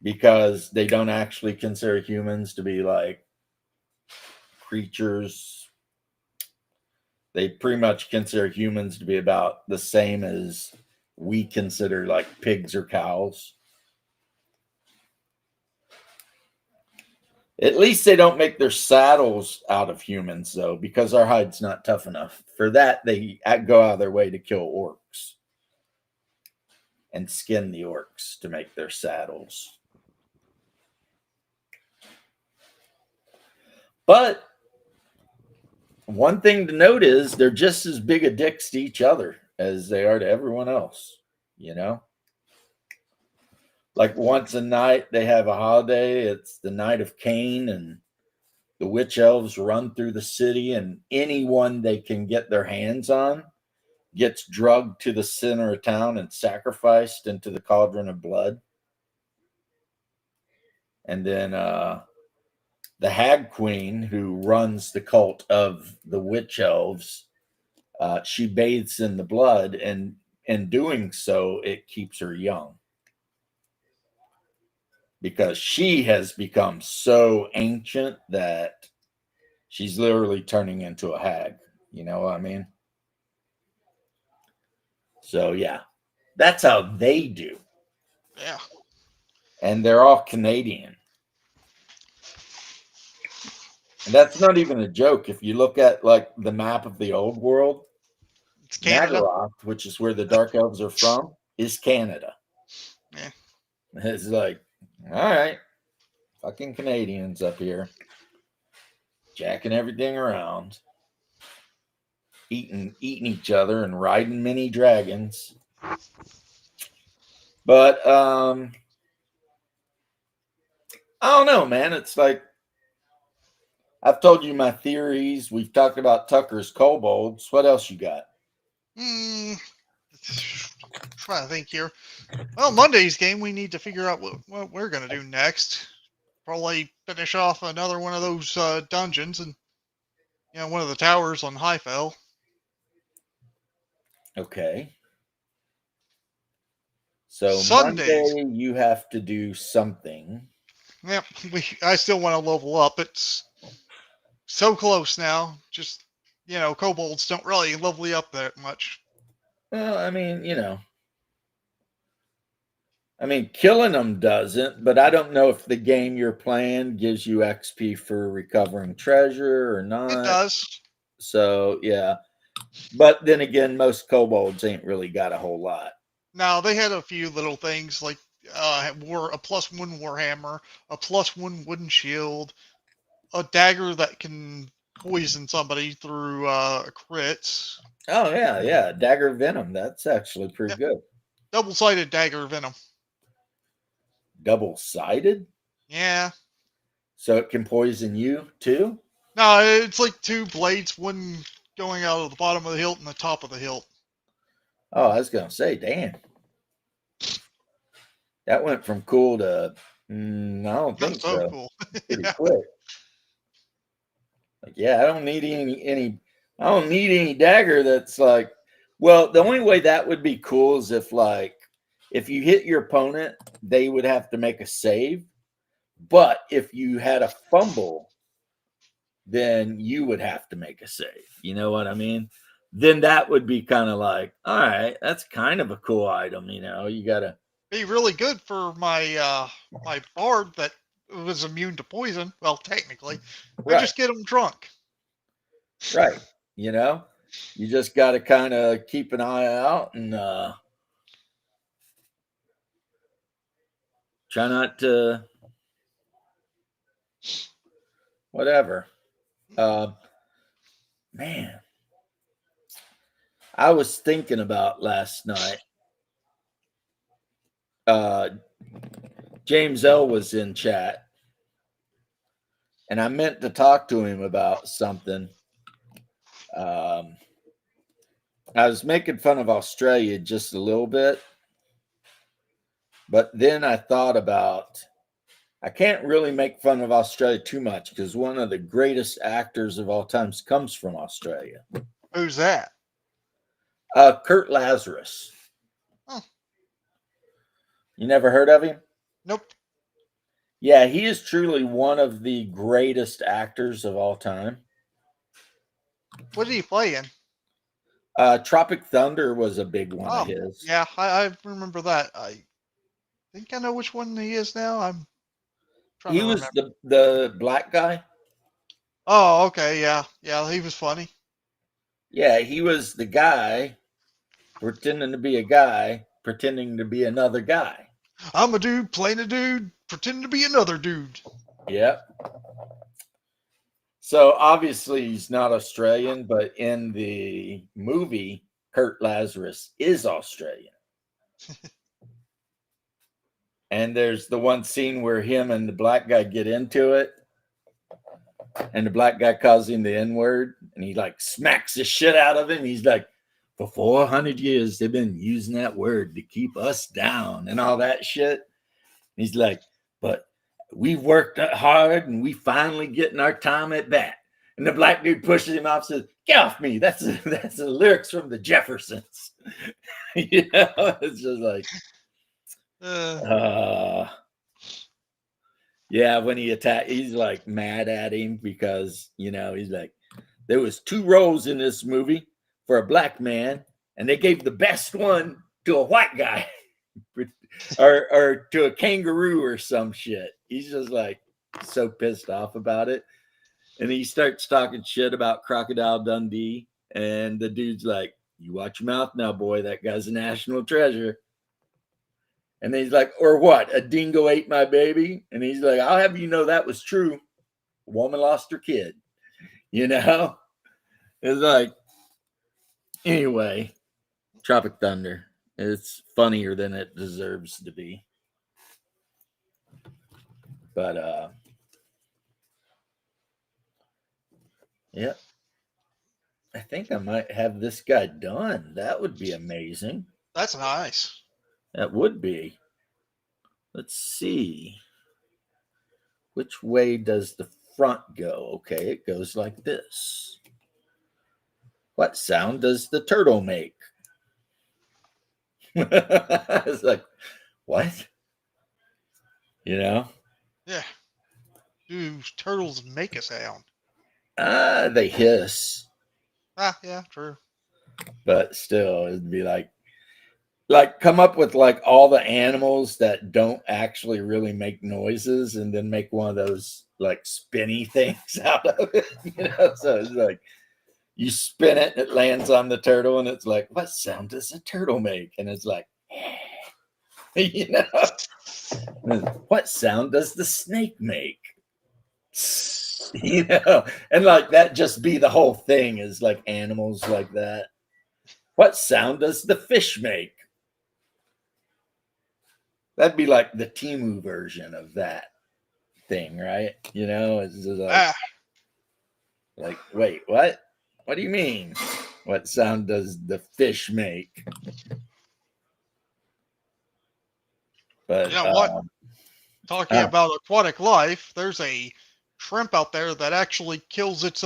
because they don't actually consider humans to be like creatures. They pretty much consider humans to be about the same as we consider like pigs or cows. At least they don't make their saddles out of humans, though, because our hide's not tough enough. For that, they go out of their way to kill orcs and skin the orcs to make their saddles. But one thing to note is they're just as big a dicks to each other as they are to everyone else, you know? Like once a night they have a holiday, it's the night of Cain, and the witch elves run through the city, and anyone they can get their hands on gets drugged to the center of town and sacrificed into the cauldron of blood. And then the Hag Queen, who runs the cult of the witch elves, she bathes in the blood, and in doing so, it keeps her young because she has become so ancient that she's literally turning into a hag. You know what I mean? So, yeah, that's how they do. Yeah. And they're all Canadian. And that's not even a joke. If you look at like the map of the old world, It's Canada. Nagaroth, which is where the Dark Elves are from, is Canada. Yeah. It's like, all right, fucking Canadians up here, jacking everything around, eating each other, and riding mini dragons. But I don't know, man. It's like I've told you my theories. We've talked about Tucker's kobolds. What else you got? Trying to think here. Well, Monday's game, we need to figure out what we're going to do next. Probably finish off another one of those dungeons and, one of the towers on Highfell. Okay. So Sundays. Monday you have to do something. Yep, I still want to level up. It's so close now. Just, kobolds don't really level you up that much. Well, killing them doesn't, but I don't know if the game you're playing gives you XP for recovering treasure or It not. does. So, yeah. But then again, most kobolds ain't really got a whole lot. Now, they had a few little things like a +1 warhammer, a +1 wooden shield, a dagger that can poison somebody through crits. Oh, yeah. Dagger Venom. That's actually pretty good. Double-sided dagger venom. Double-sided? Yeah. So it can poison you too? No, it's like two blades, one going out of the bottom of the hilt and the top of the hilt. Oh, I was going to say, damn. That went from cool to, I don't think That's so cool. Pretty Yeah. quick. Like, yeah, I don't need any I don't need any dagger that's like Well, the only way that would be cool is if you hit your opponent, they would have to make a save. But if you had a fumble, then you would have to make a save. You know what I mean? Then that would be kind of like, all right, that's kind of a cool item. You gotta Be really good for my my bard that was immune to poison. Well, technically, I right, just get him drunk. right. You just got to kind of keep an eye out and try not to whatever. Man, I was thinking about last night. James L was in chat, and I meant to talk to him about something. I was making fun of Australia just a little bit, but then I thought about I can't really make fun of Australia too much because one of the greatest actors of all times comes from Australia. Who's that? Kurt Lazarus. Oh. You never heard of him? Nope. Yeah, he is truly one of the greatest actors of all time. What did he play in? Tropic Thunder was a big one of his. Yeah, I remember that. I think I know which one he is now. I'm trying He to was remember. the black guy. Oh, okay, yeah, he was funny. Yeah, he was the guy pretending to be a guy, pretending to be another guy. I'm a dude playing a dude, pretending to be another dude. Yep. So obviously he's not Australian, but in the movie, Kurt Lazarus is Australian. And there's the one scene where him and the black guy get into it, and the black guy calls him the N-word, and he like smacks the shit out of him. He's like, for 400 years, they've been using that word to keep us down and all that shit. He's like, but we worked hard and we finally getting our time at bat. And the black dude pushes him off and says, get off me. That's the lyrics from the Jeffersons. It's just like, yeah, when he attacked, he's like mad at him because, he's like, there was 2 roles in this movie for a black man, and they gave the best one to a white guy or to a kangaroo or some shit. He's just like so pissed off about it. And he starts talking shit about Crocodile Dundee. And the dude's like, you watch your mouth now, boy. That guy's a national treasure. And then he's like, or what? A dingo ate my baby? And he's like, I'll have you know that was true. A woman lost her kid. It's like, anyway, Tropic Thunder. It's funnier than it deserves to be. But, yeah. I think I might have this guy done. That would be amazing. That's nice. That would be. Let's see. Which way does the front go? Okay, it goes like this. What sound does the turtle make? It's like, what? Yeah. Do turtles make a sound? They hiss. Yeah, true. But still, it'd be like come up with like all the animals that don't actually really make noises and then make one of those like spinny things out of it. So it's like you spin it and it lands on the turtle and it's like, what sound does a turtle make? And it's like, what sound does the snake make? And like that just be the whole thing is like animals like that. What sound does the fish make? That'd be like the Temu version of that thing, right? It's just like wait, what? What do you mean? What sound does the fish make? But you know what? Talking about aquatic life, there's a shrimp out there that actually kills its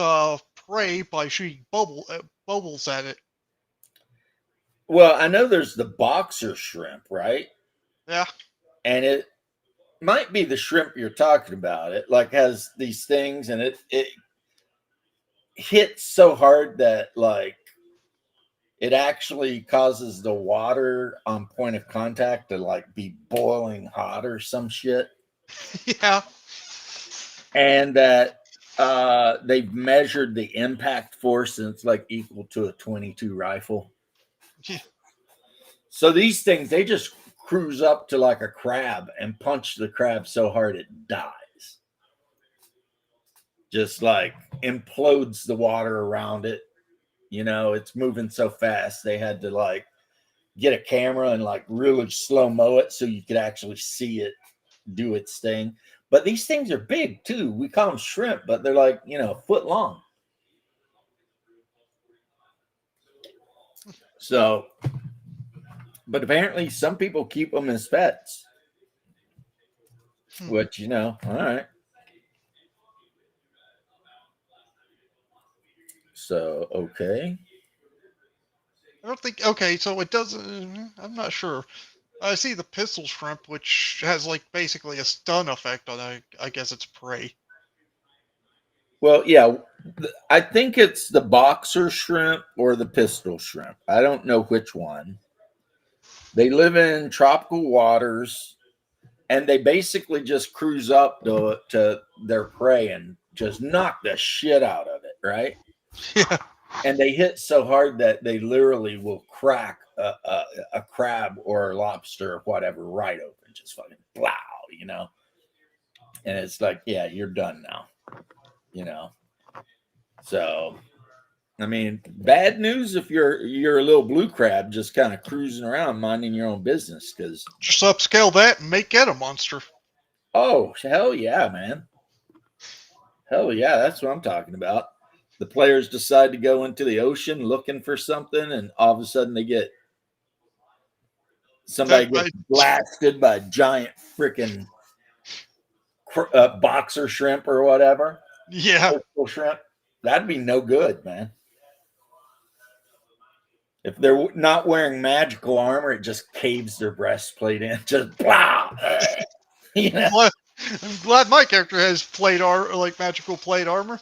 prey by shooting bubbles at it. Well, I know there's the boxer shrimp, right? Yeah. And it might be the shrimp you're talking about. It like has these things, and it hits so hard that like it actually causes the water on point of contact to like be boiling hot or some shit. Yeah. And that they've measured the impact force and it's like equal to a 22 rifle. Yeah. So these things, they just cruise up to like a crab and punch the crab so hard it dies. Just like implodes the water around it. You know, it's moving so fast. They had to like get a camera and like really slow mo it so you could actually see it do its thing. But these things are big too. We call them shrimp, but they're like, you know, a foot long. So, but apparently some people keep them as pets, which, you know, all right. So, okay. I don't think. Okay, so it doesn't. I'm not sure. I see the pistol shrimp, which has like basically a stun effect on, I guess it's prey. Well, yeah, I think it's the boxer shrimp or the pistol shrimp. I don't know which one. They live in tropical waters and they basically just cruise up to their prey and just knock the shit out of it, right? Yeah. And they hit so hard that they literally will crack a crab or a lobster or whatever right open, just fucking blow, you know? And it's like, yeah, you're done now, you know? So, I mean, bad news if you're a little blue crab just kind of cruising around minding your own business because Just upscale that and make it a monster. oh hell yeah, man. Hell yeah, that's what I'm talking about. The players decide to go into the ocean looking for something, and all of a sudden they get somebody gets blasted by a giant freaking boxer shrimp or whatever. Yeah. Shrimp. That'd be no good, man. If they're not wearing magical armor, it just caves their breastplate in. Just blah. You know? I'm glad my character has like magical plate armor.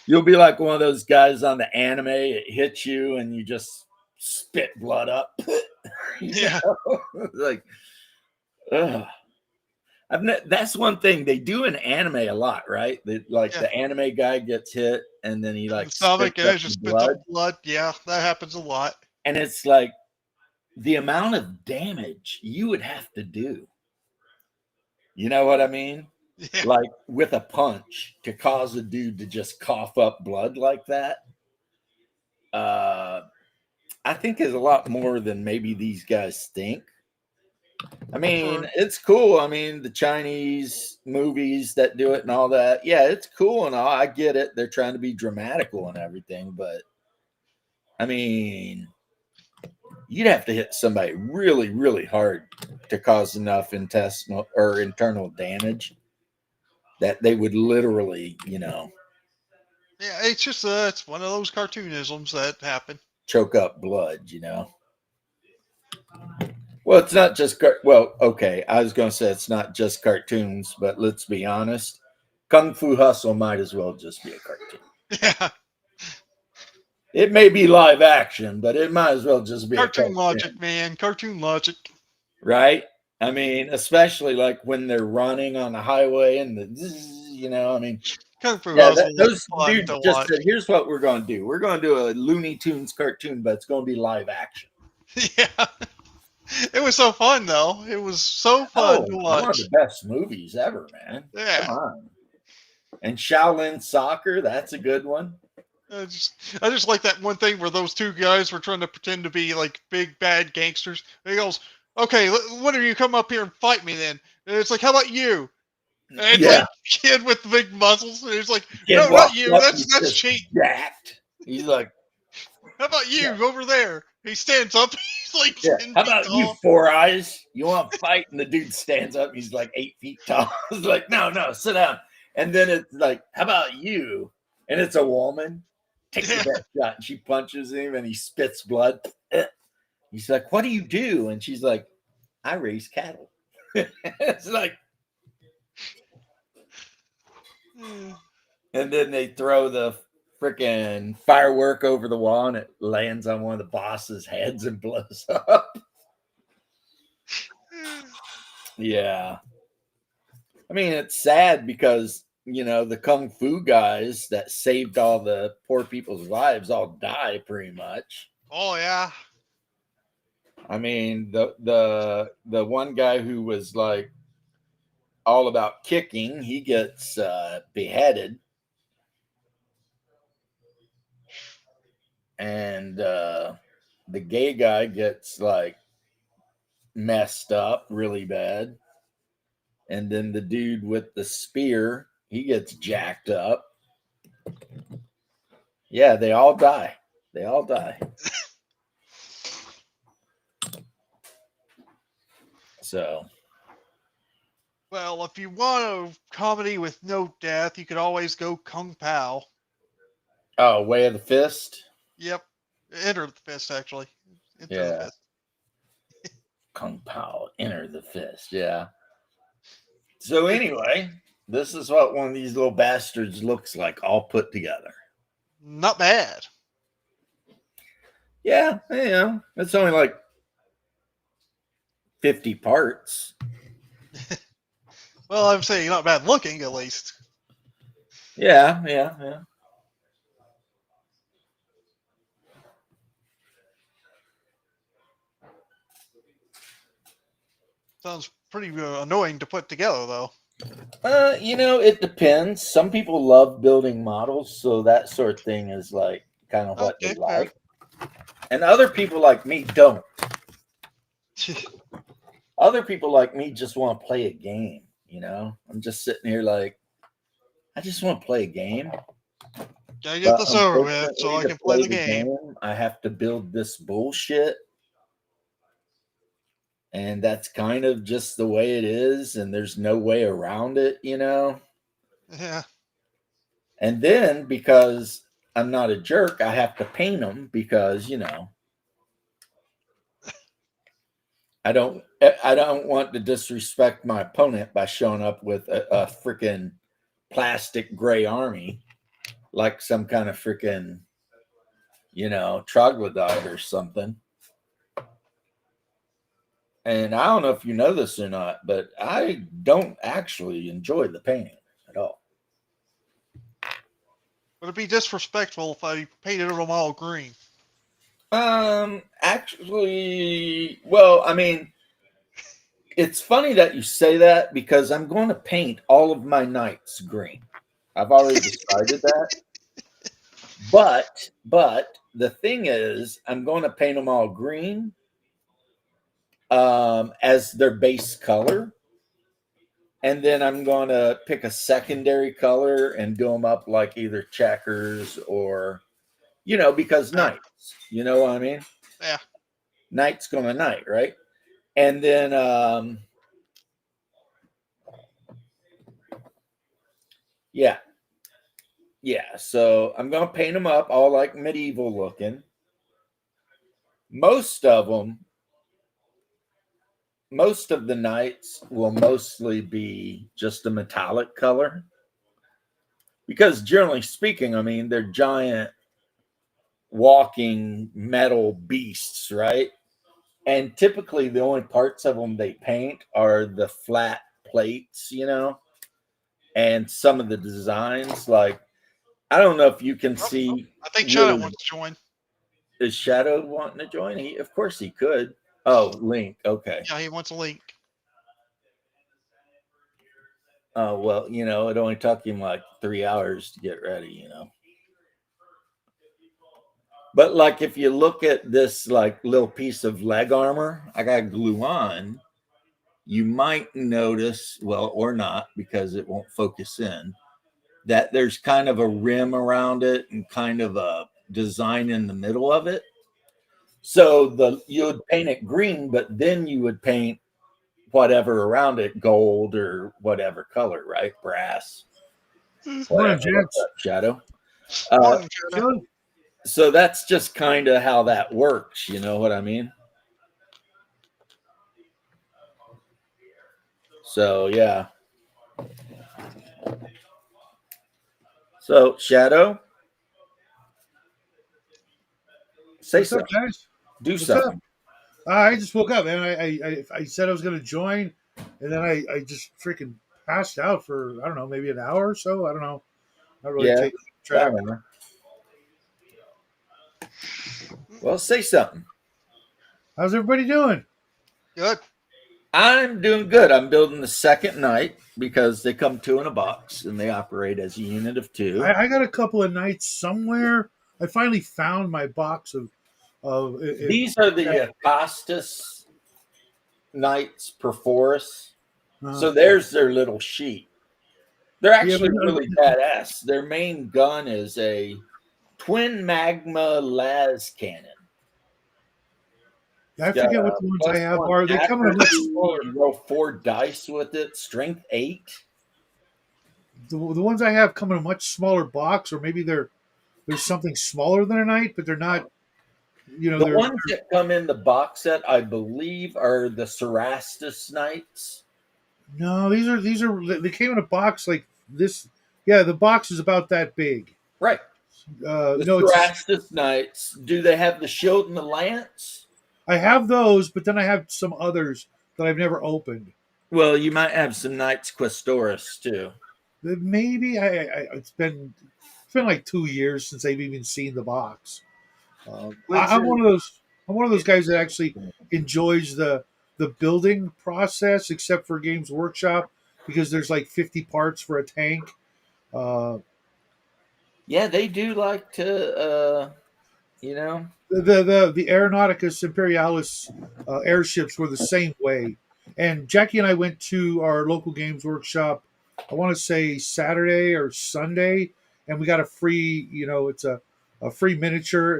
You'll be like one of those guys on the anime. It hits you and you just spit blood up. Yeah. Like, ugh. That's one thing they do in anime a lot, right? The anime guy gets hit and then he like stomach and just spits blood. up blood. Yeah, that happens a lot. And it's like the amount of damage you would have to do. You know what I mean? Yeah. Like with a punch to cause a dude to just cough up blood like that. I think is a lot more than maybe these guys think. I mean, it's cool. I mean, the Chinese movies that do it and all that. Yeah, it's cool and all. I get it. They're trying to be dramatical and everything, but I mean, you'd have to hit somebody really, really hard to cause enough intestinal or internal damage that they would literally, you know. Yeah, it's just it's one of those cartoonisms that happen. Choke up blood, you know. Well, it's not just well, okay. I was going to say it's not just cartoons, but let's be honest. Kung Fu Hustle might as well just be a cartoon. Yeah. It may be live action, but it might as well just be cartoon logic, man. Cartoon logic. Right? I mean, especially like when they're running on the highway and you know, I mean, Kung Fu Hustle. Those dudes just said, here's what we're going to do. We're going to do a Looney Tunes cartoon, but it's going to be live action. Yeah. It was so fun, though. It was so fun to watch. One of the best movies ever, man. Yeah. Come on. And Shaolin Soccer, that's a good one. I just like that one thing where those two guys were trying to pretend to be like big bad gangsters. And he goes, "Okay, when do you come up here and fight me then?" And it's like, "How about you?" And it's like kid with the big muscles, and he's like, "No, not you. That's cheap." Jacked. He's like, "How about you over there?" He stands up. He's like, "How about you, Four Eyes? You want to fight?" And the dude stands up. He's like 8 feet tall. He's like, "No, sit down." And then it's like, "How about you?" And it's a woman. Takes the best shot. And she punches him, and he spits blood. He's like, what do you do? And she's like, I raise cattle. It's like, and then they throw the freaking firework over the wall and it lands on one of the boss's heads and blows up. Yeah. I mean, it's sad because, you know, the Kung Fu guys that saved all the poor people's lives all die pretty much. Oh yeah. I mean, the one guy who was like all about kicking, he gets beheaded. And the gay guy gets like messed up really bad. And then the dude with the spear, he gets jacked up. Yeah, they all die. They all die. So, Well, if you want a comedy with no death, you could always go Kung Pao. oh, Way of the Fist. Yep. Enter the Fist, actually. Enter the Yeah. Fist. Kung Pao, Enter the Fist. Yeah. So anyway, this is what one of these little bastards looks like, all put together. Not bad. Yeah, yeah. It's only like 50 parts. Well, I'm saying not bad looking, at least. Yeah, yeah, yeah. Sounds pretty annoying to put together, though. You know, it depends. Some people love building models, so that sort of thing is like kind of what Okay, they fair. like. And other people like me don't. Other people like me just want to play a game, you know? I'm just sitting here like, I just want to play a game. Gotta get But this over with so I unfortunately, can to play the game. I have to build this bullshit. And that's kind of just the way it is, and there's no way around it, you know? Yeah. And then because I'm not a jerk, I have to paint them because, you know, I don't want to disrespect my opponent by showing up with a freaking plastic gray army like some kind of freaking, you know, troglodyte or something. And I don't know if you know this or not, but I don't actually enjoy the painting at all. Would it be disrespectful if I painted them all green? Actually, well, I mean, it's funny that you say that because I'm going to paint all of my knights green. I've already decided that. But the thing is, I'm going to paint them all green as their base color. And then I'm going to pick a secondary color and do them up like either checkers or, you know, because knights, you know what I mean? Yeah. Knight's going to knight, right? And then, yeah. Yeah. So I'm going to paint them up all like medieval looking. Most of the knights will mostly be just a metallic color because generally speaking, I mean, they're giant walking metal beasts, right? And typically the only parts of them they paint are the flat plates, you know, and some of the designs. Like, I don't know if you can see. I think Shadow really, wants to join. is Shadow wanting to join? Of course he could. Oh, Link. Okay. Yeah, he wants a link. Oh, well, you know, it only took him like 3 hours to get ready, you know. But like if you look at this like little piece of leg armor I got glue on, you might notice, well, or not, because it won't focus in, that there's kind of a rim around it and kind of a design in the middle of it. So you would paint it green, but then you would paint whatever around it, gold or whatever color, right? Brass. Whatever. What's up, Shadow? Morning, Shadow. John, So that's just kind of how that works. You know what I mean? So yeah. So Shadow, say What's up, something. guys? Do What's up? something. I just woke up, man. I said I was gonna join, and then I just freaking passed out for I don't know, maybe an hour or so. I don't know. Not really Yeah. taking track. Whatever. Well, say something. How's everybody doing? Good. I'm doing good. I'm building the second night because they come two in a box and they operate as a unit of two. I got a couple of nights somewhere. I finally found my box of These are the Acostus Knights Perforus. So there's their little sheet. They're actually but- really badass. Their main gun is a twin magma las cannon. I forget what the ones I have +1 are. They come in a much accuracy, smaller. you roll 4 dice with it, strength 8. The ones I have come in a much smaller box, or maybe there's something smaller than a knight, but they're not. You know, The they're ones that come in the box set, I believe, are the Cerastus Knights. no. These are they came in a box like this. Yeah, the box is about that big. Right. The No, it's Cerastus Knights. Do they have the shield and the lance? I have those, but then I have some others that I've never opened. Well, you might have some Knights Questoris too. Maybe it's been like 2 years since I've even seen the box. I'm one of those. I'm one of those guys that actually enjoys the building process, except for Games Workshop, because there's like 50 parts for a tank. Yeah, they do like to, The Aeronauticus Imperialis airships were the same way. And Jackie and I went to our local Games Workshop, I want to say Saturday or Sunday, and we got a free, it's a free miniature,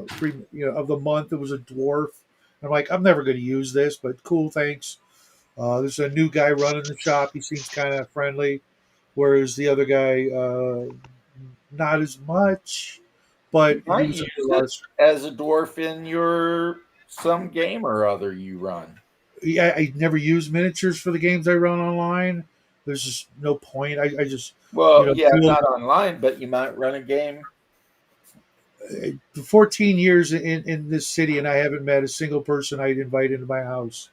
free, of the month. It was a dwarf. I'm like, I'm never going to use this, but cool, thanks. There's a new guy running the shop. He seems kind of friendly, whereas the other guy, not as much. But he might was use under a lot of it as a dwarf in your some game or other you run. Yeah, I never use miniatures for the games I run online. There's just no point. I just Well, build- not online, but you might run a game. 14 years in this city, and I haven't met a single person I'd invite into my house.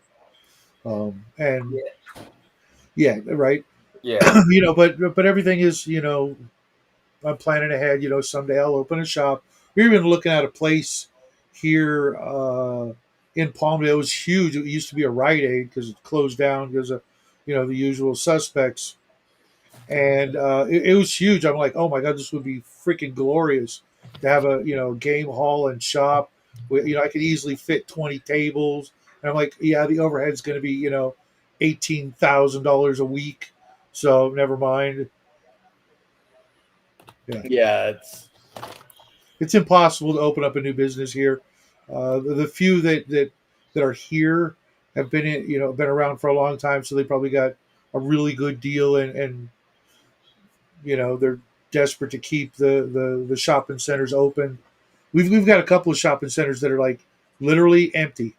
And yeah, right. Yeah. But everything is, I'm planning ahead. Someday I'll open a shop. We're even looking at a place here in Palmdale. It was huge. It used to be a Rite Aid because it closed down because of, the usual suspects. And it was huge. I'm like, oh my god, this would be freaking glorious to have a game hall and shop. I could easily fit 20 tables. And I'm like, yeah, the overhead's going to be $18,000 a week. So never mind. Yeah, It's impossible to open up a new business here. The few that are here have been been around for a long time, so they probably got a really good deal, and they're desperate to keep the shopping centers open. We've got a couple of shopping centers that are like literally empty,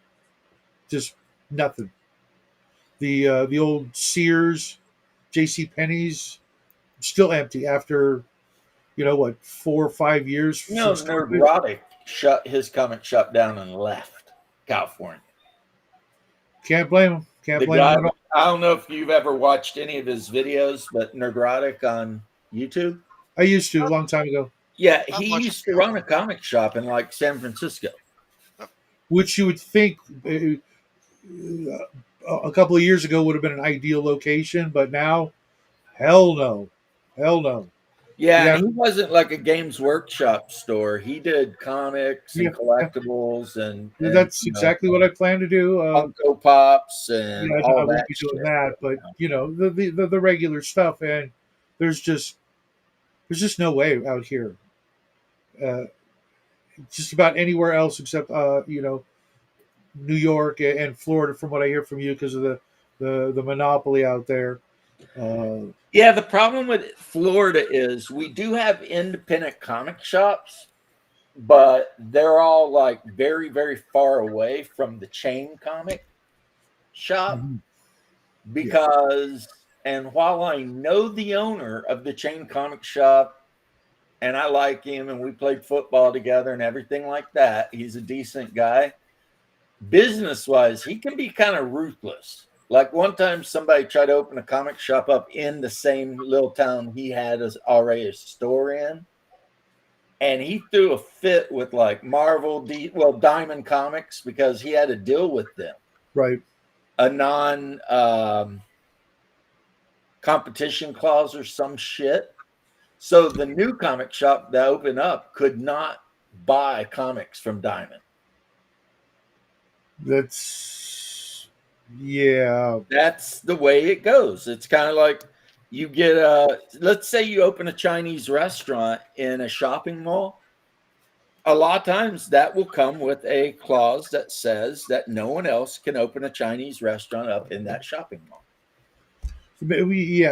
just nothing. The old Sears, J.C. Penney's, still empty after 4 or 5 years. since COVID. Neurotic shut his comic shop down and left California. Can't blame him. Can't The blame guy, him at all. I don't know if you've ever watched any of his videos, but Neurotic on YouTube. I used to a long time ago. Yeah, Not he much used to ago. run a comic shop in like San Francisco. Which you would think a couple of years ago would have been an ideal location, but now, hell no. Yeah, Yeah. and he wasn't like a Games Workshop store. He did comics and Yeah. collectibles and That's exactly what I plan to do. Funko Pops and I all won't that be doing shit. that, but the regular stuff, and there's just no way out here. Just about anywhere else except New York and Florida, from what I hear from you, because of the monopoly out there. Yeah, the problem with Florida is we do have independent comic shops, but they're all like very, very far away from the chain comic shop. Mhm. because, and while I know the owner of the chain comic shop and I like him and we played football together and everything like that, he's a decent guy. Business wise, he can be kind of ruthless. Like one time somebody tried to open a comic shop up in the same little town he had already a store in. And he threw a fit with like Diamond Comics, because he had to deal with them. Right. A non competition clause or some shit. So the new comic shop that opened up could not buy comics from Diamond. That's the way it goes. It's kind of like you get let's say you open a Chinese restaurant in a shopping mall. A lot of times that will come with a clause that says that no one else can open a Chinese restaurant up in that shopping mall. I mean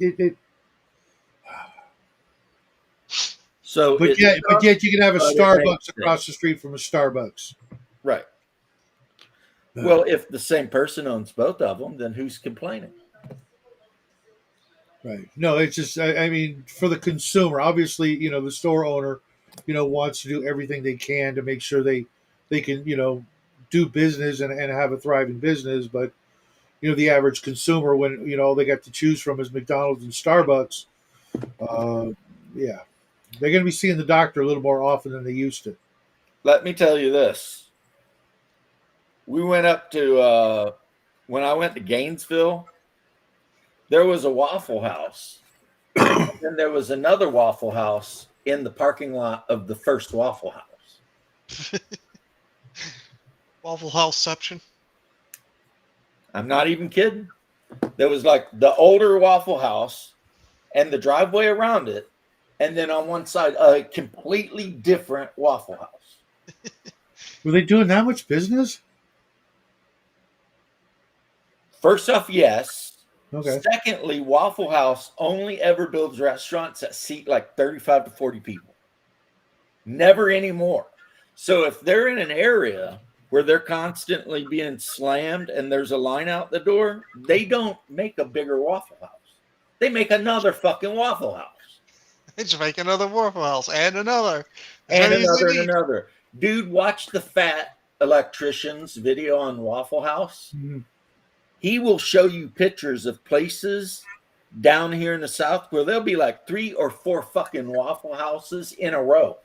it. So, but yet you can have a but Starbucks across the street from a Starbucks. Right. Well, if the same person owns both of them, then who's complaining? Right. No, it's just, I mean, for the consumer, obviously, the store owner, wants to do everything they can to make sure they can, do business and have a thriving business. But, the average consumer, when, all they got to choose from is McDonald's and Starbucks, yeah, they're going to be seeing the doctor a little more often than they used to. Let me tell you this. We went up to, when I went to Gainesville, there was a Waffle House. And there was another Waffle House in the parking lot of the first Waffle House. Waffle Houseception. I'm not even kidding. There was like the older Waffle House and the driveway around it. And then on one side, a completely different Waffle House. Were they doing that much business? First off, yes. Okay. Secondly, Waffle House only ever builds restaurants that seat like 35 to 40 people. Never anymore. So if they're in an area where they're constantly being slammed and there's a line out the door, they don't make a bigger Waffle House. They make another fucking Waffle House. They just make another Waffle House and another. And another and another. Dude, watch the fat electrician's video on Waffle House. Mm-hmm. He will show you pictures of places down here in the South where there'll be like 3 or 4 fucking Waffle Houses in a row.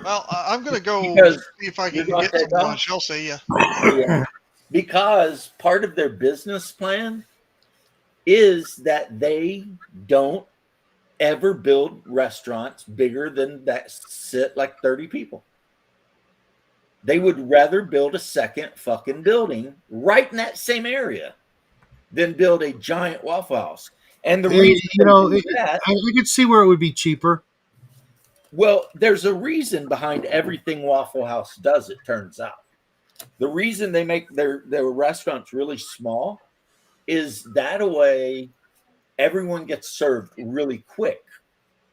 Well, I'm going to go see if I can get some lunch. I'll see ya. Yeah. Because part of their business plan is that they don't ever build restaurants bigger than that sit like 30 people. They would rather build a second fucking building right in that same area than build a giant Waffle House. And the reason I could see where it would be cheaper. Well, there's a reason behind everything Waffle House does, it turns out. The reason they make their restaurants really small is that a way everyone gets served really quick.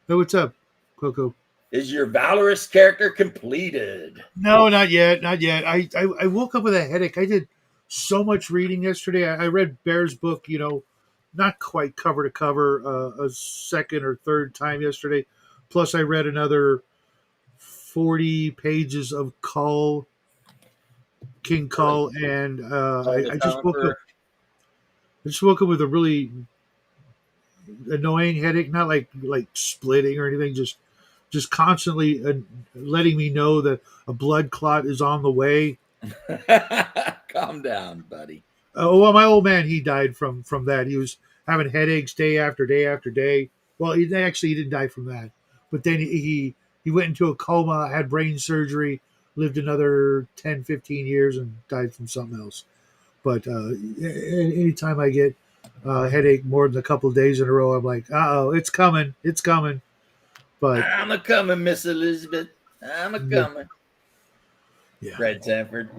Hey, what's up, Coco? Is your valorous character completed? No, not yet. Not yet. I woke up with a headache. I did so much reading yesterday. I read Bear's book, not quite cover to cover, a second or third time yesterday. Plus, I read another 40 pages of King Kull, and I just woke up. I just woke up with a really annoying headache, not like splitting or anything, just constantly letting me know that a blood clot is on the way. Calm down, buddy. Well, my old man, he died from that. He was having headaches day after day after day. Well, he didn't die from that, but then he went into a coma, had brain surgery, lived another 10, 15 years, and died from something else. But anytime I get a headache more than a couple of days in a row, I'm like, uh-oh, it's coming. But I'm a coming, Miss Elizabeth. I'm a coming. Yeah. Fred Sanford.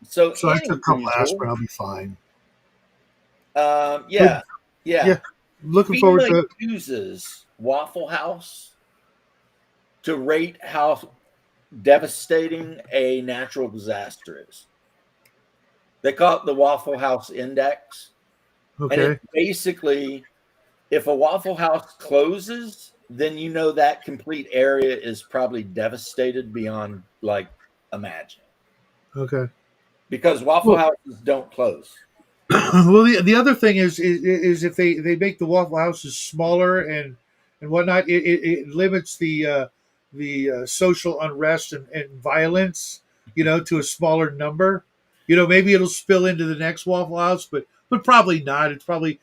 So I took a couple aspirin. I'll be fine. Yeah. Looking forward to it. Uses Waffle House to rate how devastating a natural disaster is. They call it the Waffle House Index. And Okay. it's basically, if a Waffle House closes, then you know that complete area is probably devastated beyond like imagining. Okay. Because Waffle Well- Houses don't close. Well, the other thing is if they make the Waffle Houses smaller and whatnot, it limits the social unrest and violence, to a smaller number. Maybe it'll spill into the next Waffle House, but probably not. It's probably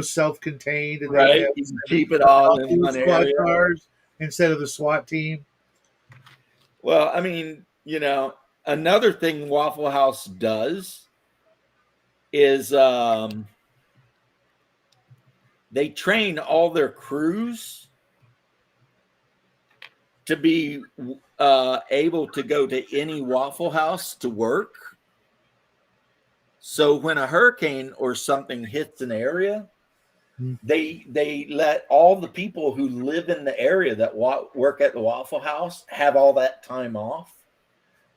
self-contained, and they Right? have You can keep it all in one squad area. cars instead of the SWAT team. Well, I mean, another thing Waffle House does is they train all their crews to be able to go to any Waffle House to work. So when a hurricane or something hits an area, they let all the people who live in the area that work at the Waffle House have all that time off.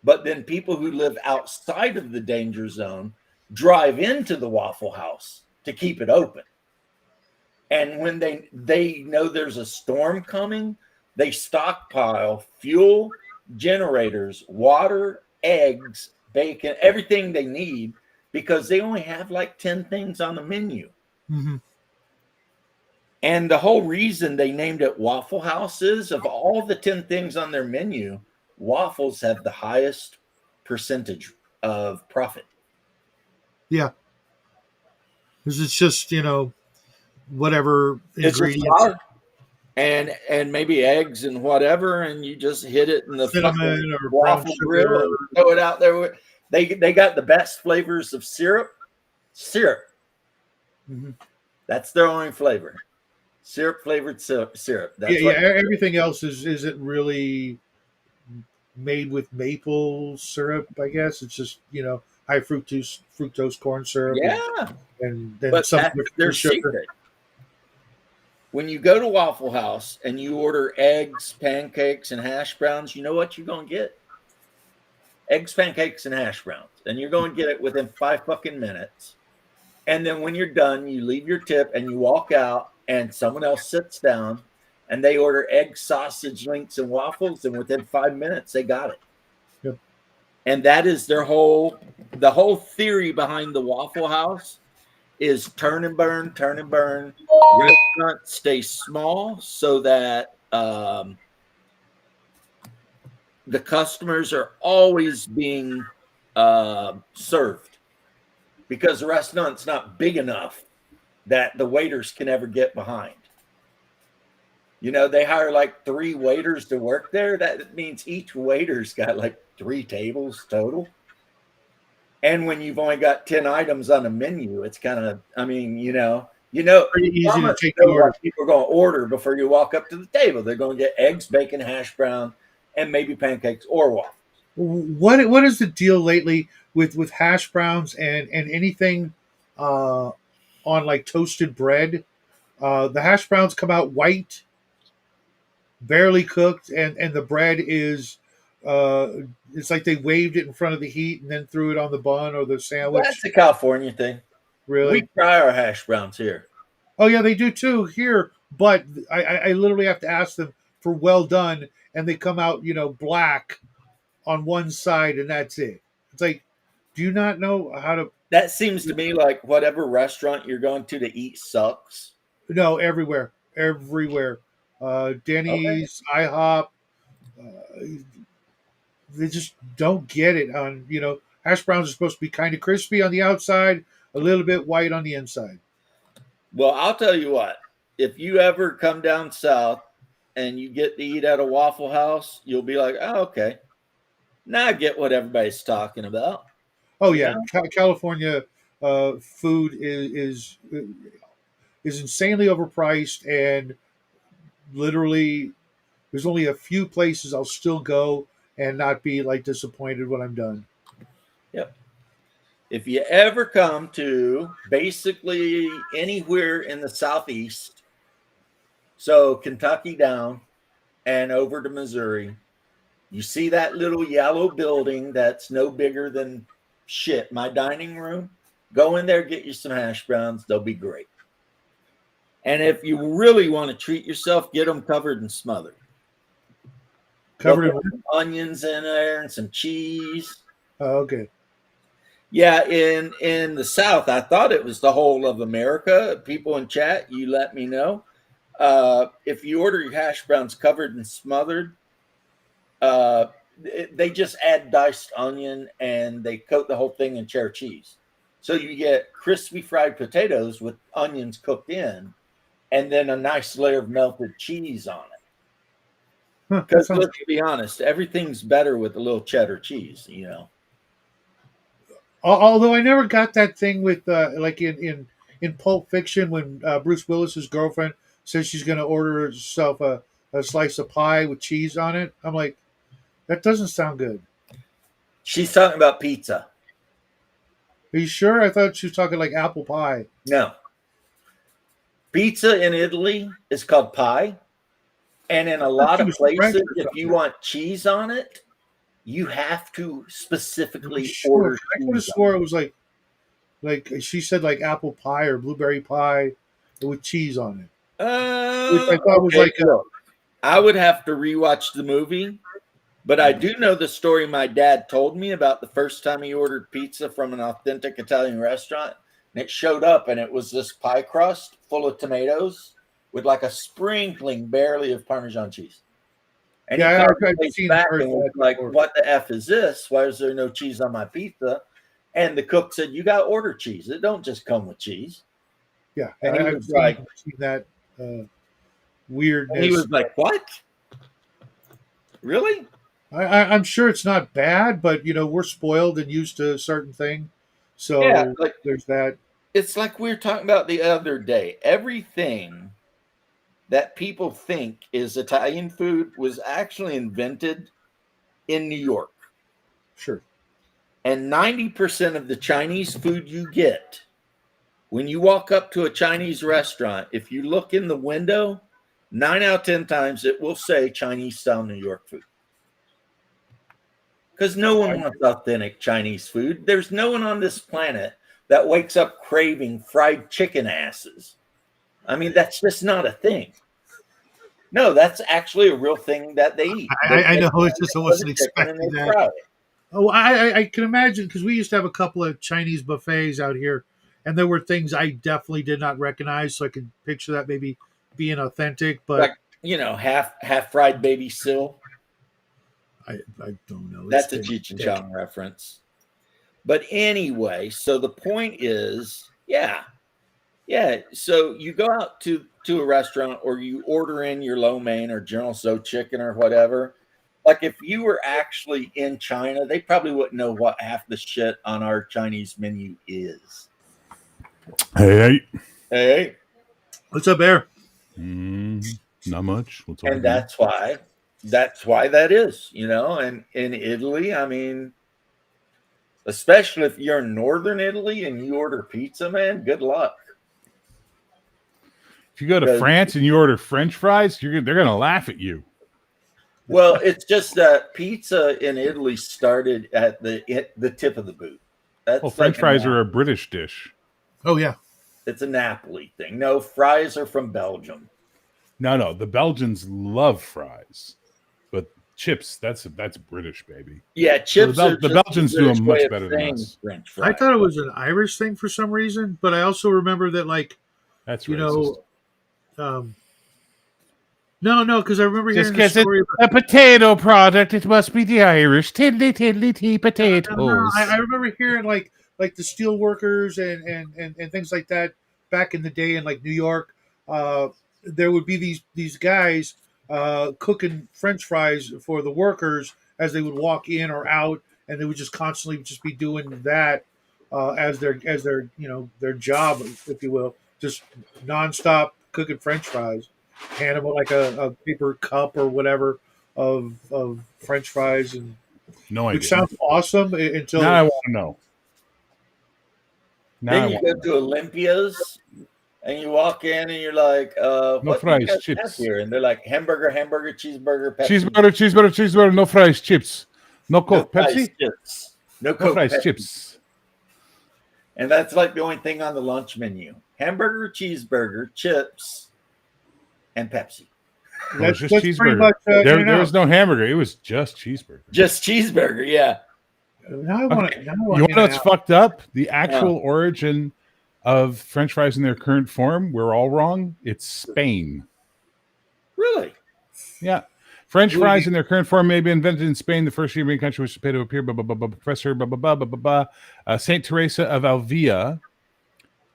But then people who live outside of the danger zone drive into the Waffle House to keep it open. And when they know there's a storm coming, they stockpile fuel, generators, water, eggs, bacon, everything they need, because they only have like 10 things on the menu. Mm-hmm. And the whole reason they named it Waffle House is, of all the 10 things on their menu, waffles have the highest percentage of profit. Yeah, because it's just whatever It's just ingredients. flour and maybe eggs and whatever, and you just hit it in the Cinnamon or brown waffle grill sugar. and throw it out there. They got the best flavors of syrup. Mhm. That's their only flavor. Syrup flavored syrup. That's Yeah, what everything else isn't really made with maple syrup. I guess it's just high fructose corn syrup. Yeah, and then but some that's with their sugar. secret. When you go to Waffle House and you order eggs, pancakes, and hash browns, you know what you're going to get? Eggs, pancakes, and hash browns. And you're going to get it within 5 fucking minutes. And then when you're done, you leave your tip and you walk out, and someone else sits down and they order eggs, sausage links, and waffles. And within 5 minutes, they got it. Yep. And that is the whole theory behind the Waffle House is turn and burn. Restaurants stay small so that the customers are always being served, because the restaurant's not big enough that the waiters can ever get behind. They hire like 3 waiters to work there. That means each waiter's got like 3 tables total. And when you've only got 10 items on a menu, it's kind of, Pretty easy to take the know order. what people are going to order before you walk up to the table. They're going to get eggs, bacon, hash brown, and maybe pancakes or waffles. What is the deal lately with hash browns and anything on like toasted bread? The hash browns come out white, barely cooked, and the bread is it's like they waved it in front of the heat and then threw it on the bun or the sandwich. That's a California thing. Really? We fry our hash browns here. Oh yeah, they do too here. But I literally have to ask them for well done, and they come out black on one side, and that's it. It's like, do you not know how to? That seems to me like whatever restaurant you're going to eat sucks. No, everywhere. Denny's, IHOP. They just don't get it. Hash browns are supposed to be kind of crispy on the outside, a little bit white on the inside. Well, I'll tell you what. If you ever come down south and you get to eat at a Waffle House, you'll be like, oh, okay. Now I get what everybody's talking about. Oh yeah, California food is insanely overpriced, and literally, there's only a few places I'll still go and not be like disappointed when I'm done. Yep. If you ever come to basically anywhere in the Southeast, so Kentucky down and over to Missouri, you see that little yellow building that's no bigger than shit, my dining room, go in there, get you some hash browns. They'll be great. And if you really want to treat yourself, get them covered and smothered. Covered They'll in. put some onions in there and some cheese. Oh, okay. Yeah, in the South, I thought it was the whole of America. People in chat, you let me know. If you order your hash browns covered and smothered, they just add diced onion and they coat the whole thing in cheddar cheese. So you get crispy fried potatoes with onions cooked in, and then a nice layer of melted cheese on it. Huh, that Because sounds- let's be honest, everything's better with a little cheddar cheese, you know. Although I never got that thing with like in Pulp Fiction when Bruce Willis's girlfriend says she's going to order herself a slice of pie with cheese on it. I'm like, that doesn't sound good. She's talking about pizza. Are you sure? I thought she was talking like apple pie. No. Pizza in Italy is called pie. And in a lot she of was French places, or if something. you want cheese on it, you have to specifically Sure. order I could have cheese on swore it was like she said like apple pie or blueberry pie with cheese on it. it. Which I thought was like a- look, I would have to rewatch the movie, but I do know the story my dad told me about the first time he ordered pizza from an authentic Italian restaurant. And it showed up, and it was this pie crust full of tomatoes with like a sprinkling barely of Parmesan cheese. And Yeah, he I've called the place seen back heard and was that like, before. "What the f is this? Why is there no cheese on my pizza?" And the cook said, "You got to order cheese. It don't just come with cheese." Yeah, And he I've was like- seen that weirdness. And he was like, "What? Really?" I'm sure it's not bad, but we're spoiled and used to a certain thing, so Yeah, like there's that. it's like we were talking about the other day. Everything that people think is Italian food was actually invented in New York. Sure. And 90% of the Chinese food you get, when you walk up to a Chinese restaurant, if you look in the window, 9 out of 10 times it will say Chinese style New York food. Because no one wants authentic Chinese food. There's no one on this planet that wakes up craving fried chicken asses. I mean, that's just not a thing. No, that's actually a real thing that they eat. I know, it's just I wasn't Chicken and expecting they that. fry it. Oh, I can imagine because we used to have a couple of Chinese buffets out here, and there were things I definitely did not recognize, so I could picture that maybe being authentic, but Like, half fried baby sill. I don't know. That's a It's Cheech and been- Chong reference. But anyway, so the point is, yeah. So you go out to a restaurant or you order in your lo mein or General Tso chicken or whatever. Like if you were actually in China, they probably wouldn't know what half the shit on our Chinese menu is. Hey, Hey, What's up, Bear? not much. What's and that's why that is, and in Italy, I mean, especially if you're in northern Italy and you order pizza, man, good luck. If you go to Because- France and you order French fries, they're gonna laugh at you. Well, it's just that pizza in Italy started at the tip of the boot. That's Well, French like fries are a British dish. Oh yeah, it's a Napoli thing. No, fries are from Belgium. No, the Belgians love fries, but chips that's British, baby. Yeah, chips. Bel- are the just Belgians a do 'em British much way of better than saying us. French I fries. thought it was an Irish thing for some reason, but I also remember that That's you racist. know, no, because I remember Just hearing the 'cause it's story. About, a potato product, it must be the Irish tiddly tea potatoes. no, I remember hearing like the steel workers and things like that back in the day in like New York. There would be these guys cooking French fries for the workers as they would walk in or out, and they would just constantly just be doing that as their their job, if you will, just nonstop cooking French fries. Hand them like a paper cup or whatever of French fries, and No idea. which sounds awesome until Now I want to know. Now I Then you want go to to Olympia's and you walk in and you're like, what do you fries, guys have chips. here? And they're like hamburger, cheeseburger, Pepsi. Cheeseburger, no fries, chips. No no Coke, fries, Pepsi? chips. No No Coke, fries, Pepsi. chips. And that's like the only thing on the lunch menu: hamburger, cheeseburger, chips, and Pepsi. Well, it's just That's pretty cheeseburger. much There was no hamburger. It was just cheeseburger. Just cheeseburger, yeah. Now I want to. You know what's fucked up? The actual origin of French fries in their current form, we're all wrong. It's Spain. Really? Yeah. French fries in their current form may be invented in Spain, the first European country which paid to appear. Professor Saint Teresa of Avila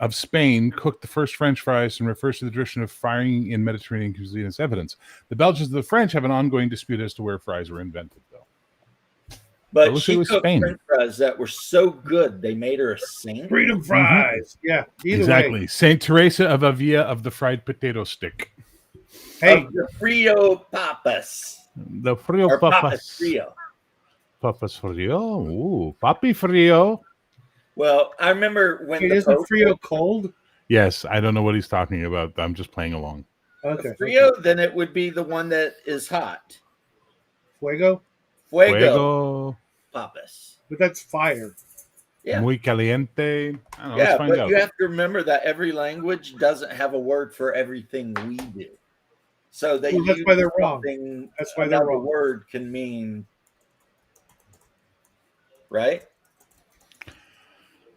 of Spain cooked the first French fries and refers to the tradition of frying in Mediterranean cuisine as evidence. The Belgians and the French have an ongoing dispute as to where fries were invented, though. But wish she it was cooked Spain. French fries that were so good they made her a saint. freedom fries. Yeah, either Exactly. way. Saint Teresa of Avila of the fried potato stick. Hey, Of the Frio Papas. The Frio Or Papas Papas. Frio. Papas Frio. Ooh, Papi Frio. Well, I remember when it the isn't Pope- Frio cold. Yes, I don't know what he's talking about. I'm just playing along. Okay, Frio, then it would be the one that is hot. Fuego, Fuego, Fuego. Papas. but that's fire. Yeah. Muy caliente. I don't know. Yeah, Let's find but out. you have to remember that every language doesn't have a word for everything we do. So they Well, that's use why they're wrong. something- That's why they're another wrong. word can mean, right?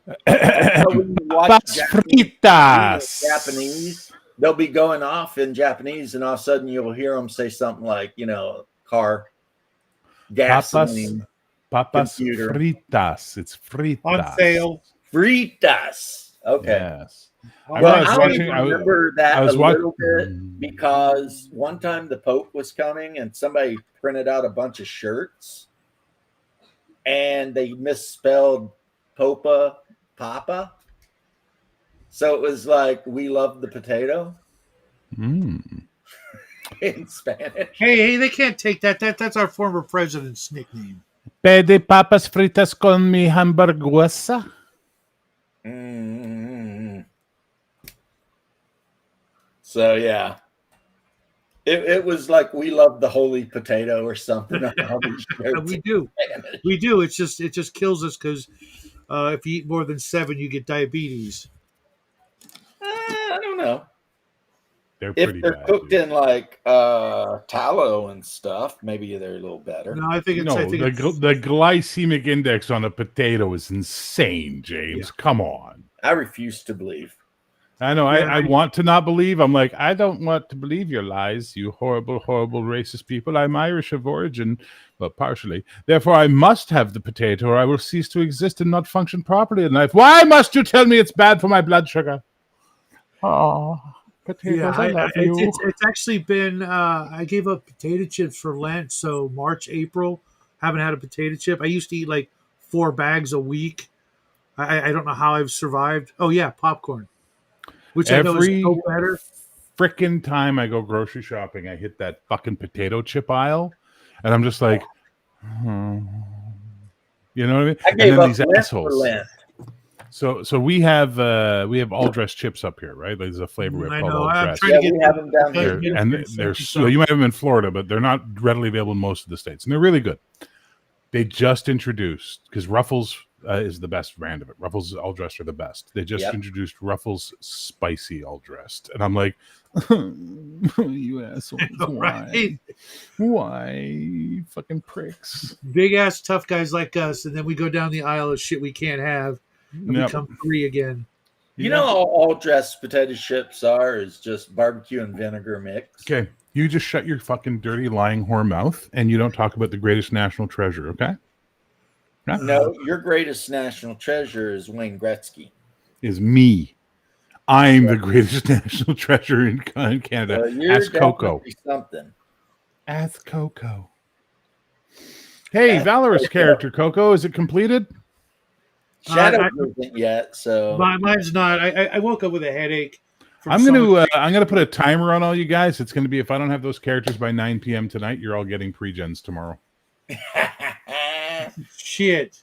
So when you watch Papas fritas. Japanese, they'll be going off in Japanese, and all of a sudden you'll hear them say something like, car, gasoline, Papas computer. fritas. It's fritas. On sale. fritas. Okay. Yes. I Well, was I watching- only I was- remember that I was a watching. little bit because one time the Pope was coming and somebody printed out a bunch of shirts and they misspelled Papa. So it was like, we love the potato Mm. in Spanish. Hey, they can't take that. That's our former president's nickname. Pede papas fritas con mi hamburguesa. Mm. So yeah. It was like, we love the holy potato or something. on all these shirts We in do. Spanish. We do. It just kills us because if you eat more than 7, you get diabetes. I don't know. They're If pretty they're bad. cooked dude. in like tallow and stuff, maybe they're a little better. No, I think it's. No, I think it's, the glycemic index on a potato is insane, James. Come on. I refuse to believe. I know. Yeah, I want to not believe. I'm like, I don't want to believe your lies, you horrible, horrible racist people. I'm Irish of origin, well, partially. Therefore, I must have the potato, or I will cease to exist and not function properly in life. Why must you tell me it's bad for my blood sugar? Oh, potatoes, yeah, I love you. it's actually been. I gave up potato chips for Lent, so March, April, haven't had a potato chip. I used to eat like 4 bags a week. I don't know how I've survived. Oh yeah, popcorn, which I know is Every- so better. Frickin' time I go grocery shopping, I hit that fucking potato chip aisle, and I'm just like, you know what I mean? I And gave then up these Lent for assholes. Lent. So we have all dressed chips up here, right? There's a flavor we have I called know. all I'm dressed. trying Yeah, to get we have them down They're- here. And they're so you might have them in Florida, but they're not readily available in most of the states, and they're really good. They just introduced, because Ruffles is the best brand of it. Ruffles all dressed are the best. They just Yep. introduced Ruffles spicy all dressed, and I'm like, you assholes, Right. why, you fucking pricks? big ass tough guys like us, and then we go down the aisle of shit we can't have and Yep. become free again. You know, all dressed potato chips is just barbecue and vinegar mix. Okay, you just shut your fucking dirty lying whore mouth, and you don't talk about the greatest national treasure, okay? No, your greatest national treasure is Wayne Gretzky. Is me. I'm the greatest national treasure in Canada. You're Ask Coco. definitely something. Ask Coco. Hey, Ask Valorous Coco. character, Coco, is it completed? Shadow isn't yet, so Mine's not. I woke up with a headache. from I'm so much- gonna put a timer on all you guys. It's gonna be, if I don't have those characters by 9 p.m. tonight, you're all getting pre-gens tomorrow. shit.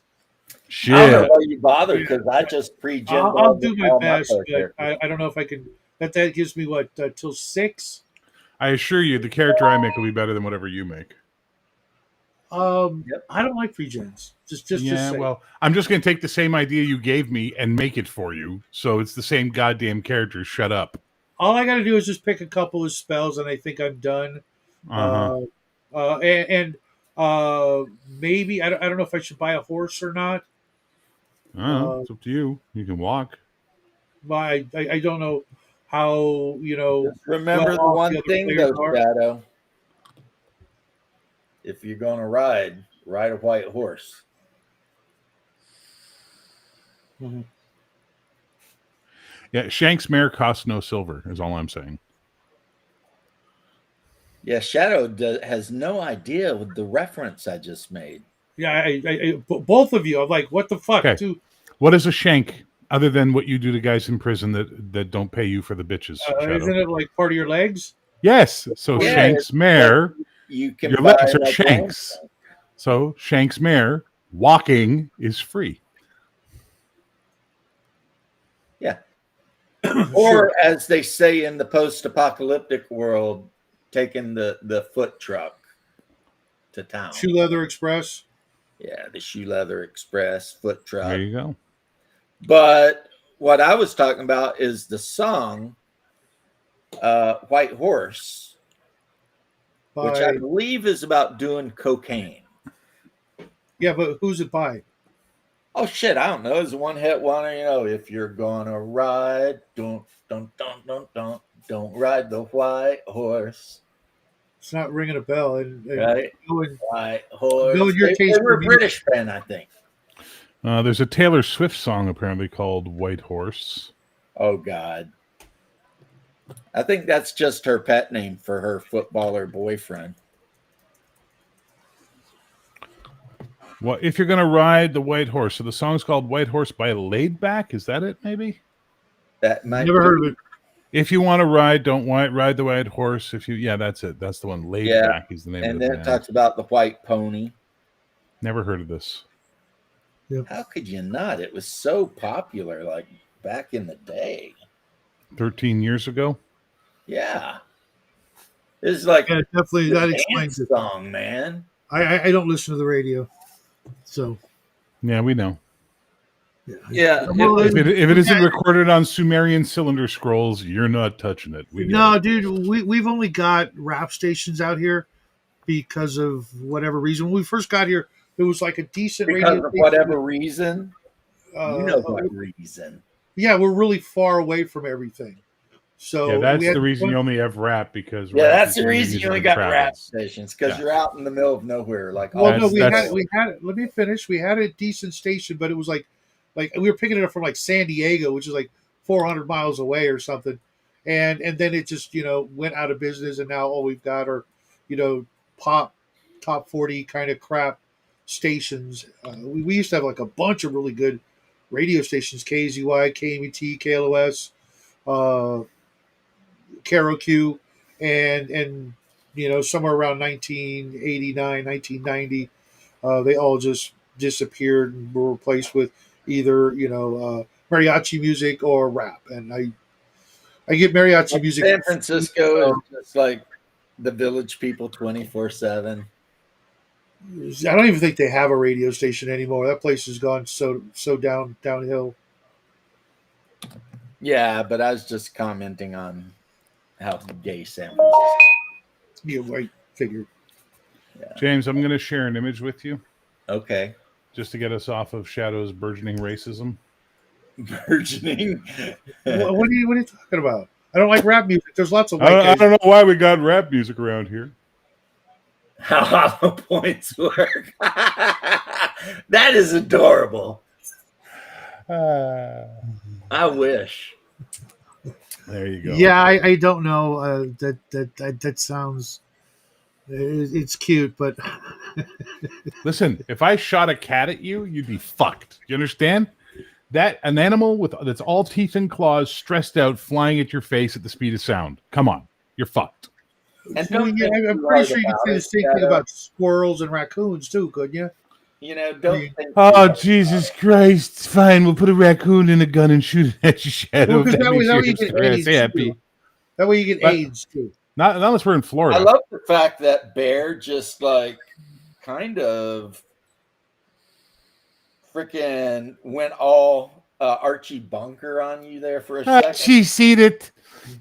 I don't know Shit. why you bother because I just pre-gen. I'll do my best, but I don't know if I can. That gives me what till 6. I assure you, the character I make will be better than whatever you make. Yep. I don't like pre-gens. Just yeah, say. well, I'm just going to take the same idea you gave me and make it for you. So it's the same goddamn character. Shut up. All I got to do is just pick a couple of spells, and I think I'm done. Uh-huh. Maybe I don't know if I should buy a horse or not. It's up to you. You can walk. I don't know how Just remember well the off one the other thing players though, are. Shadow. If you're gonna ride a white horse. Yeah, Shank's mare costs no silver, is all I'm saying. Yeah, Shadow has no idea with the reference I just made. Yeah, both of you. I'm like, what the fuck, Okay. dude? What is a shank other than what you do to guys in prison that don't pay you for the bitches? Shadow? Isn't it like part of your legs? Yes. So Yeah, Shank's mare, You can your buy legs are like shanks. So Shank's mare walking is free. Yeah. Or as they say in the post-apocalyptic world, taking the foot truck to town. Shoe Leather Express. Yeah, the Shoe Leather Express foot truck. There you go. But what I was talking about is the song White Horse, which I believe is about doing cocaine. Yeah, but who's it by? Oh shit, I don't know. It's a one-hit wonder, if you're gonna ride, don't ride the white horse. It's not ringing a bell. And Right? going- White horse. Know your They taste were in a British band, I think. There's a Taylor Swift song apparently called White Horse. Oh God. I think that's just her pet name for her footballer boyfriend. Well, if you're going to ride the White Horse, so the song's called White Horse by Laid Back. Is that it, maybe? That might Never be- heard of it. If you want to ride, don't ride the White Horse. That's it. That's the one. Laid Yeah. Back is the name And of the then it band. talks about the white pony. Never heard of this. How could you not? It was so popular, like back in the day. 13 years ago. Yeah. It's like Yeah, definitely the that dance explains it. song, man. I don't listen to the radio, so Yeah, we know. Yeah. Well, If it isn't recorded on Sumerian cylinder scrolls, you're not touching it. We no, get it. dude, we've only got rap stations out here because of whatever reason. When we first got here, it was like a decent Because radio of station. whatever reason. Uh, You know what reason. Yeah, we're really far away from everything. So Yeah, that's we had the reason one- you only have rap because Yeah, rap that's is the very reason you easily only got traveled. rap stations, because Yeah. you're out in the middle of nowhere. Like, Well, no, That's- we had. Let me finish. We had a decent station, but it was like we were picking it up from like San Diego, which is like 400 miles away or something, and then it just went out of business, and now all we've got are pop top 40 kind of crap stations. We used to have like a bunch of really good radio stations: KZY, KMET, KLOS, KROQ, and somewhere around 1989, 1990, they all just disappeared and were replaced with either mariachi music or rap. And I get mariachi music. San Francisco is just like the village people 24/7. I don't even think they have a radio station anymore. That place has gone so downhill. Yeah, but I was just commenting on how gay San Francisco. Yeah, right. Figure. James, I'm going to share an image with you Okay. just to get us off of Shadow's burgeoning racism. Burgeoning. What are you talking about? I don't like rap music. There's lots of white I guys. don't know why we got rap music around here. How hollow points work. That is adorable. I wish. There you go. Yeah, I don't know. That sounds. It's cute, but Listen, if I shot a cat at you, you'd be fucked. You understand? That an animal that's all teeth and claws, stressed out, flying at your face at the speed of sound. Come on, you're fucked. And Well, don't yeah, think I'm too pretty hard sure you could about say the it, same thing Shadow. about squirrels and raccoons too, couldn't you? Don't think. too Oh, hard. Jesus Christ. Fine, we'll put a raccoon in a gun and shoot it at your Shadow. Well, 'cause that way you makes get your AIDS, ass happy. too. That way you get But- AIDS too. Not unless we're in Florida. I love the fact that Bear just like kind of freaking went all Archie Bunker on you there for a second. She seen it.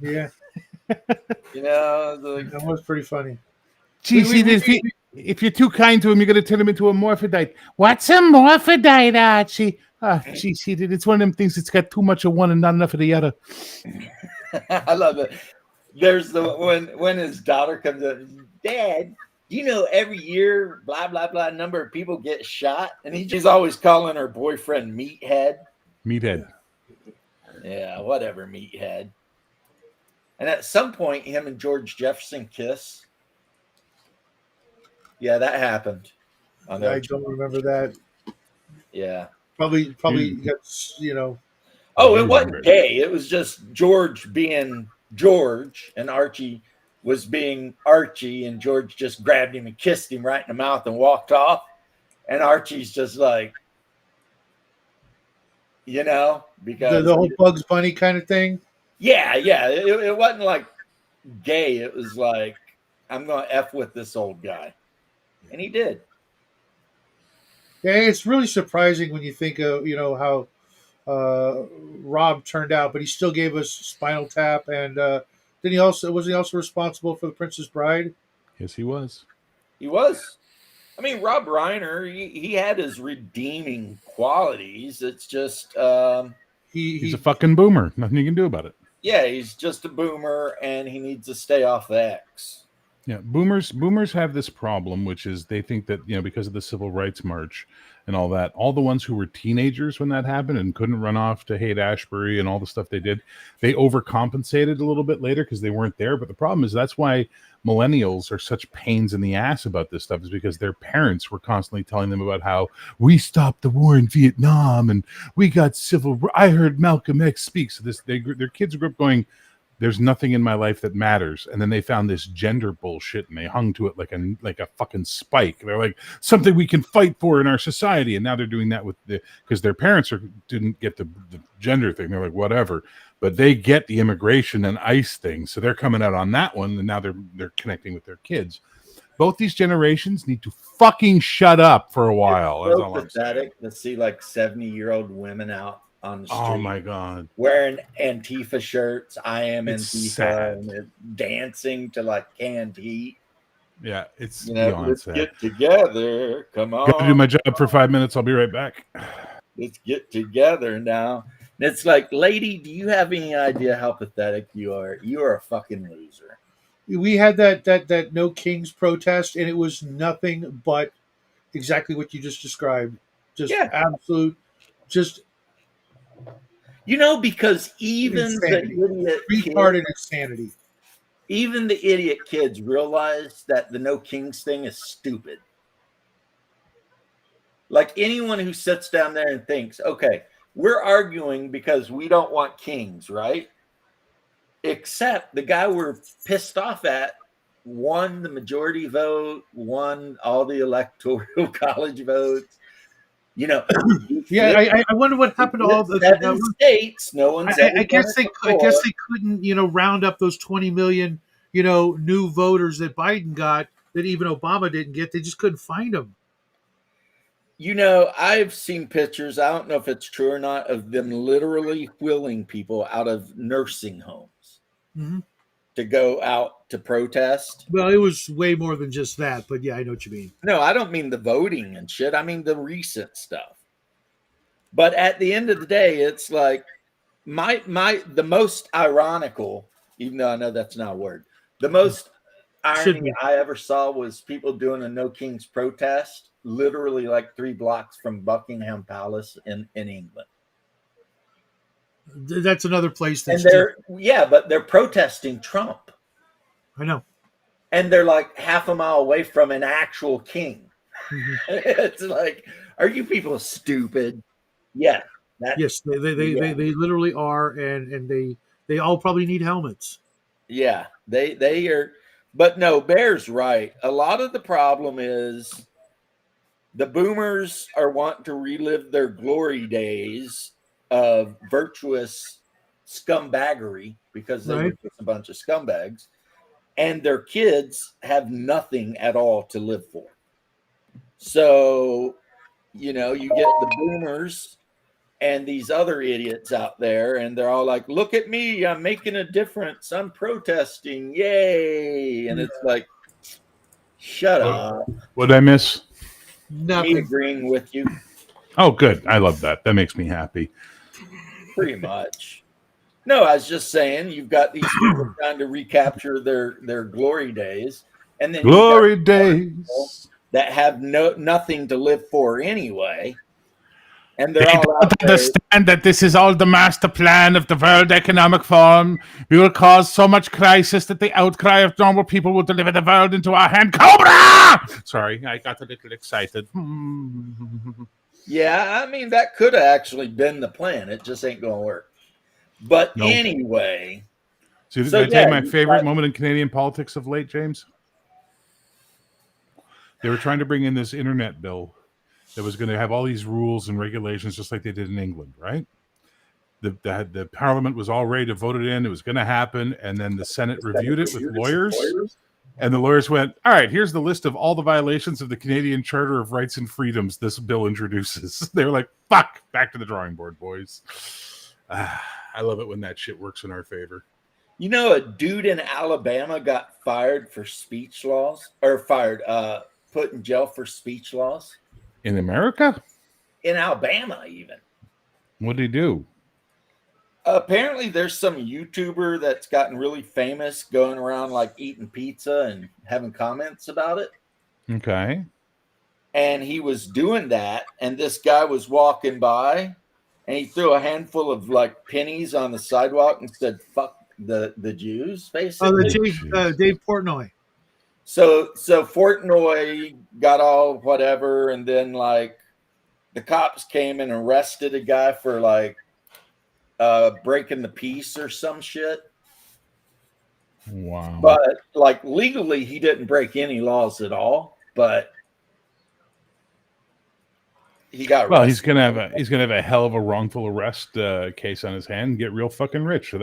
Yeah, You know, like, that was pretty funny. She seen it. If you're too kind to him, you're going to turn him into a morphodite. What's a morphodite, Archie? She seen it. It's one of them things that's got too much of one and not enough of the other. I love it. There's the when his daughter comes up, Dad, you know every year blah blah blah number of people get shot, and he's always calling her boyfriend meathead. Meathead. Yeah, whatever, meathead. And at some point, him and George Jefferson kiss. Yeah, that happened. I don't remember that. Yeah. Probably gets, you know. Oh, it wasn't gay. It was just George being George, and Archie was being Archie, and George just grabbed him and kissed him right in the mouth and walked off. And Archie's just like, you know, because The whole Bugs Bunny kind of thing. yeah, it wasn't like gay. It was like, I'm gonna F with this old guy, and he did. Yeah, it's really surprising when you think of, you know, how Rob turned out, but he still gave us Spinal Tap, and was he also responsible for The Princess Bride? Yes, he was. He was. I mean, Rob Reiner, he had his redeeming qualities. It's just, He's a fucking boomer. Nothing you can do about it. yeah, he's just a boomer, and he needs to stay off the X. Yeah, boomers have this problem, which is they think that, you know, because of the Civil Rights March and all that, all the ones who were teenagers when that happened and couldn't run off to Haight-Ashbury and all the stuff they did, they overcompensated a little bit later because they weren't there. But the problem is that's why millennials are such pains in the ass about this stuff, is because their parents were constantly telling them about how we stopped the war in Vietnam and we got I heard Malcolm X speak. So their kids grew up going, there's nothing in my life that matters. And then they found this gender bullshit and they hung to it like a fucking spike. They're like, something we can fight for in our society. And now they're doing that because their parents didn't get the gender thing. They're like, whatever. But they get the immigration and ICE thing. So they're coming out on that one. And now they're connecting with their kids. Both these generations need to fucking shut up for a while. It's so pathetic to see like 70-year-old women out on the street. Oh my God. Wearing Antifa shirts. I am It's Antifa. sad. And they're dancing to like canned heat. Yeah, it's You know, beyond let's sad. get together. Come on. Got to do my job for 5 minutes. I'll be right back. Let's get together now. And it's like, lady, do you have any idea how pathetic you are? You are a fucking loser. We had that No Kings protest, and it was nothing but exactly what you just described. Just absolute, just You know, because even insanity. the idiot Retarded insanity. Even the idiot kids realize that the No Kings thing is stupid. Like anyone who sits down there and thinks, okay, we're arguing because we don't want kings, right? Except the guy we're pissed off at won the majority vote, won all the electoral college votes. You know, yeah. I wonder what happened to all the 7 states. No one's. I guess they couldn't, you know, round up those 20 million, you know, new voters that Biden got that even Obama didn't get. They just couldn't find them. You know, I've seen pictures. I don't know if it's true or not, of them literally wheeling people out of nursing homes to go out to protest. Well, it was way more than just that, but yeah, I know what you mean. No, I don't mean the voting and shit. I mean the recent stuff. But at the end of the day, it's like the most ironical, even though I know that's not a word, the most irony I ever saw was people doing a No Kings protest, literally like 3 blocks from Buckingham Palace in England. That's another place that's but they're protesting Trump. I know. And they're like half a mile away from an actual king. It's like, are you people stupid? Yeah. Yes, they literally are, and they all probably need helmets. Yeah, they are. But no, Bear's right. A lot of the problem is the boomers are wanting to relive their glory days of virtuous scumbaggery because they were just a bunch of scumbags, and their kids have nothing at all to live for. So, you get the boomers and these other idiots out there, and they're all like, look at me, I'm making a difference, I'm protesting, yay. And it's like, shut up. What did I miss? Me Nothing. agreeing with you, Oh, good. I love that. That makes me happy. pretty much. No, I was just saying, you've got these people trying to recapture their glory days, and then Glory days. that have nothing to live for anyway. And They they're all don't out there. understand that this is all the master plan of the World Economic Forum. We will cause so much crisis that the outcry of normal people will deliver the world into our hand. Cobra! Sorry, I got a little excited. Yeah, I mean, that could have actually been the plan. It just ain't going to work. But Nope. anyway, So, So, did I tell you yeah, my you favorite got- moment in Canadian politics of late, James? They were trying to bring in this internet bill that was going to have all these rules and regulations just like they did in England, right? The parliament was all ready to vote it in. It was going to happen. And then the Senate reviewed it with lawyers. And the lawyers went, all right, here's the list of all the violations of the Canadian Charter of Rights and Freedoms this bill introduces. They were like, fuck, back to the drawing board, boys. I love it when that shit works in our favor. a dude in Alabama got fired for speech laws, or put in jail for speech laws In America? in Alabama, even. What did he do? Apparently, there's some YouTuber that's gotten really famous going around like eating pizza and having comments about it. Okay. And he was doing that, and this guy was walking by, and he threw a handful of like pennies on the sidewalk and said, "Fuck the Jews," basically. Oh, the Dave Portnoy. So Fortnoy got all whatever, and then like the cops came and arrested a guy for like breaking the peace or some shit. Wow. But like legally, he didn't break any laws at all. But he got Well, arrested. he's gonna have a hell of a wrongful arrest case on his hand and get real fucking rich. So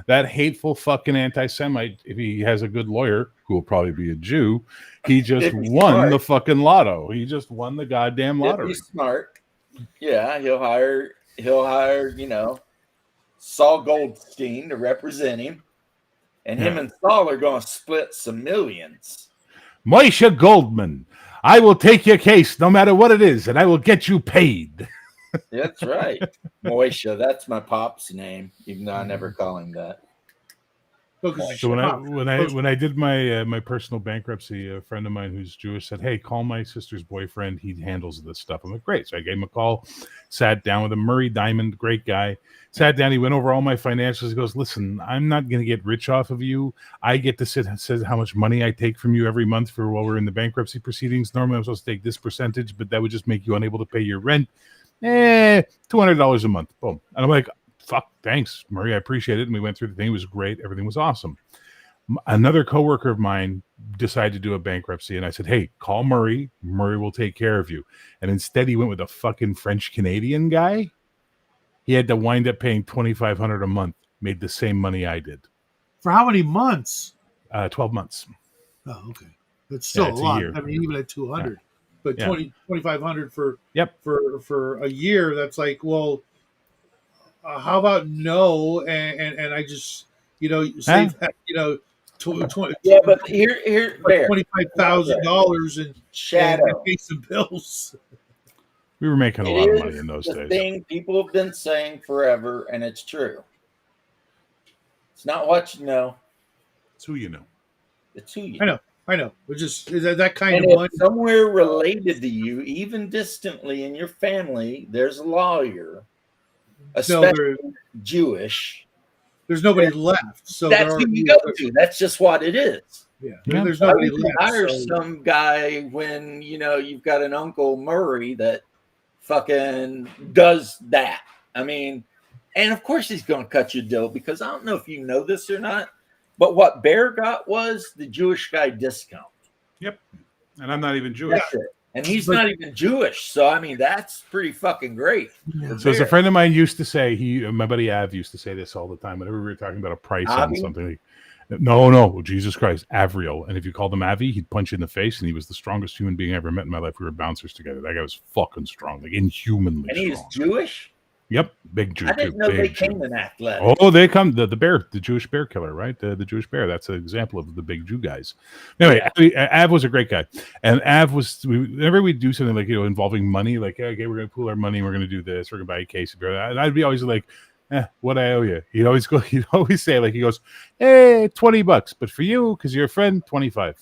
that hateful fucking anti-Semite, if he has a good lawyer, who will probably be a Jew, he just If he's won smart. the fucking lotto. He just won the goddamn If lottery. he's smart. Yeah, he'll hire Saul Goldstein to represent him, and him Yeah. and Saul are going to split some millions. Moisha Goldman, I will take your case no matter what it is, and I will get you paid. That's right. Moisha, that's my pop's name, even though I never call him that. So when I did my my personal bankruptcy, a friend of mine who's Jewish said, "Hey, call my sister's boyfriend. He handles this stuff." I'm like, "Great." So I gave him a call, sat down with him. Murray Diamond, great guy. Sat down. He went over all my financials. He goes, "Listen, I'm not going to get rich off of you. I get to says how much money I take from you every month for while we're in the bankruptcy proceedings. Normally, I'm supposed to take this percentage, but that would just make you unable to pay your rent. $200 a month. Boom." And I'm like, "Fuck, thanks, Murray. I appreciate it." And we went through the thing. It was great. Everything was awesome. Another coworker of mine decided to do a bankruptcy, and I said, "Hey, call Murray. Murray will take care of you." And instead, he went with a fucking French Canadian guy. He had to wind up paying $2,500 a month. Made the same money I did. For how many months? 12 months. Oh, okay. That's still it's a a lot. year. I mean, even at 200, but Yeah. 2,500 for Yep. for a year. That's like, well, how about no? And I just save Yeah, but here, Bear, $25,000 and Shadow. pay some bills. We were making a It lot of is money in those the days. thing people have been saying forever, and it's true. It's not what you know; It's who you know. it's who you I know. I know. It's just that kind And of if money. somewhere related to you, even distantly in your family, there's a lawyer, No, especially Jewish. there's nobody left. So That's there who are, you go to. That's just what it is. yeah, Yeah. there's Why nobody would you left. hire so- some guy when you've got an Uncle Murray that fucking does that? I mean, and of course he's going to cut you a deal, because I don't know if you know this or not, but what Bear got was the Jewish guy discount. And I'm not even Jewish. That's it. And he's not even Jewish, so I mean that's pretty fucking great. for So as a Bear. friend of mine used to say, my buddy Av used to say this all the time whenever we were talking about a price on Avi? something. No, Jesus Christ, Avriel. And if you called him Avi, he'd punch you in the face, and he was the strongest human being I ever met in my life. We were bouncers together. That guy was fucking strong, like inhumanly And he's strong. Jewish? Yep, big Jew. I didn't too, know they big Jew. came in athletic. Oh, they come the bear, the Jewish bear killer, right? The Jewish bear. That's an example of the big Jew guys. Anyway, Av was a great guy, and Av was. Whenever we do something like involving money, like okay, we're gonna pool our money, we're gonna do this, we're gonna buy a case of beer. And I'd be always like, what I owe you? He'd always say like he goes, hey, $20, but for you because you're a friend, 25.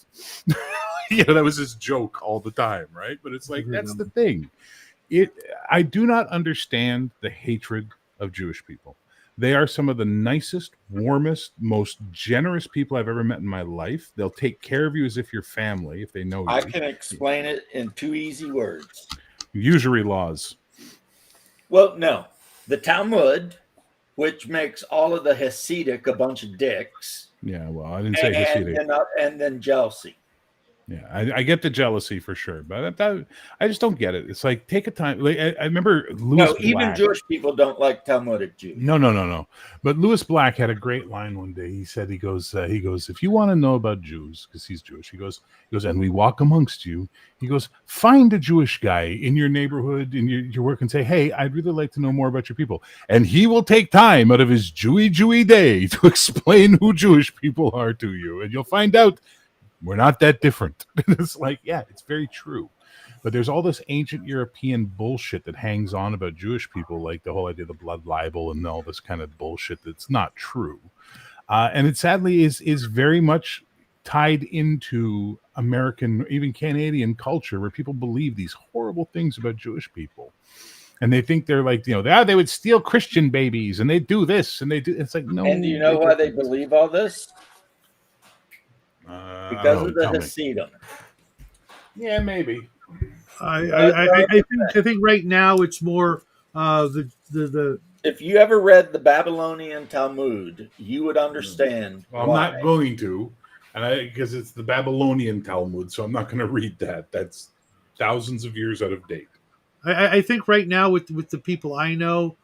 That was his joke all the time, right? But it's like that's the thing. I do not understand the hatred of Jewish people. They are some of the nicest, warmest, most generous people I've ever met in my life. They'll take care of you as if you're family if they know you. I can explain it in 2 easy words. Usury laws. Well, no. The Talmud, which makes all of the Hasidic a bunch of dicks. Yeah, well, I didn't say Hasidic. And then jealousy. Yeah, I get the jealousy for sure, but I just don't get it. It's like take a time. Like, I remember Louis Black. Even Jewish people don't like Talmudic Jews. No. But Louis Black had a great line one day. He said, he goes, if you want to know about Jews, because he's Jewish, he goes, and we walk amongst you. He goes, find a Jewish guy in your neighborhood, in your work, and say, hey, I'd really like to know more about your people. And he will take time out of his Jewy day to explain who Jewish people are to you, and you'll find out. We're not that different. It's like, yeah, it's very true. But there's all this ancient European bullshit that hangs on about Jewish people, like the whole idea of the blood libel and all this kind of bullshit that's not true. And it sadly is very much tied into American, even Canadian culture, where people believe these horrible things about Jewish people. And they think they're like, they would steal Christian babies and they do this and they do. It's like, no. And do you know why they believe all this? Because of the Hasidim. Yeah, maybe. I think right now it's more the. If you ever read the Babylonian Talmud, you would understand. Well, I'm not going to, because it's the Babylonian Talmud, so I'm not going to read that. That's thousands of years out of date. I think right now with the people I know,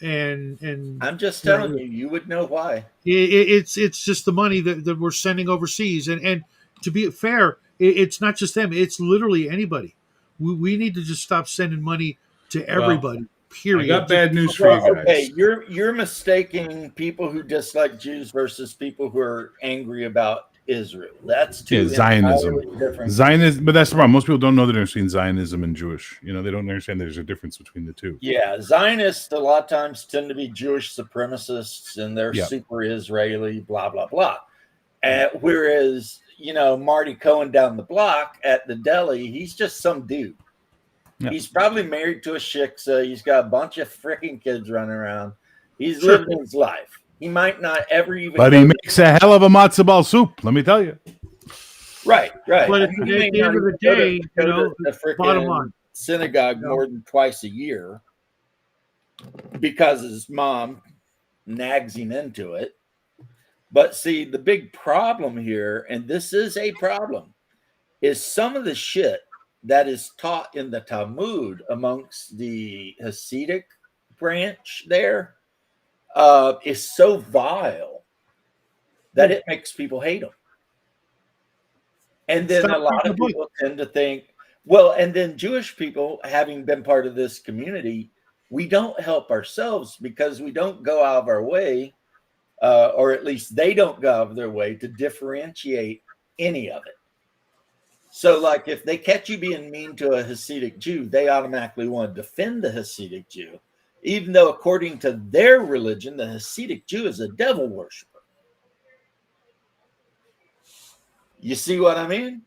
and I'm just telling you would know why. It's just the money that we're sending overseas, and to be fair, it's not just them; it's literally anybody. We need to just stop sending money to everybody. Period. I got bad news for you guys. Okay, you're mistaking people who dislike Jews versus people who are angry about Israel. That's Zionism. Different. Zionism, but that's the problem. Most people don't know the difference between Zionism and Jewish. They don't understand there's a difference between the two. Yeah, Zionists a lot of times tend to be Jewish supremacists, and they're super Israeli, blah blah blah. Whereas Marty Cohen down the block at the deli, he's just some dude. Yeah. He's probably married to a shiksa. He's got a bunch of freaking kids running around. He's living his life. He might not ever even. But he makes a hell of a matzo ball soup. Let me tell you. Right. But at the end of the day, the bottom line, synagogue more than twice a year because his mom nags him into it. But see, the big problem here, and this is a problem, is some of the shit that is taught in the Talmud amongst the Hasidic branch there is so vile that it makes people hate them. And then a lot of people tend to think, well, and then Jewish people, having been part of this community, we don't help ourselves because we don't go out of our way, or at least they don't go out of their way to differentiate any of it. So, like, if they catch you being mean to a Hasidic Jew, they automatically want to defend the Hasidic Jew, even though, according to their religion, the Hasidic Jew is a devil worshiper. You see what I mean?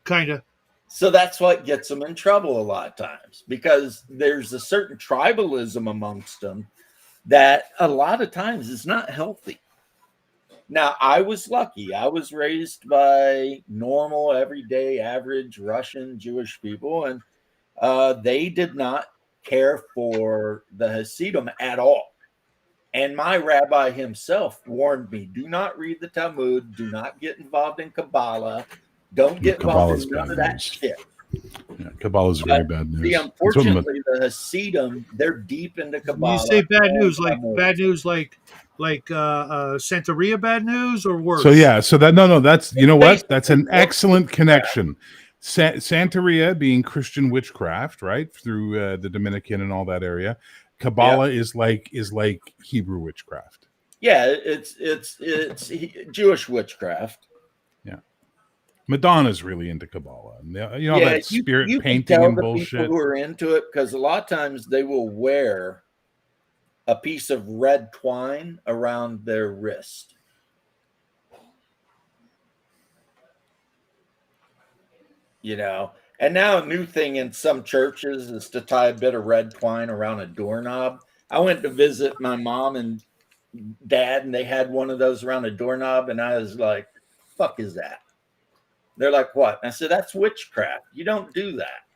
Kind of. So that's what gets them in trouble a lot of times, because there's a certain tribalism amongst them that a lot of times is not healthy. Now, I was lucky. I was raised by normal, everyday, average Russian Jewish people, and they did not care for the Hasidim at all. And my rabbi himself warned me, do not read the Talmud, do not get involved in Kabbalah, don't get involved in none of that shit. Yeah, Kabbalah is very bad news. See, unfortunately, the Hasidim, they're deep into Kabbalah. You say bad news, like like Santeria bad news or worse? So yeah, so that no, that's you know what? That's an Basically, excellent connection. Santeria being Christian witchcraft, right, through the Dominican and all that area. Kabbalah is like Hebrew witchcraft. Yeah, it's Jewish witchcraft. Madonna's really into Kabbalah, and you know all that spirit you can painting tell and the people bullshit. who are into it because a lot of times they will wear a piece of red twine around their wrist. You know, and now a new thing in some churches is to tie a bit of red twine around a doorknob. I went to visit my mom and dad, and they had one of those around a doorknob, and I was like, "Fuck is that?" They're like, "What?" I said, "That's witchcraft. You don't do that."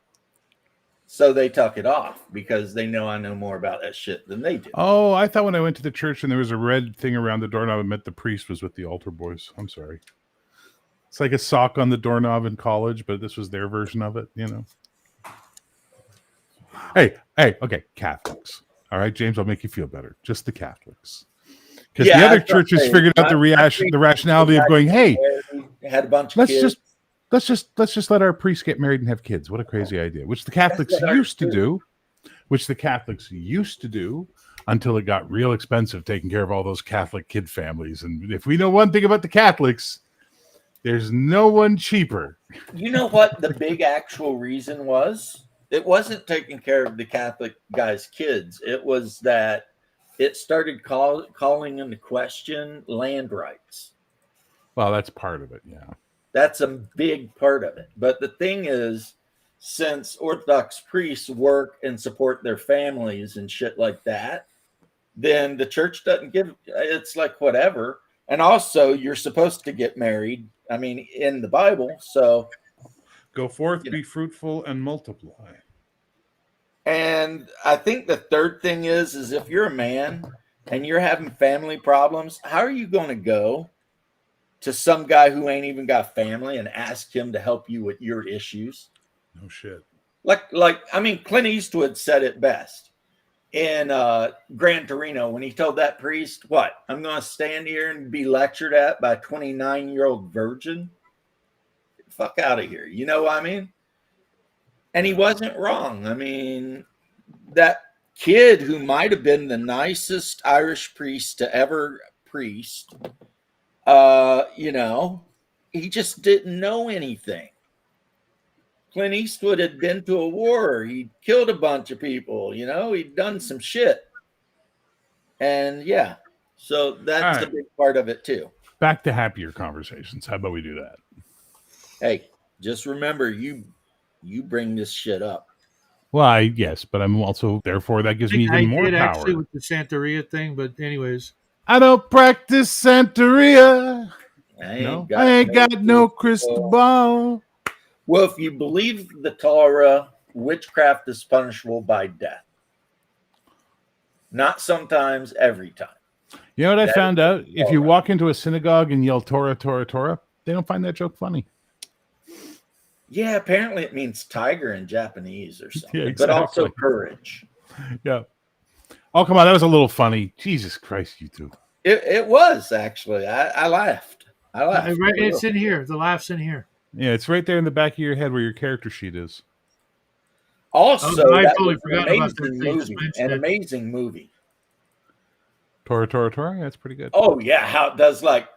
So they tuck it off because they know I know more about that shit than they do. Oh, I thought when I went to the church and there was a red thing around the doorknob, I meant the priest was with the altar boys. I'm sorry. It's like a sock on the doorknob in college, but this was their version of it, you know. Hey, okay, Catholics. All right, James, I'll make you feel better. Just the Catholics. Because Yeah, the I other was gonna churches say, figured out the rationality of going, hey, had a bunch of let's kids. just let our priests get married and have kids. What a crazy idea. Which the Catholics what ours used to do. Until it got real expensive taking care of all those Catholic kid families. And if we know one thing about the Catholics, there's no one cheaper. You know what the big actual reason was? It wasn't taking care of the Catholic guys' kids. It was that it started calling into question land rights. Well, that's part of it, yeah. That's a big part of it. But the thing is, since Orthodox priests work and support their families and shit like that, then the church doesn't give, it's like whatever. And also, you're supposed to get married, I mean, in the Bible. So Go forth, be fruitful, and multiply. And I think the third thing is if you're a man and you're having family problems, how are you going to go to some guy who ain't even got family and ask him to help you with your issues? No shit. Like I mean, Clint Eastwood said it best in Gran Torino when he told that priest, "What? I'm going to stand here and be lectured at by a 29-year-old virgin? Fuck out of here." You know what I mean? And he wasn't wrong. I mean, that kid who might have been the nicest Irish priest to ever priest, you know, he just didn't know anything. Clint Eastwood had been to a war. He'd killed a bunch of people, you know, he'd done some shit. And yeah, so that's a big part of it too. Back to happier conversations. How about we do that? Hey, just remember, you bring this shit up. Well, yes, but I'm also, therefore, that gives me even more power. Actually with the Santeria thing, but anyways. I don't practice Santeria. I ain't got no crystal ball. Well, if you believe the Torah, witchcraft is punishable by death. Not sometimes, every time. You know what I found out? If you walk into a synagogue and yell Torah, Torah, Torah, they don't find that joke funny. Yeah, apparently it means tiger in Japanese or something, Yeah, exactly. But also courage. Yeah. Oh, come on. That was a little funny. Jesus Christ, you two. It was, actually. I laughed. It's in here. The laugh's in here. Yeah, it's right there in the back of your head where your character sheet is. Also, I that totally was forgot an about amazing that. movie. An amazing movie. Torah, Torah, Torah? Yeah, that's pretty good. Oh, yeah. How it does, like,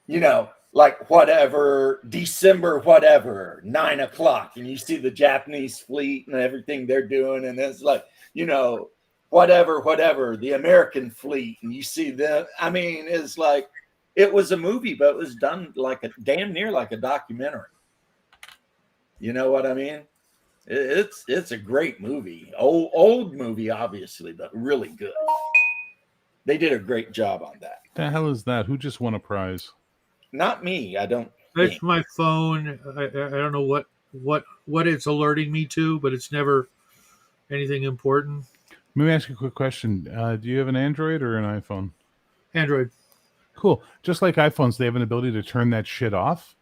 you know, like whatever, December, whatever, 9 o'clock. And you see the Japanese fleet and everything they're doing. And it's like, you know, whatever, the American fleet. And you see them. I mean, it's like, it was a movie, but it was done like damn near like a documentary. You know what I mean? It's a great movie. Old movie, obviously, but really good. They did a great job on that. The hell is that? Who just won a prize? Not me. I don't. It's my phone. I don't know what it's alerting me to, but it's never anything important. Let me ask you a quick question. Do you have an Android or an iPhone? Android. Cool. Just like iPhones, they have an ability to turn that shit off.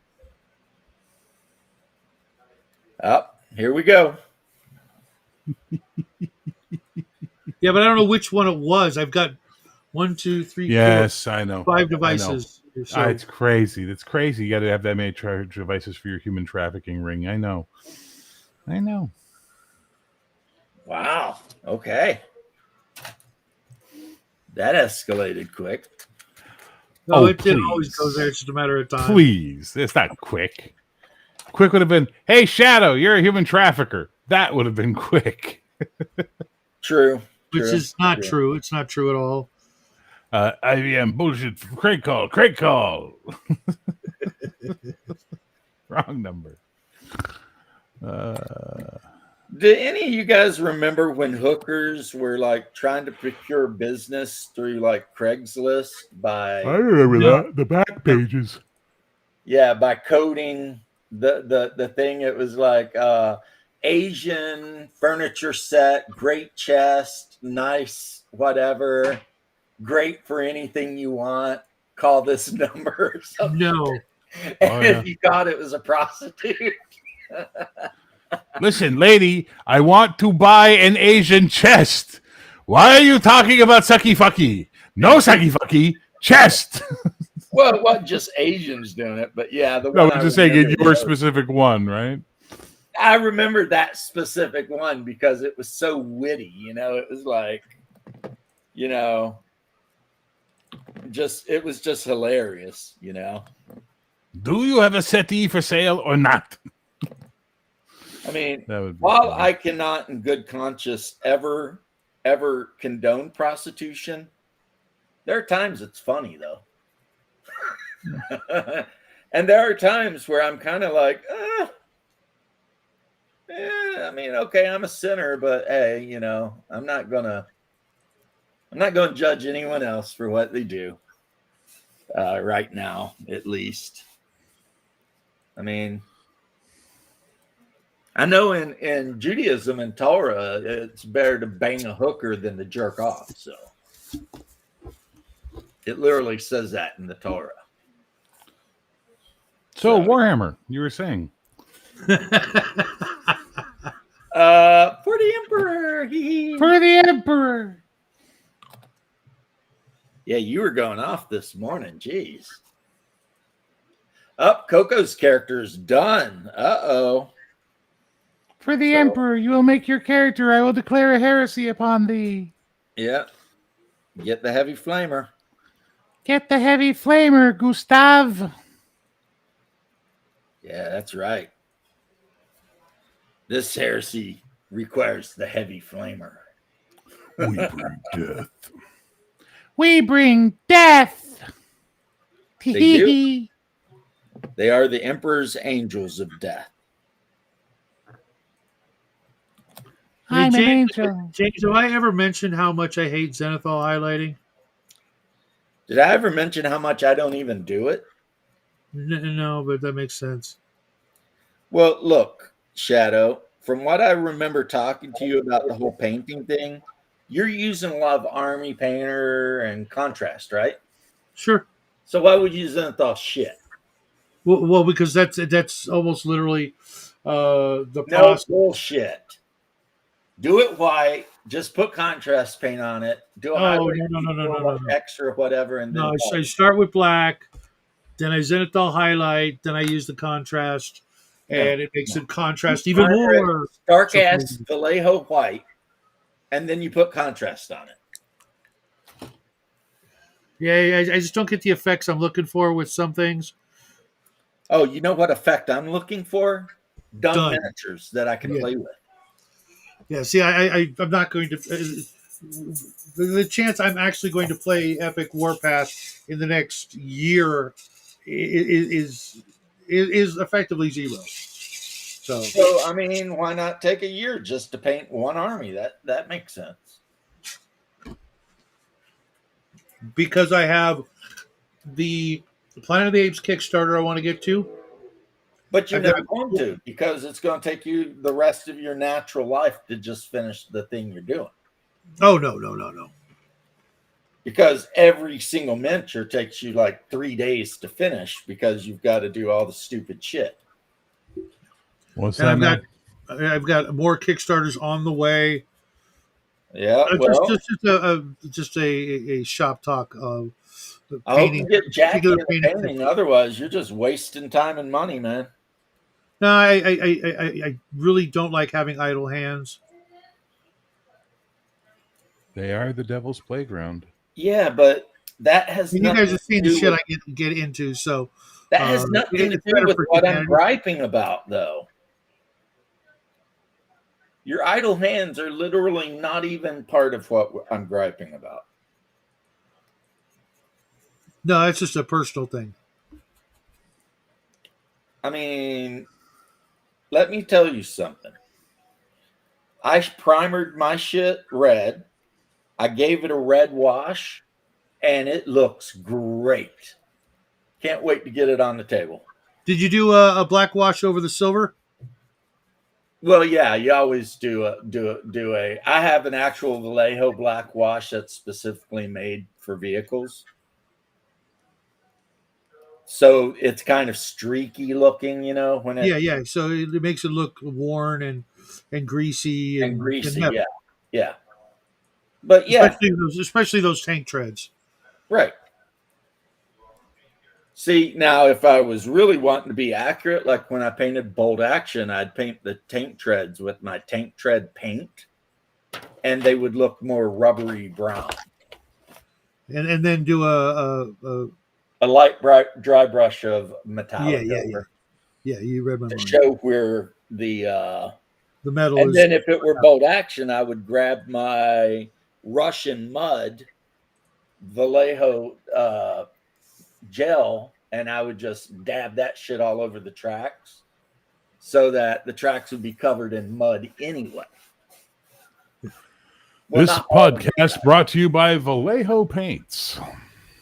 Here we go. Yeah, but I don't know which one it was. I've got 1, 2, 3, 4, Yes, I know. 5 I know. devices. So It's crazy. That's crazy. You got to have that many devices for your human trafficking ring. I know. Wow. Okay. That escalated quick. no, Oh, it didn't always please. go there. It's just a matter of time. Please, it's not quick. Quick would have been, "Hey, Shadow, you're a human trafficker." That would have been quick. True. Which true, is not true. It's not true at all. IBM bullshit. Craig call. Wrong number. Do any of you guys remember when hookers were like trying to procure business through like Craigslist I by remember No. that. The back pages. by coding the thing? It was like Asian furniture set, great chest, nice whatever, great for anything you want. Call this number or something. No. And Oh, yeah. if you got it was a prostitute. Listen, lady, I want to buy an Asian chest. Why are you talking about sucky fucky? No sucky fucky. Chest. Well, it wasn't just Asians doing it, but yeah, the No, one I'm I just saying in remember your was- specific one, right? I remember that specific one because it was so witty. It was like, it was just hilarious. Do you have a settee for sale or not? I mean, That would be while funny. I cannot, in good conscience, ever condone prostitution, there are times it's funny though. And there are times where I'm kind of like, I mean, okay, I'm a sinner, but hey, I'm not gonna judge anyone else for what they do. Right now, at least. I mean, I know in Judaism and Torah, it's better to bang a hooker than to jerk off. So it literally says that in the Torah. So Warhammer, you were saying. For the Emperor. For the Emperor. Yeah, you were going off this morning. Jeez. Up, Coco's character is done. Uh-oh. For the So- Emperor, you will make your character. I will declare a heresy upon thee. Yeah. Get the heavy flamer. Get the heavy flamer, Gustav. Yeah, that's right. This heresy requires the heavy flamer. We bring death. We bring death. They do. They are the Emperor's angels of death. I'm an James, angel. James, have I ever mentioned how much I hate zenithal highlighting? Did I ever mention how much I don't even do it? No, but that makes sense. Well, look, Shadow, from what I remember talking to you about the whole painting thing, you're using a lot of Army Painter and contrast, right? Sure. So why would you use zenithal shit? Well, because that's almost literally the No process. bullshit. Do it white. Just put contrast paint on it. Do a Oh, highlight, no. extra whatever, and then No, I start with black, then I zenithal highlight, then I use the contrast, and it makes it contrast even more. dark So ass crazy. Vallejo white, and then you put contrast on it. Yeah, I just don't get the effects I'm looking for with some things. Oh, you know what effect I'm looking for? Dumb Done. miniatures that I can Yeah. play with. Yeah, see, I'm not going to. The chance I'm actually going to play Epic Warpath in the next year is effectively zero. So So I mean, why not take a year just to paint one army? That makes sense. because I have the Planet of the Apes Kickstarter I want to get to. But you're I've never got- going to, because it's going to take you the rest of your natural life to just finish the thing you're doing. Oh no. Because every single miniature takes you like 3 days to finish because you've got to do all the stupid shit. What's And that? I've got more Kickstarters on the way. Yeah, Just, well, just a shop talk of I hope painting, you get Jackie particular in the painting. painting. Otherwise, you're just wasting time and money, man. No, I really don't like having idle hands. They are the devil's playground. Yeah, but that has And you nothing guys have to seen the do shit with I get into, so that has nothing to it's do better with for what I'm humanity. griping about, though. Your idle hands are literally not even part of what I'm griping about. No, it's just a personal thing. I mean, let me tell you something. I primered my shit red. I gave it a red wash, and it looks great. Can't wait to get it on the table. Did you do a black wash over the silver? Well, yeah, you always do a. I have an actual Vallejo black wash that's specifically made for vehicles, so it's kind of streaky looking, when it Yeah. So it makes it look worn and greasy and and greasy. metal. Yeah. But yeah, Especially those tank treads. right. See, now if I was really wanting to be accurate, like when I painted Bolt Action, I'd paint the tank treads with my tank tread paint, and they would look more rubbery brown. And then do A light bright dry brush of metallic yeah. over Yeah, you read my to mind. show where the The metal and is then if it were Bolt Action, I would grab my Russian mud Vallejo gel, and I would just dab that shit all over the tracks so that the tracks would be covered in mud anyway. Well, This not all of it. podcast brought to you by Vallejo Paints.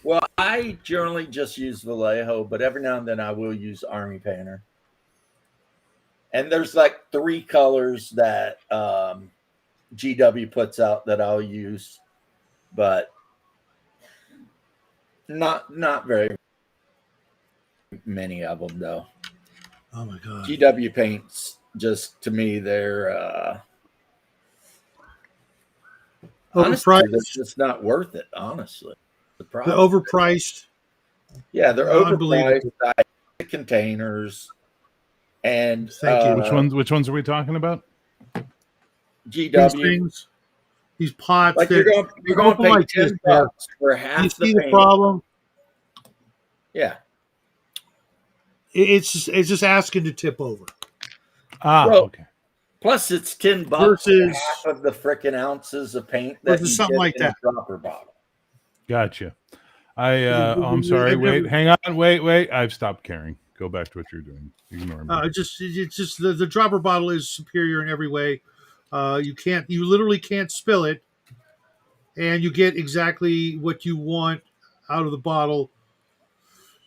Well, I generally just use Vallejo, but every now and then I will use Army Painter. And there's like 3 colors that GW puts out that I'll use, but not very many of them though. Oh my god. GW paints, just to me, they're honestly, Overpriced. they're just not worth it. Honestly, the They're product. overpriced. Yeah, they're Unbelievable. overpriced. I the containers and Thank you. Which ones are we talking about? These GW. things, these pots. Like you're going to open pay like this, $10 for you half see the the paint. problem? Yeah. It's just asking to tip over. Well, Okay. Plus, it's $10 Versus- for half of the freaking ounces of paint that Versus you something get like in that. a dropper bottle. Gotcha. I'm sorry. Wait, hang on. Wait. I've stopped caring. Go back to what you're doing. Ignore me. It's just the dropper bottle is superior in every way. You literally can't spill it, and you get exactly what you want out of the bottle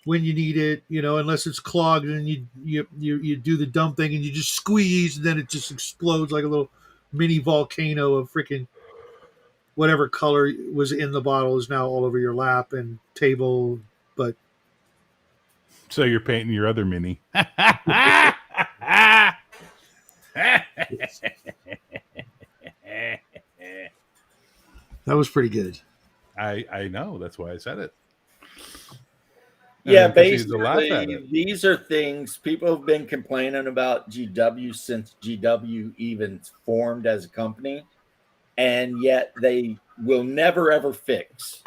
when you need it. Unless it's clogged, and you do the dumb thing and you just squeeze, and then it just explodes like a little mini volcano of freaking whatever color was in the bottle is now all over your lap and table. But So you're painting your other mini. that was pretty good. I know. That's why I said it. Yeah, 'Cause he's a laugh at basically, it. these are things people have been complaining about GW since GW even formed as a company, and yet they will never ever fix.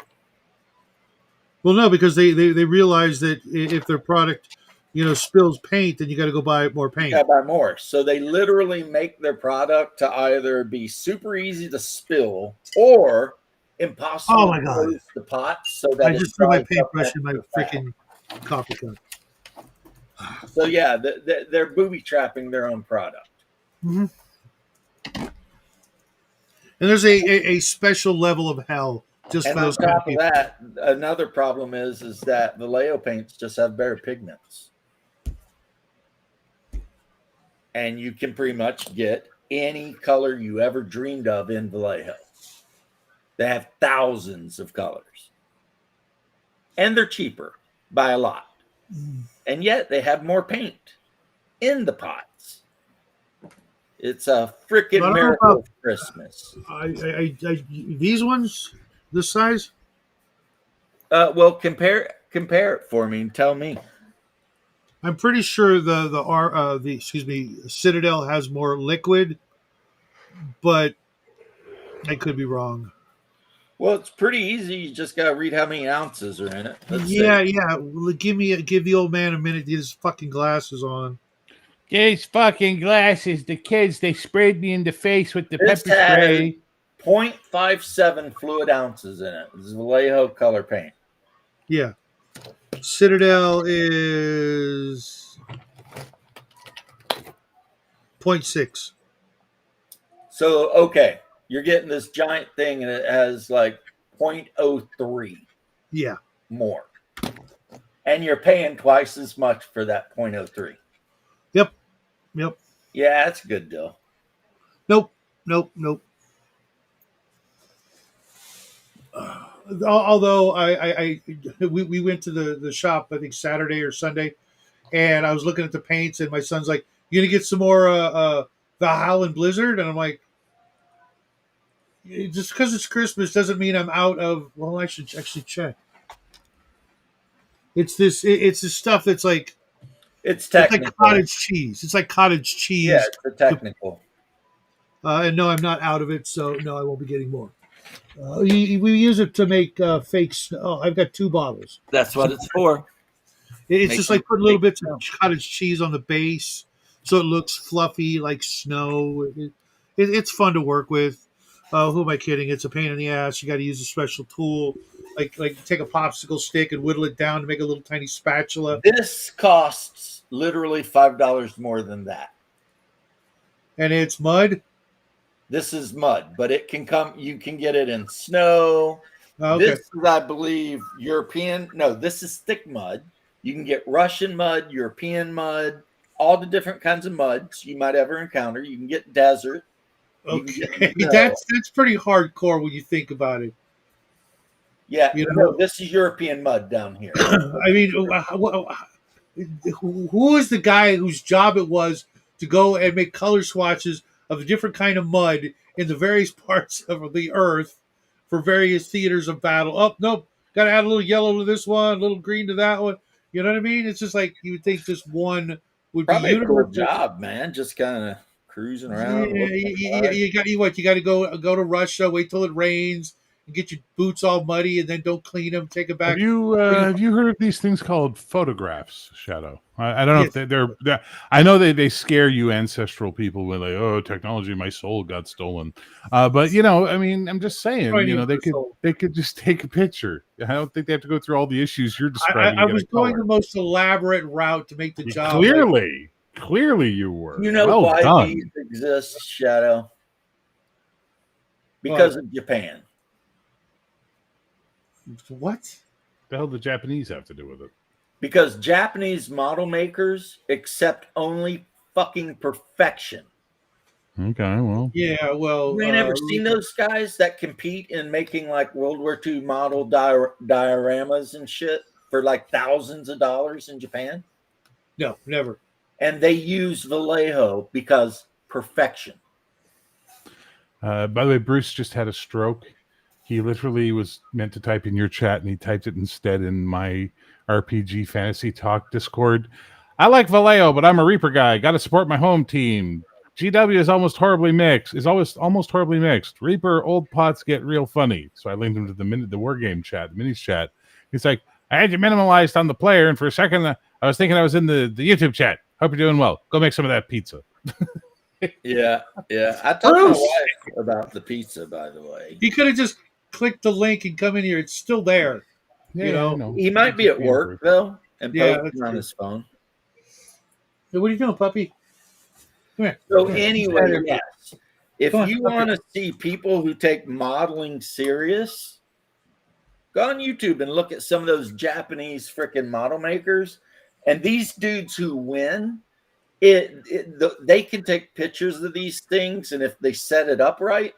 Well, no, because they realize that if their product, spills paint, then you got to go buy more paint. You gotta buy more. So they literally make their product to either be super easy to spill or impossible Oh my to God. close the pot so that I it just threw my dries up paintbrush in my extra fast. freaking coffee cup. So yeah, they're booby trapping their own product. And there's a special level of hell just And for on those kind of top of people. that, another problem is that Vallejo paints just have better pigments. And you can pretty much get any color you ever dreamed of in Vallejo. They have thousands of colors. And they're cheaper by a lot. And yet they have more paint in the pots. It's a I freaking don't know miracle about- of Christmas. These ones, this size. Well, compare it for me and tell me. I'm pretty sure the Citadel has more liquid, but I could be wrong. Well, it's pretty easy. You just gotta read how many ounces are in it. Let's Yeah, see. yeah. Well, give the old man a minute to get his fucking glasses on. These fucking glasses, the kids, they sprayed me in the face with the This pepper has spray. 0.57 fluid ounces in it. This is Vallejo color paint. Yeah, Citadel is 0.6. So okay, you're getting this giant thing and it has like 0.03 Yeah, more. And you're paying twice as much for that 0.03. yep. Yeah, that's a good deal. Nope. Although we went to the shop, I think Saturday or Sunday, and I was looking at the paints, and my son's like, "You gonna get some more the Howlin' Blizzard?" And I'm like, just because it's Christmas doesn't mean I'm out of. Well, I should actually check. It's this stuff that's like It's it's like technical. cottage cheese. It's like cottage cheese. Yeah, it's the technical. And no, I'm not out of it, so no, I won't be getting more. We use it to make fake snow. Oh, I've got 2 bottles. That's what it's for. It's Make just them- like putting little make bits of cottage cheese on the base, so it looks fluffy like snow. It's fun to work with. Who am I kidding? It's a pain in the ass. You got to use a special tool, like take a popsicle stick and whittle it down to make a little tiny spatula. This costs literally $5 more than that. And it's mud. This is mud, but it can come. You can get it in snow. Okay. This is, I believe, European. No, this is thick mud. You can get Russian mud, European mud, all the different kinds of muds you might ever encounter. You can get desert. You can Okay, get- that's pretty hardcore when you think about it. Yeah, You no, know- this is European mud down here. I mean, who is the guy whose job it was to go and make color swatches of a different kind of mud in the various parts of the earth for various theaters of battle? Oh, nope, got to add a little yellow to this one, a little green to that one. You know what I mean? It's just like you would think this one would Probably be a cool universal. job, man. Just kind of cruising Yeah, around. you got what? You got to go to Russia, wait till it rains, and get your boots all muddy, and then don't clean them, take it back. Have you heard of these things called photographs, Shadow? I don't know Yes. if they're I know they scare you ancestral people when like, oh, technology, my soul got stolen. But you know, I mean, I'm just saying, Right, you know, your soul. they could just take a picture. I don't think they have to go through all the issues you're I, describing. I to get was a going color. the most elaborate route to make the job. Clearly you were. You know well why done. these exist, Shadow? Because of Japan. What? The hell the Japanese have to do with it? Because Japanese model makers accept only fucking perfection. Okay, well, Yeah, well, You ain't ever seen those guys that compete in making like World War II model dioramas and shit for like thousands of dollars in Japan? no, never. And they use Vallejo because perfection. by the way, Bruce just had a stroke. He literally was meant to type in your chat, and he typed it instead in my RPG Fantasy Talk Discord. I like Vallejo, but I'm a Reaper guy. Got to support my home team. GW is almost horribly mixed. Almost horribly mixed. Reaper old pots get real funny. So I linked him to the war game chat, the minis chat. He's like, I had you minimalized on the player, and for a second I was thinking I was in the YouTube chat. Hope you're doing well. Go make some of that pizza. Yeah. I talked to my wife about the pizza, by the way. He could have just clicked the link and come in here. It's still there. You know, I know. He might be at work though, and Yeah, posting that's on true. his phone. Hey, what are you doing, puppy? Come here. So Come here. anyway, Come here. yes. If Come on, you come want to see people who take modeling serious, go on YouTube and look at some of those Japanese freaking model makers. And these dudes who win, they can take pictures of these things, and if they set it up right,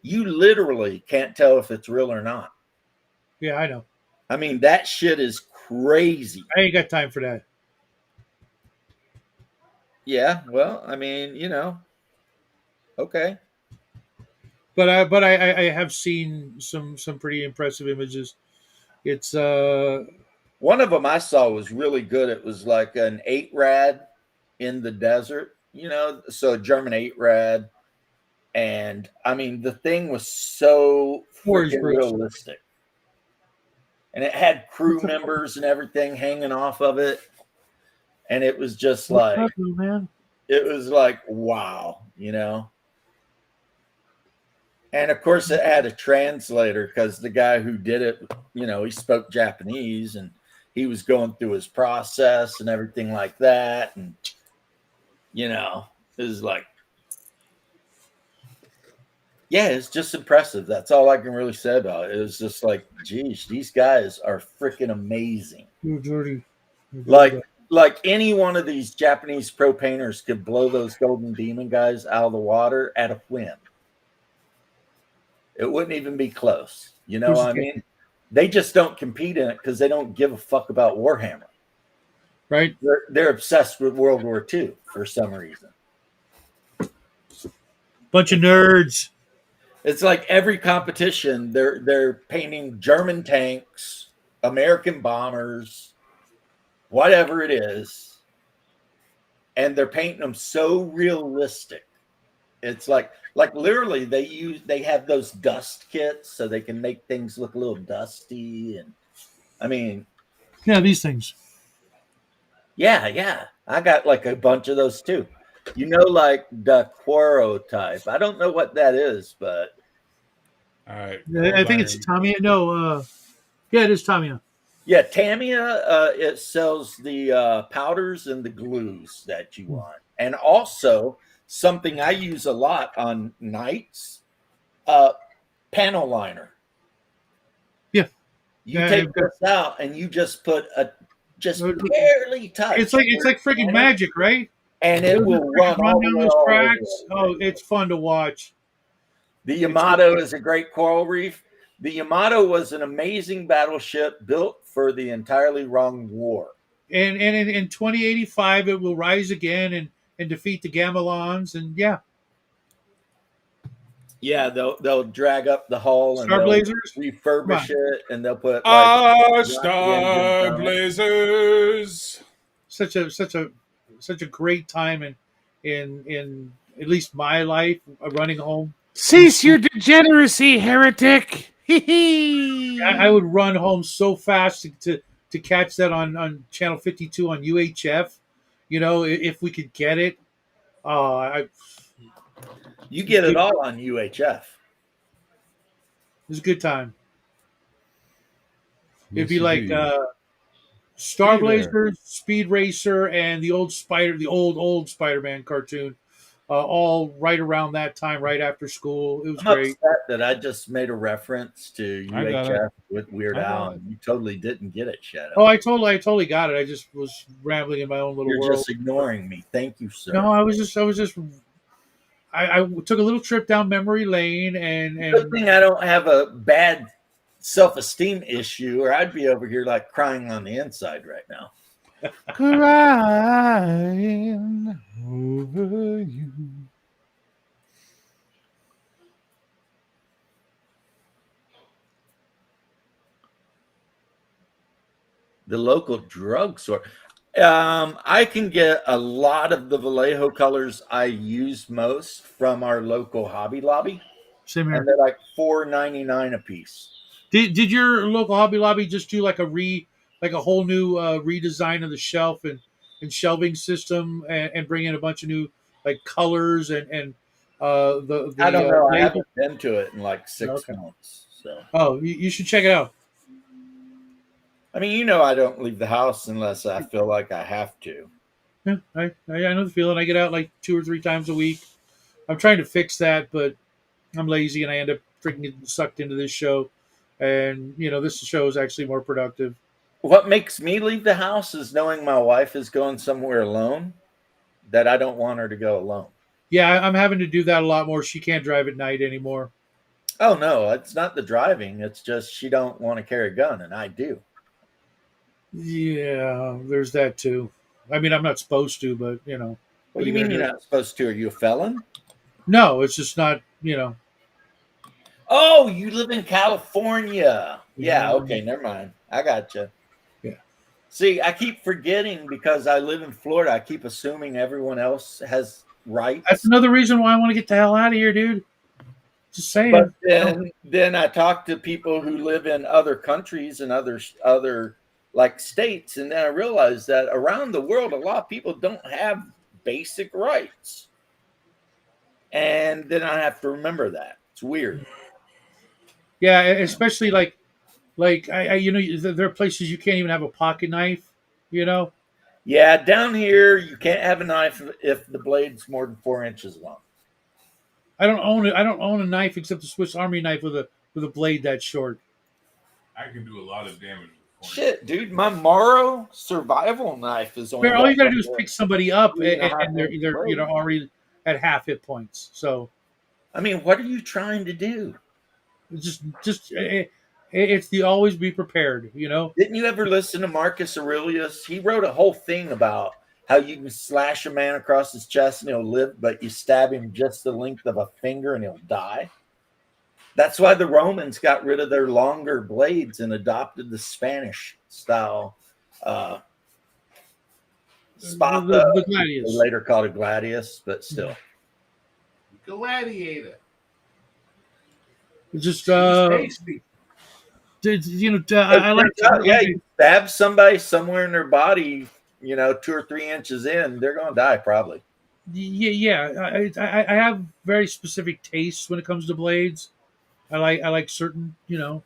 you literally can't tell if it's real or not. Yeah, I know. I mean, that shit is crazy. I ain't got time for that. Yeah, well, I mean, you know, Okay. But I have seen some pretty impressive images. It's One of them I saw was really good. It was like an 8 rad in the desert, so a German 8 rad. And I mean, the thing was so Forest freaking Bridge. realistic. And it had crew members and everything hanging off of it. And it was just What's like, up, little man? it was like, wow, And of course, it had a translator because the guy who did it, he spoke Japanese and he was going through his process and everything like that. And, it was like, yeah, it's just impressive. That's all I can really say about it. It was just like, geez, these guys are freaking amazing. You're dirty. Like any one of these Japanese pro painters could blow those Golden Demon guys out of the water at a whim. It wouldn't even be close. You know what I mean? They just don't compete in it because they don't give a fuck about Warhammer. Right? They're obsessed with World War II for some reason. Bunch of nerds. It's like every competition, they're painting German tanks, American bombers, whatever it is, and they're painting them so realistic. It's like literally they have those dust kits so they can make things look a little dusty, and I mean, yeah, these things. Yeah, I got like a bunch of those too. Like the Quoro type. I don't know what that is, but I think it's Tamiya. No, yeah, it is Tamiya. yeah, Tamiya. It sells the powders and the glues that you want, and also something I use a lot on nights, panel liner. Yeah, you take this out and you just put barely touch. It's like freaking magic, right? And it will run down those cracks. Oh, it's fun to watch. The Yamato is a great coral reef. The Yamato was an amazing battleship built for the entirely wrong war. And in 2085, it will rise again and defeat the Gamelons. And yeah, they'll drag up the hull and Star Blazers, refurbish it, and they'll put Star Blazers. Such a great time in at least my life running home. Cease your degeneracy, heretic! I would run home so fast to catch that on channel 52 on UHF. If we could get it. You get it all on UHF. It was a good time. It'd be like Star Blazers, Speed Racer, and the old Spider-Man cartoon, all right around that time, right after school. It was great. Upset that I just made a reference to UHF with Weird Al, and you totally didn't get it, Shadow. Oh, I totally got it. I just was rambling in my own little world. You're just ignoring me. Thank you, sir. No, I was just. I took a little trip down memory lane, and good thing I don't have a bad self-esteem issue, or I'd be over here like crying on the inside right now. Crying over you. The local drugstore. I can get a lot of the Vallejo colors I use most from our local Hobby Lobby. Same here. And they're like $4.99 a piece. Did your local Hobby Lobby just do like a whole new redesign of the shelf and shelving system and bring in a bunch of new like colors and the I don't know. I haven't been to it in like 6 months. So you should check it out. I mean, I don't leave the house unless I feel like I have to. Yeah, I know the feeling. I get out like 2 or 3 times a week. I'm trying to fix that, but I'm lazy and I end up freaking getting sucked into this show. And this show is actually more productive. What makes me leave the house is knowing my wife is going somewhere alone, that I don't want her to go alone. Yeah, I'm having to do that a lot more. She can't drive at night anymore. Oh no, it's not the driving. It's just she don't want to carry a gun, and I do. Yeah, there's that too. I mean, I'm not supposed to, but What do you mean you're not supposed to? Are you a felon? No, it's just not. You know. Oh, you live in California. Yeah, Yeah. okay, never mind. I gotcha. Yeah. See, I keep forgetting because I live in Florida. I keep assuming everyone else has rights. That's another reason why I want to get the hell out of here, dude. Just saying. But then I talk to people who live in other countries and other like states, and then I realize that around the world, a lot of people don't have basic rights. And then I have to remember that. It's weird. Yeah, especially like I you know, there are places you can't even have a pocket knife. You know. Yeah, down here you can't have a knife if the blade's more than 4 inches long. I don't own it. I don't own a knife except a Swiss Army knife with a blade that short. I can do a lot of damage with corn. Shit, dude, my Morrow survival knife is only. Where all you gotta do is pick somebody up, Yeah, and they're you know already at half hit points. So I mean, what are you trying to do? just it's the always be prepared. You know. Didn't you ever listen to Marcus Aurelius? He wrote a whole thing about how you can slash a man across his chest and he'll live, but you stab him just the length of a finger and he'll die. That's why the Romans got rid of their longer blades and adopted the Spanish style spada. The They gladius. later called it gladius, but still. Gladiator. Just He's tasty. you know, I like. Yeah, you stab somebody somewhere in their body, 2 or 3 inches in, they're going to die probably. Yeah. I have very specific tastes when it comes to blades. I like certain, you know.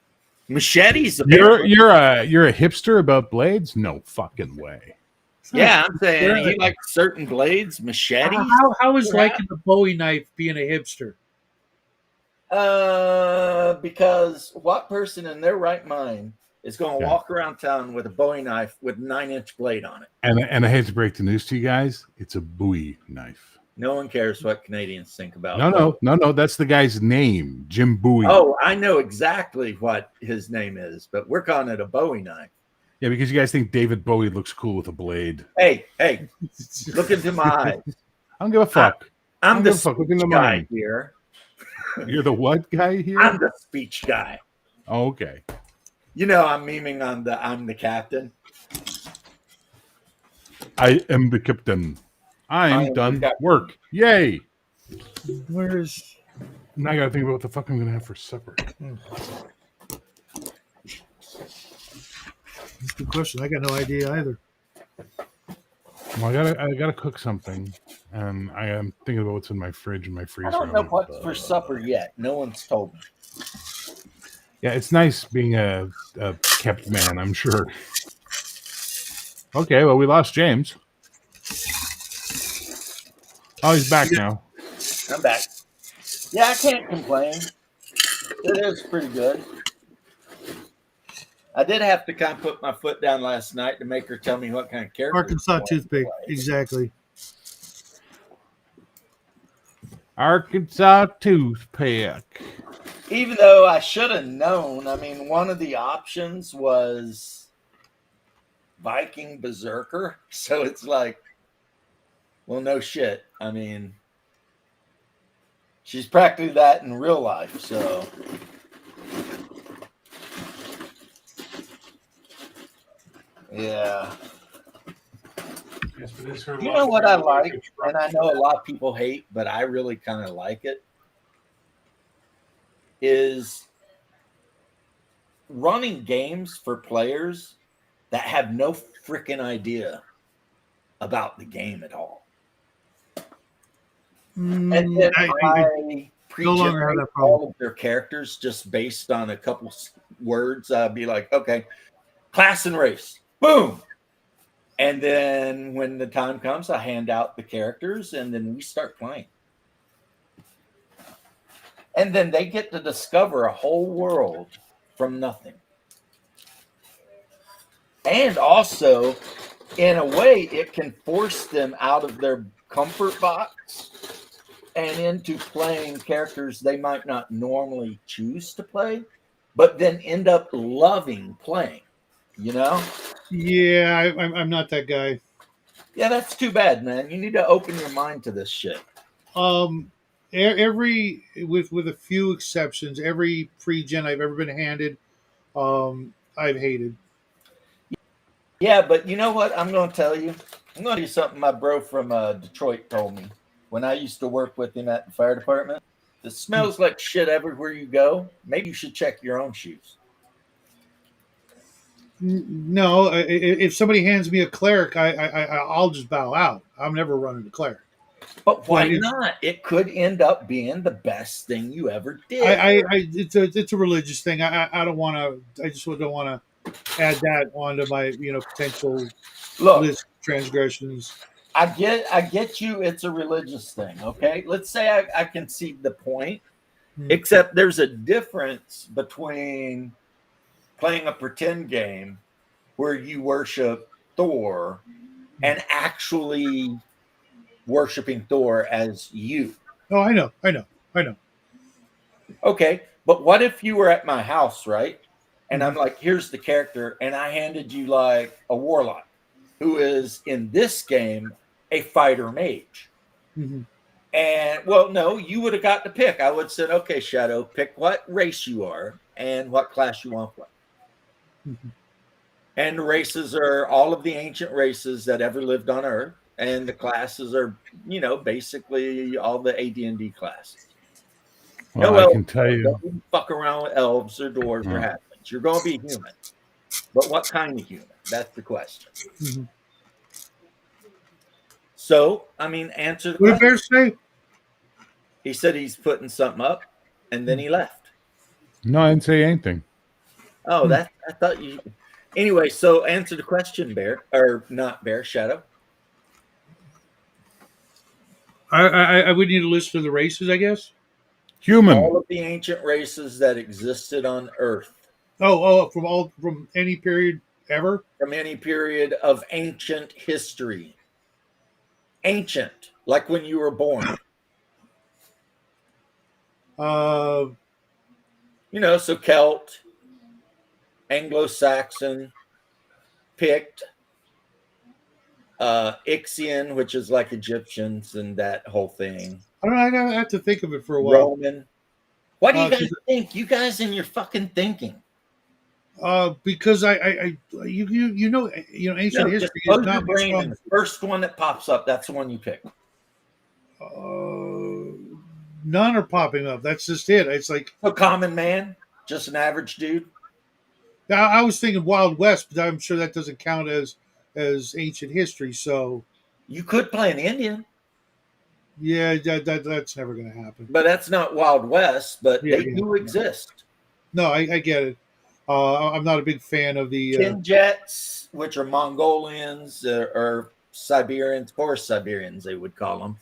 Machetes. You're apparently. you're a hipster about blades? No fucking way. Yeah, I'm saying Really? he likes certain blades, machetes. How is Yeah. liking the Bowie knife being a hipster? Because what person in their right mind is going to Yeah. walk around town with a Bowie knife with 9-inch blade on it? And I hate to break the news to you guys, it's a Bowie knife. No one cares what Canadians think about. No, that's the guy's name, Jim Bowie. Oh, I know exactly what his name is, but we're calling it a Bowie knife. Yeah, because you guys think David Bowie looks cool with a blade. Hey, look into my eyes. I don't give a fuck. I'm the give a fuck. Look into speech guy mine. here. You're the what guy here? I'm the speech guy. Oh, okay. I'm memeing on I'm the captain. I am the captain. I I'm am the done captain. work. Yay. Where's Now I gotta think about what the fuck I'm gonna have for supper. that's a good question. I got no idea either. Well, I gotta cook something, and I am thinking about what's in my fridge and my freezer. I don't know what's for supper yet. No one's told me. Yeah, it's nice being a kept man, I'm sure. Okay, well, we lost James. Oh, he's back now. I'm back. Yeah, I can't complain. It is pretty good. I did have to kind of put my foot down last night to make her tell me what kind of character. Arkansas toothpick, exactly. Arkansas toothpick. Even though I should have known, I mean, one of the options was Viking Berserker. So it's like, well, no shit. I mean, she's practically that in real life. So, yeah. Yes, but it's her You know what I like, life. and I know a lot of people hate, but I really kind of like it, is running games for players that have no freaking idea about the game at all. And then I no longer have pre-generate that problem. all of their characters just based on a couple words. I'd be like, okay, class and race, boom. And then when the time comes, I hand out the characters and then we start playing. And then they get to discover a whole world from nothing. And also, in a way, it can force them out of their comfort box and into playing characters they might not normally choose to play, but then end up loving playing, Yeah, I'm not that guy. Yeah, that's too bad, man. You need to open your mind to this shit. every with a few exceptions, every pre-gen I've ever been handed, I've hated. Yeah, but you know what? I'm going to tell you. I'm going to do something my bro from Detroit told me when I used to work with him at the fire department. It smells like shit everywhere you go. Maybe you should check your own shoes. No, if somebody hands me a cleric, I'll just bow out. I'm never running a cleric. But why But it, not? It could end up being the best thing you ever did. it's a religious thing. I don't want to. I just don't want to add that onto my potential Look, list of transgressions. I get you. It's a religious thing. Okay, let's say I concede the point. Except there's a difference between playing a pretend game where you worship Thor and actually worshiping Thor as you. Oh, I know. Okay, but what if you were at my house, right? And I'm like, here's the character, and I handed you like a warlock who is in this game a fighter mage. Mm-hmm. And well, no, you would have got to pick. I would have said, okay, Shadow, pick what race you are and what class you want to play. Mm-hmm. And the races are all of the ancient races that ever lived on Earth, and the classes are, basically all the AD&D classes. Well, No I elves, can tell you. don't even fuck around with elves or dwarves or halflings. You're going to be human, but what kind of human? That's the question. Mm-hmm. So, I mean, answer the What did question. Bear say? He said he's putting something up, and then he left. No, I didn't say anything. Oh, I thought you. Anyway, so answer the question, Bear, or not Bear, Shadow. I would need a list of the races, I guess. Human. All of the ancient races that existed on Earth From any period ever. from any period of ancient history. Ancient, like when you were born. Uh, So Celt, Anglo-Saxon, Pict, Ixian, which is like Egyptians and that whole thing. I don't know. I have to think of it for a while. Roman. What do you guys think? You guys in your fucking thinking. Because ancient history is Close your not much brain, fun. and the first one that pops up, that's the one you pick. None are popping up. That's just it. It's like A common man, just an average dude. I was thinking Wild West, but I'm sure that doesn't count as ancient history. So You could play an Indian, yeah, that's never going to happen. but that's not Wild West, but Yeah, they do exist. No, I get it. I'm not a big fan of the. Kinjets, which are Mongolians or Siberians, forest Siberians, they would call them,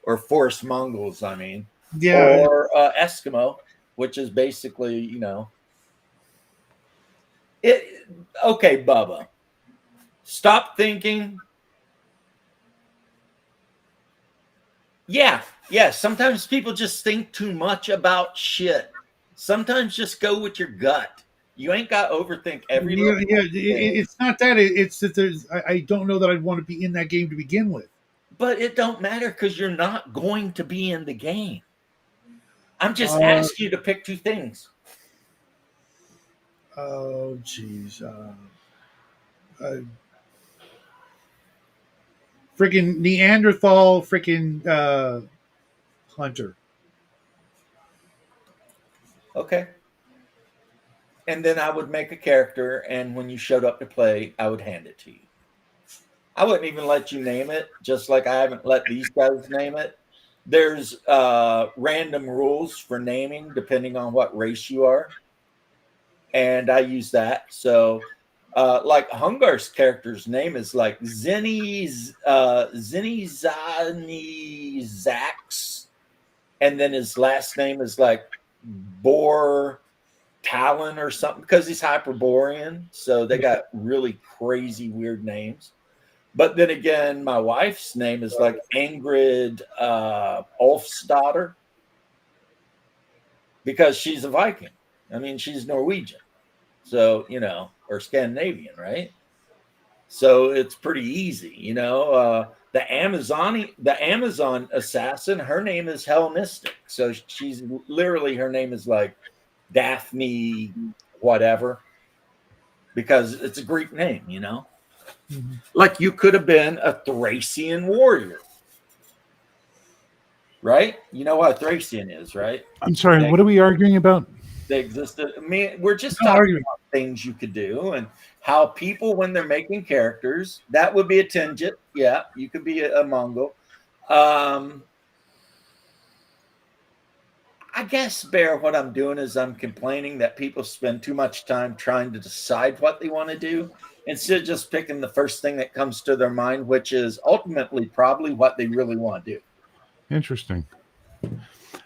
or forest Mongols, I mean. Yeah. Or Eskimo, which is basically, it. Okay, Bubba, stop thinking. Yeah. Sometimes people just think too much about shit. Sometimes just go with your gut. You ain't got to overthink every little thing. It's not that. It's that I don't know that I'd want to be in that game to begin with. But it don't matter because you're not going to be in the game. I'm just asking you to pick two things. Oh, jeez. Freaking Neanderthal, freaking hunter. Okay. And then I would make a character, and when you showed up to play, I would hand it to you. I wouldn't even let you name it, just like I haven't let these guys name it. There's random rules for naming depending on what race you are. And I use that. So, like Hungar's character's name is like Zinny Zani Zax. And then his last name is like Bor Talon or something because he's Hyperborean. So they got really crazy, weird names. But then again, my wife's name is like Ingrid Ulfsdotter because she's a Viking. I mean, she's Norwegian. So, or Scandinavian, right? So it's pretty easy, the Amazon assassin, her name is Hellenistic. So she's literally, her name is like Daphne whatever, because it's a Greek name, you know. Like you could have been a Thracian warrior, right? You know what a Thracian is, right? I'm sorry. What are we arguing about? They existed. I mean, we're just No talking argument. about things you could do and how people, when they're making characters, that would be a Tingit. Yeah, you could be a Mongol. I guess, Bear, what I'm doing is I'm complaining that people spend too much time trying to decide what they want to do instead of just picking the first thing that comes to their mind, which is ultimately probably what they really want to do. Interesting.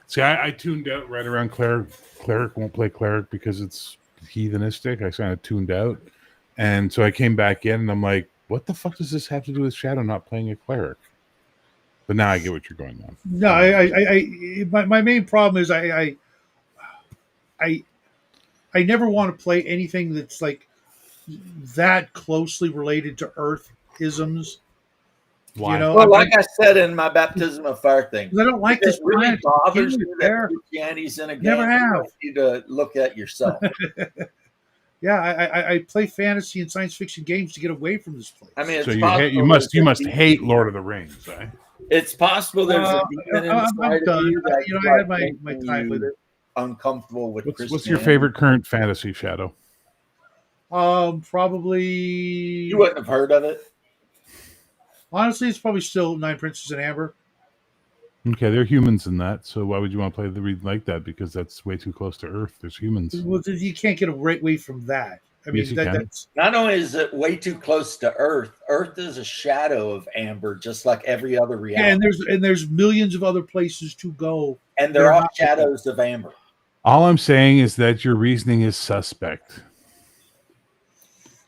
See, I tuned out right around cleric. Cleric won't play cleric because it's heathenistic. I kind of tuned out, and so I came back in, and I'm like, "What the fuck does this have to do with Shadow not playing a cleric?" But now I get what you're going on. No, my main problem is I never want to play anything that's like that closely related to Earth isms. Why? You know, Well, like I said in my baptism of fire thing, 'cause I don't like if this it really planet. bothers It's you there. that Christianity's in a game, Never I have. want you to look at yourself. Yeah, I play fantasy and science fiction games to get away from this place. I mean, it's So possible you must there's a hate Lord of the Rings, eh? It's possible there's a Uh, demon I'm inside done. of you that You know, I had my making time you with it. uncomfortable with What's your Christianity. favorite current fantasy, Shadow? Probably. You wouldn't have heard of it. Honestly, it's probably still Nine Princess and Amber. Okay, there are humans in that, so why would you want to play the read like that? Because that's way too close to Earth. There's humans. Well, you can't get away from that. I mean, Yes, you can. that's Not only is it way too close to Earth, Earth is a shadow of Amber, just like every other yeah. reality. And there's millions of other places to go. And they're they're all not- shadows of Amber. All I'm saying is that your reasoning is suspect.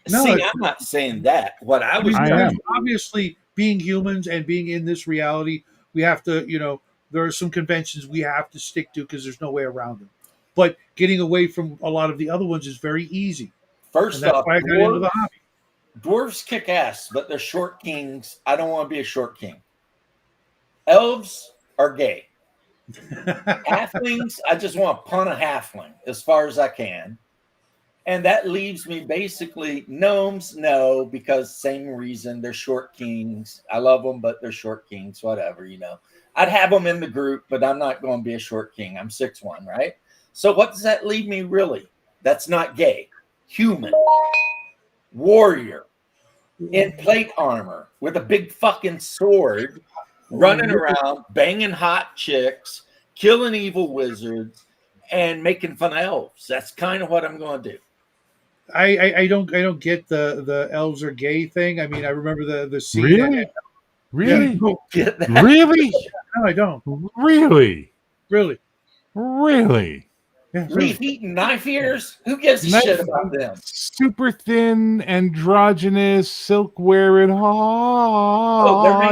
No, See, it's- I'm not saying that. What I was I telling am. you, Obviously, being humans and being in this reality, we have to, there are some conventions we have to stick to because there's no way around them. But getting away from a lot of the other ones is very easy. And first that's off, why I got into the hobby. dwarves kick ass, but they're short kings. I don't want to be a short king. Elves are gay. Halflings, I just want to punt a halfling as far as I can. And that leaves me basically gnomes, no, because same reason, they're short kings. I love them, but they're short kings, whatever, I'd have them in the group, but I'm not going to be a short king. I'm 6'1", right? So what does that leave me really? That's not gay. Human. Warrior. In plate armor with a big fucking sword, running around, banging hot chicks, killing evil wizards, and making fun of elves. That's kind of what I'm going to do. I don't get the elves are gay thing. I mean, I remember the scene. Really? Really? You don't get that. Really? No, I don't. Really? Really. Really? Yeah, really. Leaf eating knife ears? Who gives a Knife- shit about them? Super thin, androgynous, silk wearing, They're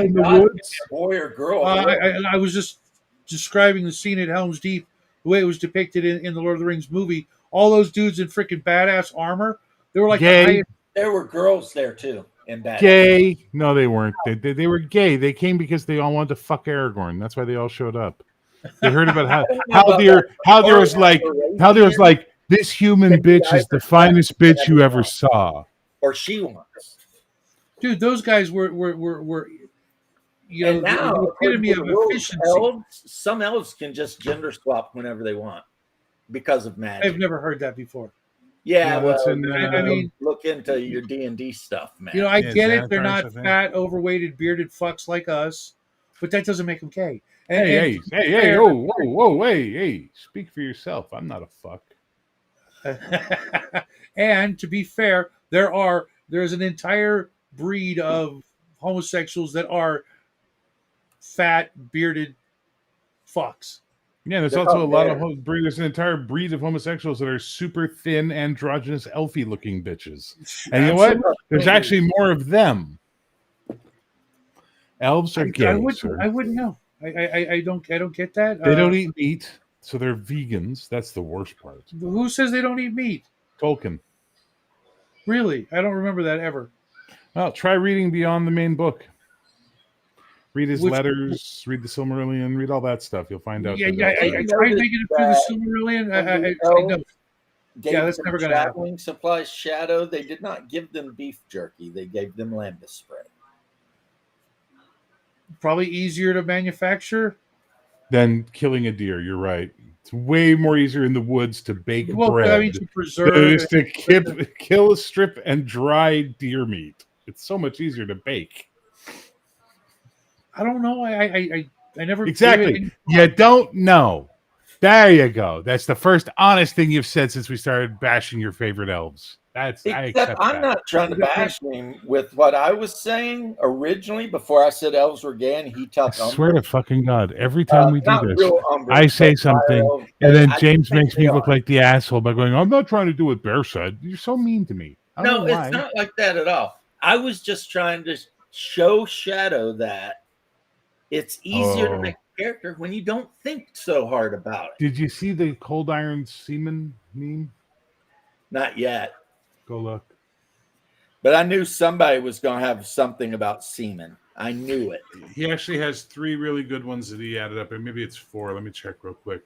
in the not woods. a boy or girl. I was just describing the scene at Helm's Deep, the way it was depicted in the Lord of the Rings movie. All those dudes in freaking badass armor. They were like Gay. the highest. There were girls there too in that. Gay. No, they weren't. They were gay. They came because they all wanted to fuck Aragorn. That's why they all showed up. They heard about how there was like this human bitch is the finest bitch you ever saw. Or she wants. Dude, those guys were And now, the epitome according of to the rules, efficiency. some elves can just gender swap whenever they want because of magic. I've never heard that before. Yeah, No, that's well, in, I mean, look into your D&D stuff, man. I Yeah, get it. They're Xanathars, not I think. fat, overweighted, bearded fucks like us, but that doesn't make them gay. And, Hey, hey, speak for yourself. I'm not a fuck. and to be fair, there's an entire breed of homosexuals that are fat, bearded fucks. Yeah, there's They're also a not lot there. of there's an entire breed of homosexuals that are super thin, androgynous, elfy looking bitches. And you know what? There's actually more of them. Elves are gay. sir. I wouldn't know. I don't get that. They don't eat meat, so they're vegans. That's the worst part. Who says they don't eat meat? Tolkien. Really? I don't remember that ever. Well, try reading beyond the main book. Read his Which- letters, read the Silmarillion, read all that stuff. You'll find out. Yeah, that yeah. I it's- tried making it through the Silmarillion. I know. Gave Yeah, that's them never gonna happen. traveling supplies. Shadow. They did not give them beef jerky. They gave them lambda spray. Probably easier to manufacture. Then killing a deer. You're right. It's way more easier in the woods to bake Well, bread I mean, to than it preserve. is to kill a strip and dry deer meat. It's so much easier to bake. I don't know. I never gave it Exactly. any- You don't know. There you go. That's the first honest thing you've said since we started bashing your favorite elves. That's I Except accept I'm that. not trying to bash him with what I was saying originally before I said elves were gay, and he I talked. swear to fucking God, every time we do not this, real Umbra, I say but something, elves, and then I James think makes they me look are. like the asshole by going, "I'm not trying to do what Bear said." You're so mean to me. I don't No, know why. it's not like that at all. I was just trying to show Shadow that it's easier to Oh. make a character when you don't think so hard about it. Did you see the Cold Iron Seaman meme? Not yet. Go look. But I knew somebody was going to have something about semen. I knew it. He actually has 3 really good ones that he added up, and maybe it's 4. Let me check real quick.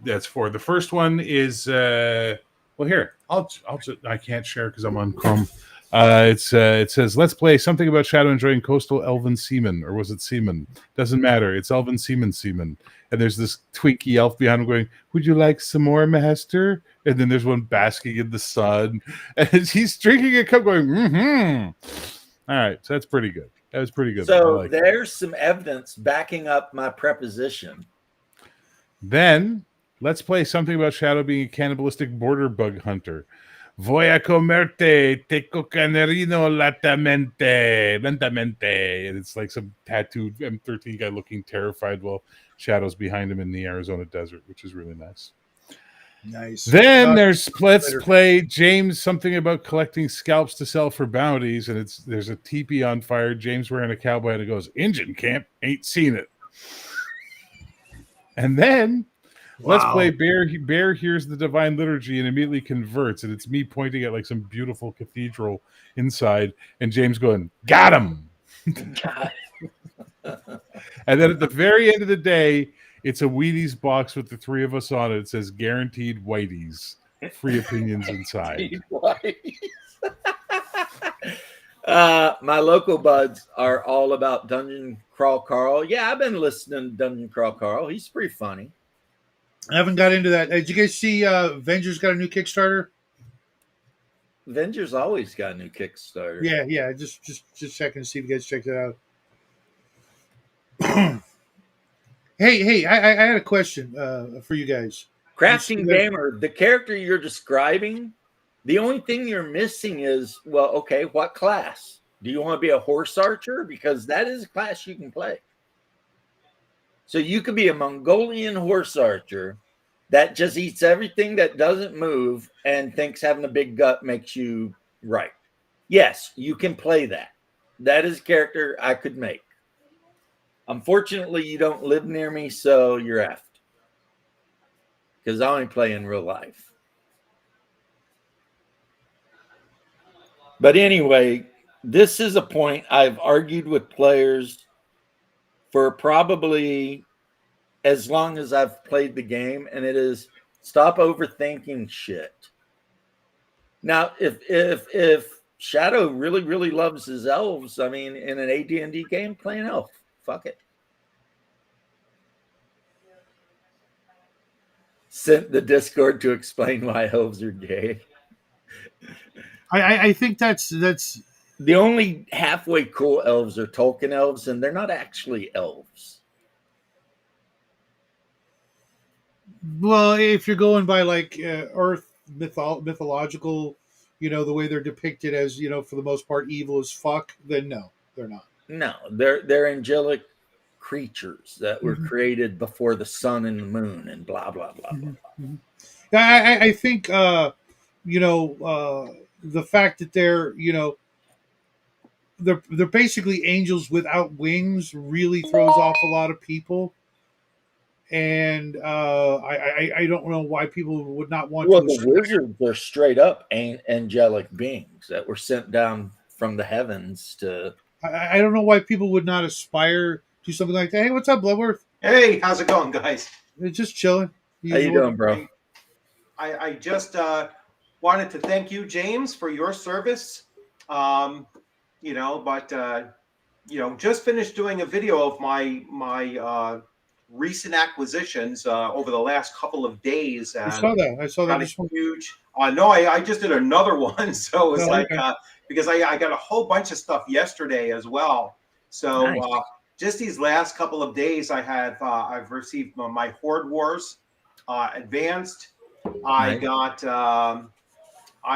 That's 4. The first one is well, here I can't share because I'm on Chrome. It says, "Let's play something about Shadow enjoying coastal elven seamen," or was it seamen? Doesn't matter. It's elven seamen. And there's this twinky elf behind him going, "Would you like some more, master?" And then there's one basking in the sun, and he's drinking a cup, going, "Mm-hmm." All right, so that's pretty good. That was pretty good. I So like it. there's some evidence backing up my preposition. Then let's play something about Shadow being a cannibalistic border bug hunter. Voy a comerte, teco canerino lentamente. And it's like some tattooed M13 guy looking terrified while Shadow's behind him in the Arizona desert, which is really nice. Nice. Then Uh, let's later. play James something about collecting scalps to sell for bounties, and there's a teepee on fire. James wearing a cowboy and it goes, "Injun camp, ain't seen it." And then let's Wow. play Bear hears the divine liturgy and immediately converts, and it's me pointing at like some beautiful cathedral inside, and James going, "Got him!" God. And then at the very end of the day, it's a Wheaties box with the 3 of us on it. It says "Guaranteed Whiteys, free opinions inside." My local buds are all about Dungeon Crawl Carl. Yeah, I've been listening to Dungeon Crawl Carl. He's pretty funny. I haven't got into that. Did you guys see Avengers got a new Kickstarter? Avengers always got a new Kickstarter. Yeah. Just checking to see if you guys checked it out. Hey, I had a question for you guys. Crafting You see that- Gamer, the character you're describing, the only thing you're missing is, well, okay, what class? Do you want to be a horse archer? Because that is a class you can play. So you could be a Mongolian horse archer that just eats everything that doesn't move and thinks having a big gut makes you right. Yes, you can play that. That is a character I could make. Unfortunately, you don't live near me, so you're effed. Because I only play in real life. But anyway, this is a point I've argued with players for probably as long as I've played the game, and it is stop overthinking shit. Now, if Shadow really loves his elves, I mean, in an AD&D game, play an elf. Fuck it. Sent the Discord to explain why elves are gay. I think that's The only halfway cool elves are Tolkien elves, and they're not actually elves. well, if you're going by like Earth mythological, the way they're depicted as, for the most part evil as fuck, then no, they're not. No, they're angelic creatures that were created before the sun and the moon and blah blah blah. Yeah, I think the fact that they're they're basically angels without wings really throws off a lot of people, and I don't know why people would not want Well, to. the wizards are straight up angelic beings that were sent down from the heavens to. I don't know why people would not aspire do something like that. Hey, what's up, Bloodworth? Hey, how's it going, guys? Just chilling. How you doing, bro? I just wanted to thank you, James, for your service. Just finished doing a video of my recent acquisitions over the last couple of days. I saw that. I saw that. Got a huge. No, I just did another one. So it's okay. Because I got a whole bunch of stuff yesterday as well. So Nice. Just these last couple of days, I've received my Horde Wars Advanced. I Nice.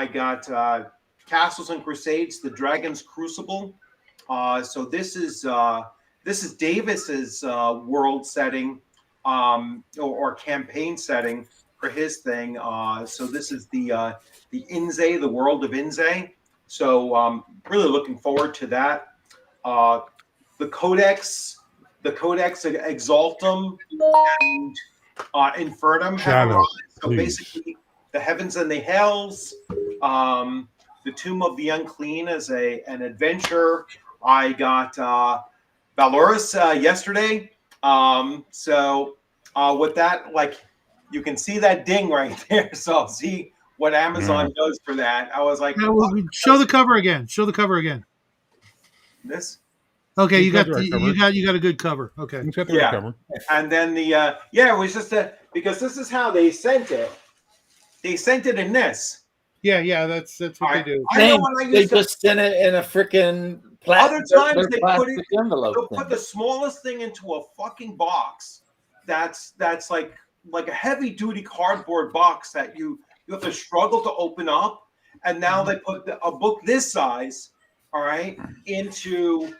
got Castles and Crusades, the Dragon's Crucible. So this is Davis's world setting or campaign setting for his thing. So this is the Inze, the world of Inze. So really looking forward to that. The Codex Exaltum and Infernum. Shadow, So please. basically, the Heavens and the Hells. The Tomb of the Unclean as an adventure. I got Valorous yesterday. With that, like, you can see that ding right there. So I'll see what Amazon does for that. I was like, Yeah, well, show the cover again. Show the cover again. this. Okay, He's you got got the right you got a good cover. Okay. He's got the Yeah. cover. And then it was just because this is how they sent it. They sent it in this. Yeah, that's what they do. I know when I They used to. just sent it in a freaking Other times their they put it- plastic envelope. They'll thing. put the smallest thing into a fucking box. That's like a heavy duty cardboard box that you have to struggle to open up. And now they put a book this size, all right, into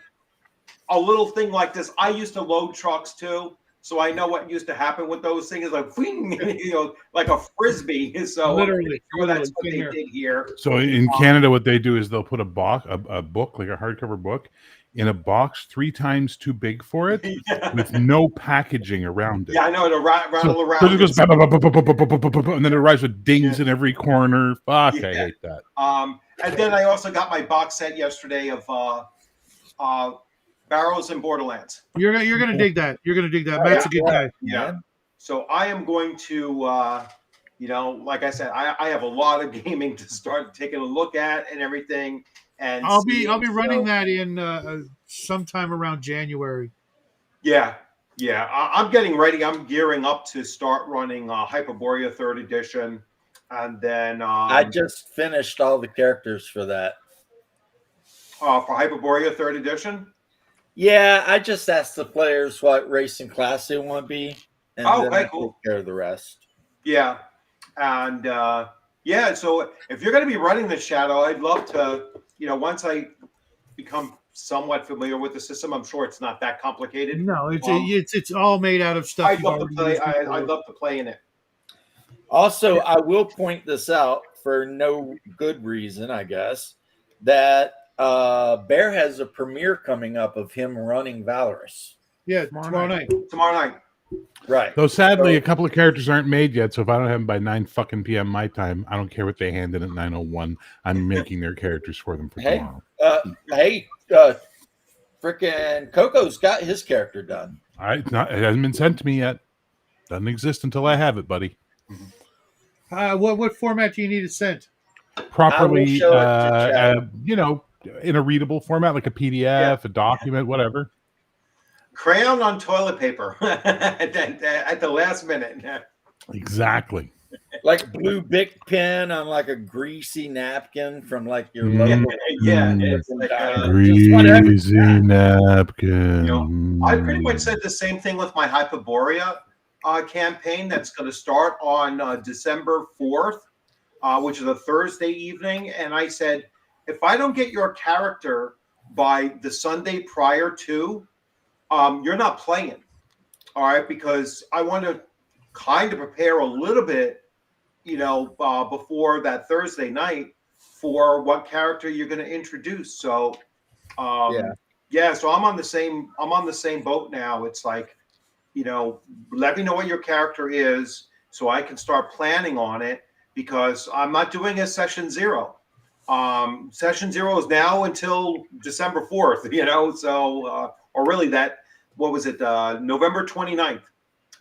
a little thing like this. I used to load trucks too, so I know what used to happen with those things, like like a frisbee. So Literally, that's what same they here. did here. So in Canada, what they do is they'll put a book, like a hardcover book, in a box 3 times too big for it, with no packaging around it. Yeah, I know to rattle So around. it goes bah, bah, bah, bah, bah, bah, bah, bah, bah, bah, bah, and then it arrives with dings in every corner. Fuck, I Yeah. hate that. And then I also got my box set yesterday of Barrows and Borderlands. You're gonna dig that. You're gonna dig that. Matt's a good guy. Yeah. So I am going to, like I said, I have a lot of gaming to start taking a look at and everything. And I'll be running that in sometime around January. Yeah. I'm getting ready. I'm gearing up to start running Hyperborea 3rd edition, and then I just finished all the characters for that. for Hyperborea 3rd edition. Yeah, I just asked the players what race and class they want to be, and Oh, then okay, I cool. take care of the rest. Yeah, and so if you're going to be running the Shadow, I'd love to, once I become somewhat familiar with the system, I'm sure it's not that complicated. No, it's all made out of stuff. I'd you've love to already play. used before. I'd love to play in it. Also, I will point this out for no good reason, I guess, that Bear has a premiere coming up of him running Valorous. Yeah, tomorrow night. Tomorrow night. Right. Though sadly, a couple of characters aren't made yet, so if I don't have them by 9 fucking p.m. my time, I don't care what they hand in at 9:01. I'm making their characters for them for Hey. tomorrow. Frickin' Coco's got his character done. It hasn't been sent to me yet. Doesn't exist until I have it, buddy. What format do you need it sent? Properly, show it to chat. in a readable format, like a PDF, a document, whatever. Crayon on toilet paper at the last minute. Exactly. Like blue Bic pen on like a greasy napkin from like your Mm. local. Yeah, Mm. it's like Just whatever. Greasy napkin. I pretty much said the same thing with my Hyperborea campaign that's going to start on December 4th, which is a Thursday evening. And I said, if I don't get your character by the Sunday prior to, you're not playing. All right, because I want to kind of prepare a little bit, before that Thursday night for what character you're going to introduce. So, so I'm on the same boat now. It's like, let me know what your character is so I can start planning on it, because I'm not doing a session 0. Session 0 is now until December 4th, so, or really that what was it, November 29th.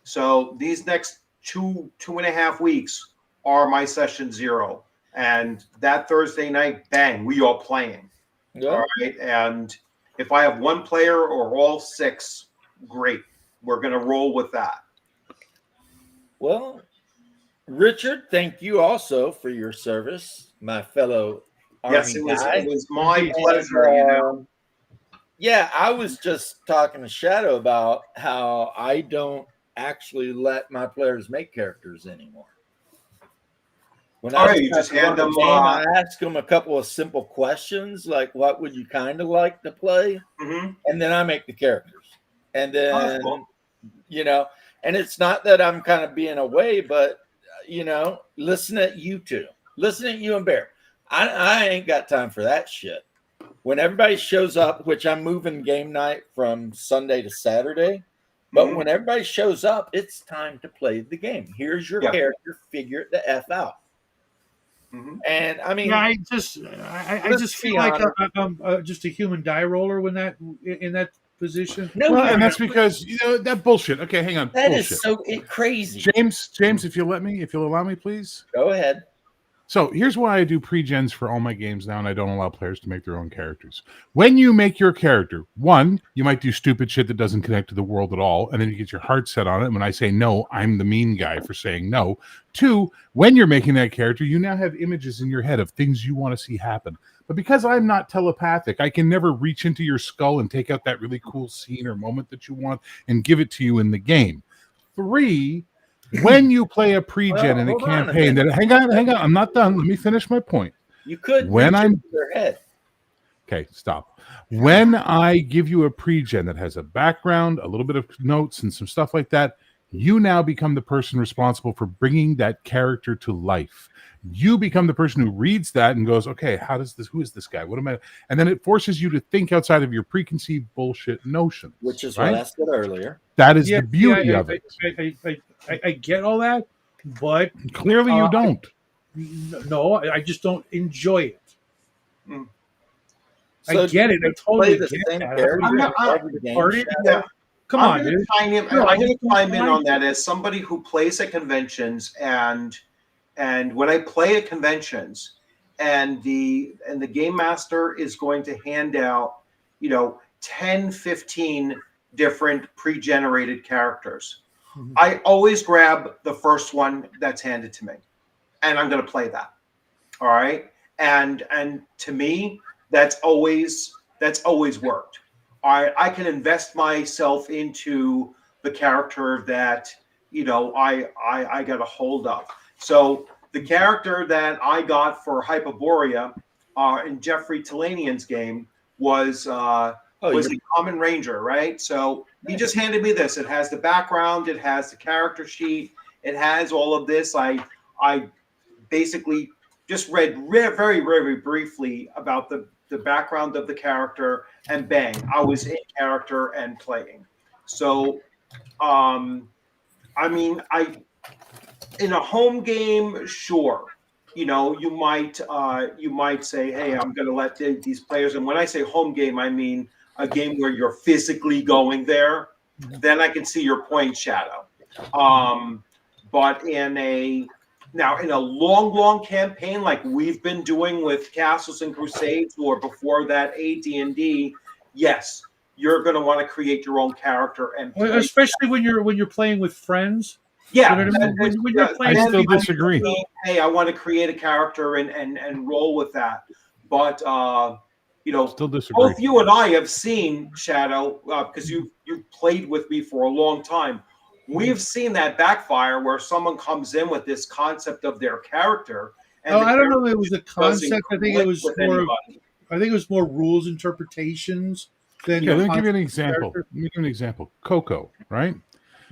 So these next two and a half weeks are my session 0. And that Thursday night, bang, we are playing. Yeah. All right. And if I have one player or all 6, great. We're going to roll with that. Well, Richard, thank you also for your service, my fellow Army Yes, it guy. was my And, pleasure. You know, yeah, I was just talking to Shadow about how I don't actually let my players make characters anymore. When Oh, yeah, you just hand them, I ask them a couple of simple questions, like what would you kind of like to play, mhm. and then I make the characters, and Oh, that's then cool. you know, and it's not that I'm kind of being away, but listen at you two, listen at you and Bear. I ain't got time for that shit. When everybody shows up, which I'm moving game night from Sunday to Saturday, but Mhm. when everybody shows up, it's time to play the game. Here's your Yeah. character, figure it the F out. Mhm. And I mean, Yeah, I just let's feel be like honest. I'm just a human die roller when that in that position. no, Well, you're and that's not. because that bullshit. Okay, hang on. That bullshit. is so crazy. James, if you'll allow me, please. Go ahead. So here's why I do pre-gens for all my games now, and I don't allow players to make their own characters. When you make your character, one, you might do stupid shit that doesn't connect to the world at all, and then you get your heart set on it. And when I say no, I'm the mean guy for saying no. Two, when you're making that character, you now have images in your head of things you want to see happen. But because I'm not telepathic, I can never reach into your skull and take out that really cool scene or moment that you want and give it to you in the game. Three, when you play a pre-gen Well, in a hold on a campaign, minute. hang on, I'm not done. Let me finish my point. You could When reach I'm- into their head. Okay, stop. When I give you a pre-gen that has a background, a little bit of notes, and some stuff like that, you now become the person responsible for bringing that character to life. You become the person who reads that and goes, okay, who is this guy? What am I? And then it forces you to think outside of your preconceived bullshit notions. Which is right? what I said earlier. That is Yeah, the beauty of it. I get all that, but Clearly you don't. no, I just don't enjoy it. So I get it. I play totally the get same that. character I'm not- in every game. Party? Yeah. Come I'm on, gonna dude. chime in. No, I'm I going to just don't chime in like on that as somebody who plays at conventions, and when I play at conventions, and the game master is going to hand out, 10, 15 different pre-generated characters. Mhm. I always grab the first one that's handed to me, and I'm going to play that. All right, and to me, that's always worked. I can invest myself into the character that I got a hold of. So the character that I got for Hyperborea in Jeffrey Talanian's game was a Common Ranger, right? So he just handed me this. It has the background, it has the character sheet, it has all of this. I basically just read very, very briefly about the background of the character, and bang, I was in character and playing. So, in a home game, sure, you might say, hey, I'm going to let these players. And when I say home game, I mean a game where you're physically going there. Then I can see your point, Shadow. But in a long campaign like we've been doing with Castles and Crusades, or before that AD&D, yes, you're going to want to create your own character and play. Especially when you're playing with friends. Yeah, You know what I mean? When you're playing, I still disagree. Hey, I want to create a character and roll with that. But Still disagree. both you and I have seen, Shadow, because you've played with me for a long time. We've seen that backfire where someone comes in with this concept of their character. And I don't know if it was a doesn't concept. I think it was click with more. anybody. I think it was more rules interpretations than. Yeah, the let me give you an concept of example. character. Let me give you an example. Coco, right?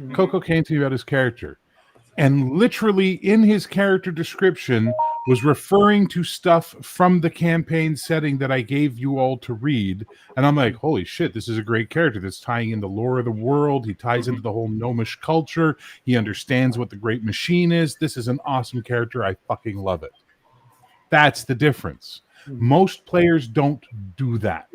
Mhm. Coco came to me about his character, and literally in his character description was referring to stuff from the campaign setting that I gave you all to read. And I'm like, holy shit, this is a great character that's tying in the lore of the world. He ties into the whole gnomish culture. He understands what the Great Machine is. This is an awesome character. I fucking love it. That's the difference. Most players don't do that.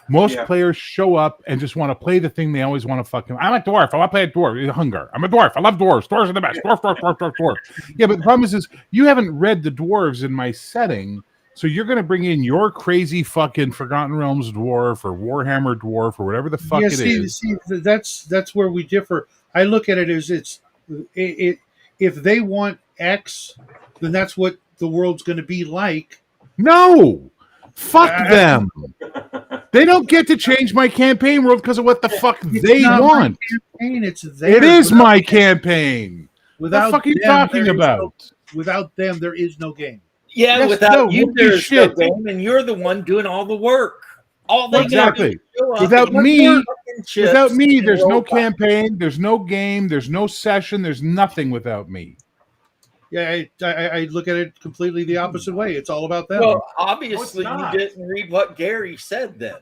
Most Yeah. players show up and just want to play the thing they always want to fucking. I'm a dwarf. I want to play a dwarf. Hunger. I'm a dwarf. I love dwarves. Dwarves are the best. Dwarf, dwarf, dwarf, dwarf, dwarf. Yeah, but the problem is you haven't read the dwarves in my setting, so you're going to bring in your crazy fucking Forgotten Realms dwarf or Warhammer dwarf or whatever the fuck Yeah, it is. see, that's where we differ. I look at it as it if they want X, then that's what the world's going to be like. No, fuck them. They don't get to change my campaign world because of what the fuck they not my want. campaign, it's theirs. It is Without- my campaign. What the Without fuck are you them, talking there is no- about? without them, there is no game. Yeah, Yes, without no, you, whoop your there's shit. no game, and you're the one doing all the work. All they Exactly. gotta do is show up Without and me- work fucking chips Without me, and there's roll no up. campaign, there's no game, there's no session, there's nothing without me. Yeah, I look at it completely the opposite way. It's all about them. Well, obviously, you not. didn't read what Gary said then.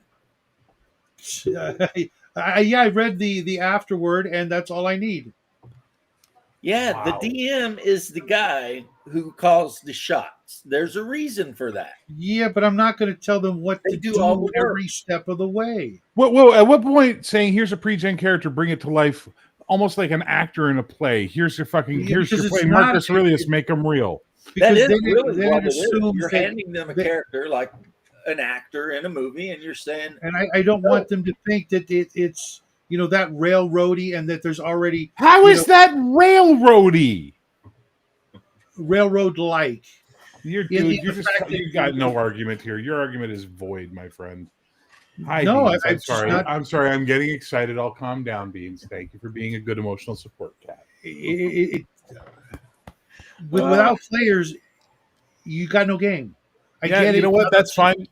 I read the afterword, and that's all I need. Yeah, Wow. the DM is the guy who calls the shots. There's a reason for that. Yeah, but I'm not going to tell them what They to do do all the work. every step of the way. Well, at what point saying here's a pre-gen character, bring it to life, almost like an actor in a play. Here's your fucking Yeah, here's because your it's play, not- Marcus Aurelius, make him real. That Because is then really then what it it is. assumes You're that, handing them a that- character like an actor in a movie, and you're saying, and I don't want them to think that it's that railroady and that there's already How You is that railroady? railroad like. You're Yeah, dude, the you're just fact that you got no argument here. Your argument is void, my friend. Hi, No, Beans. I'm I'm just sorry. not- I'm sorry. I'm getting excited. I'll calm down, Beans. Thank you for being a good emotional support cat. Without players, you got no game. I Yeah, get you it. know what? That's fine.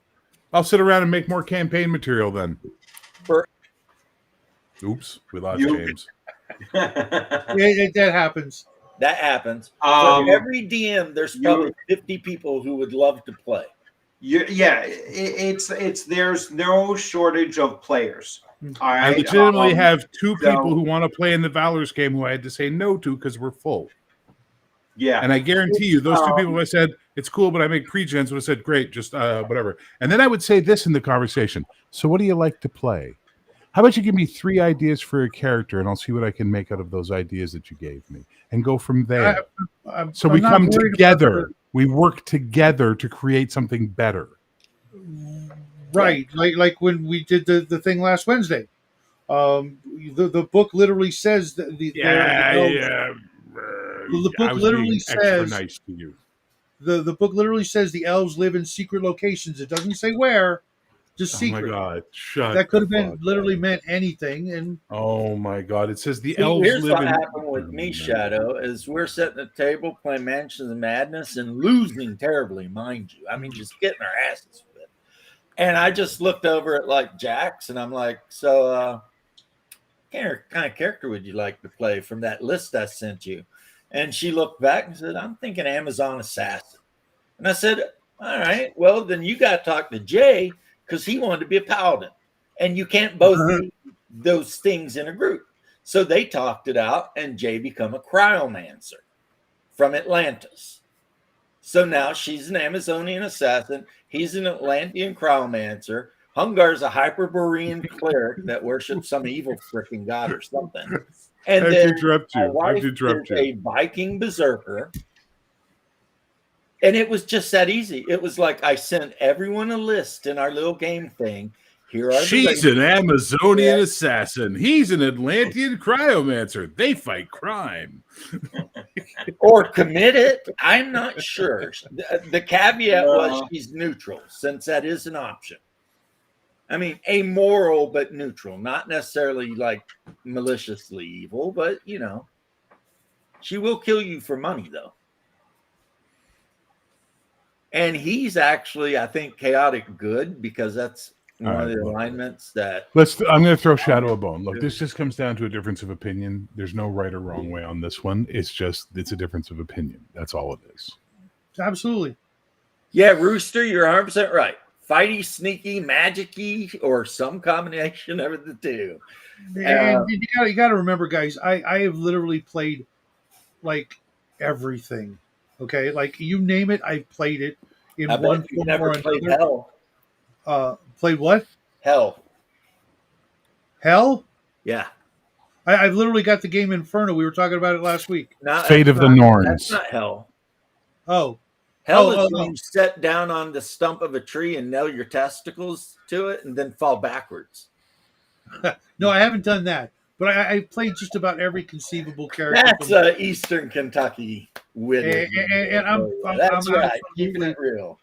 I'll sit around and make more campaign material then. For- Oops, we lost You- James. That happens. that happens. Um, For every DM, there's you- probably 50 people who would love to play. it's there's no shortage of players. All I right, legitimately have two so- people who want to play in the Valor's game who I had to say no to because we're full. Yeah, And I guarantee you, those two Um, people who I said, it's cool, but I make pre-gens would have said, great, just whatever. And then I would say this in the conversation. So what do you like to play? How about you give me 3 ideas for a character and I'll see what I can make out of those ideas that you gave me and go from there. So we I'm not come worried about together. We work together to create something better. Right, like when we did the thing last Wednesday. The book literally says that the book I was literally being extra says- nice to you. the book literally says the elves live in secret locations. It doesn't say where, just Oh secret. my god! Shut. That could have the been fuck literally up. meant anything, and Oh my god! It says the See, elves here's live what in. happened with me, Shadow, is we're sitting at the table playing Mansions of Madness and losing terribly, mind you. I mean, just getting our asses whipped. And I just looked over at like Jax and I'm like, so kind of character would you like to play from that list I sent you? And she looked back and said, I'm thinking Amazon Assassin. And I said, all right, well, then you got to talk to Jay because he wanted to be a paladin. And you can't both do those things in a group. So they talked it out, and Jay become a cryomancer from Atlantis. So now she's an Amazonian assassin. He's an Atlantean cryomancer. Hungar's a Hyperborean cleric that worships some evil freaking god or something. And I have to then interrupt my you. I have wife to interrupt is you. a Viking berserker. And it was just that easy. It was like I sent everyone a list in our little game thing. Here are the She's races. an Amazonian assassin. He's an Atlantean cryomancer. They fight crime. Or commit it. I'm not sure. The caveat was No. she's neutral, since that is an option. I mean, amoral but neutral, not necessarily like maliciously evil, but she will kill you for money though. And he's actually, I think, chaotic good because that's one of the alignments that. I'm going to throw Shadow a bone. Look, this just comes down to a difference of opinion. There's no right or wrong way on this one. It's a difference of opinion. That's all it is. absolutely. Yeah, Rooster, you're 100% right. Fighty, sneaky, magic-y, or some combination of the two. And you got to remember, guys. I have literally played like everything. Okay, like you name it, I've played it in I one bet you form never or played another. Hell. Played what? Hell. Hell? Yeah. I've literally got the game Inferno. We were talking about it last week. Not, Fate that's of the not- Norns. That's not hell. Oh, Hell Oh, is oh, when oh. you sit down on the stump of a tree and nail your testicles to it and then fall backwards. no, I haven't done that. But I played just about every conceivable character. That's from- Eastern Kentucky winning. And I'm That's right. Keeping absolutely, it real.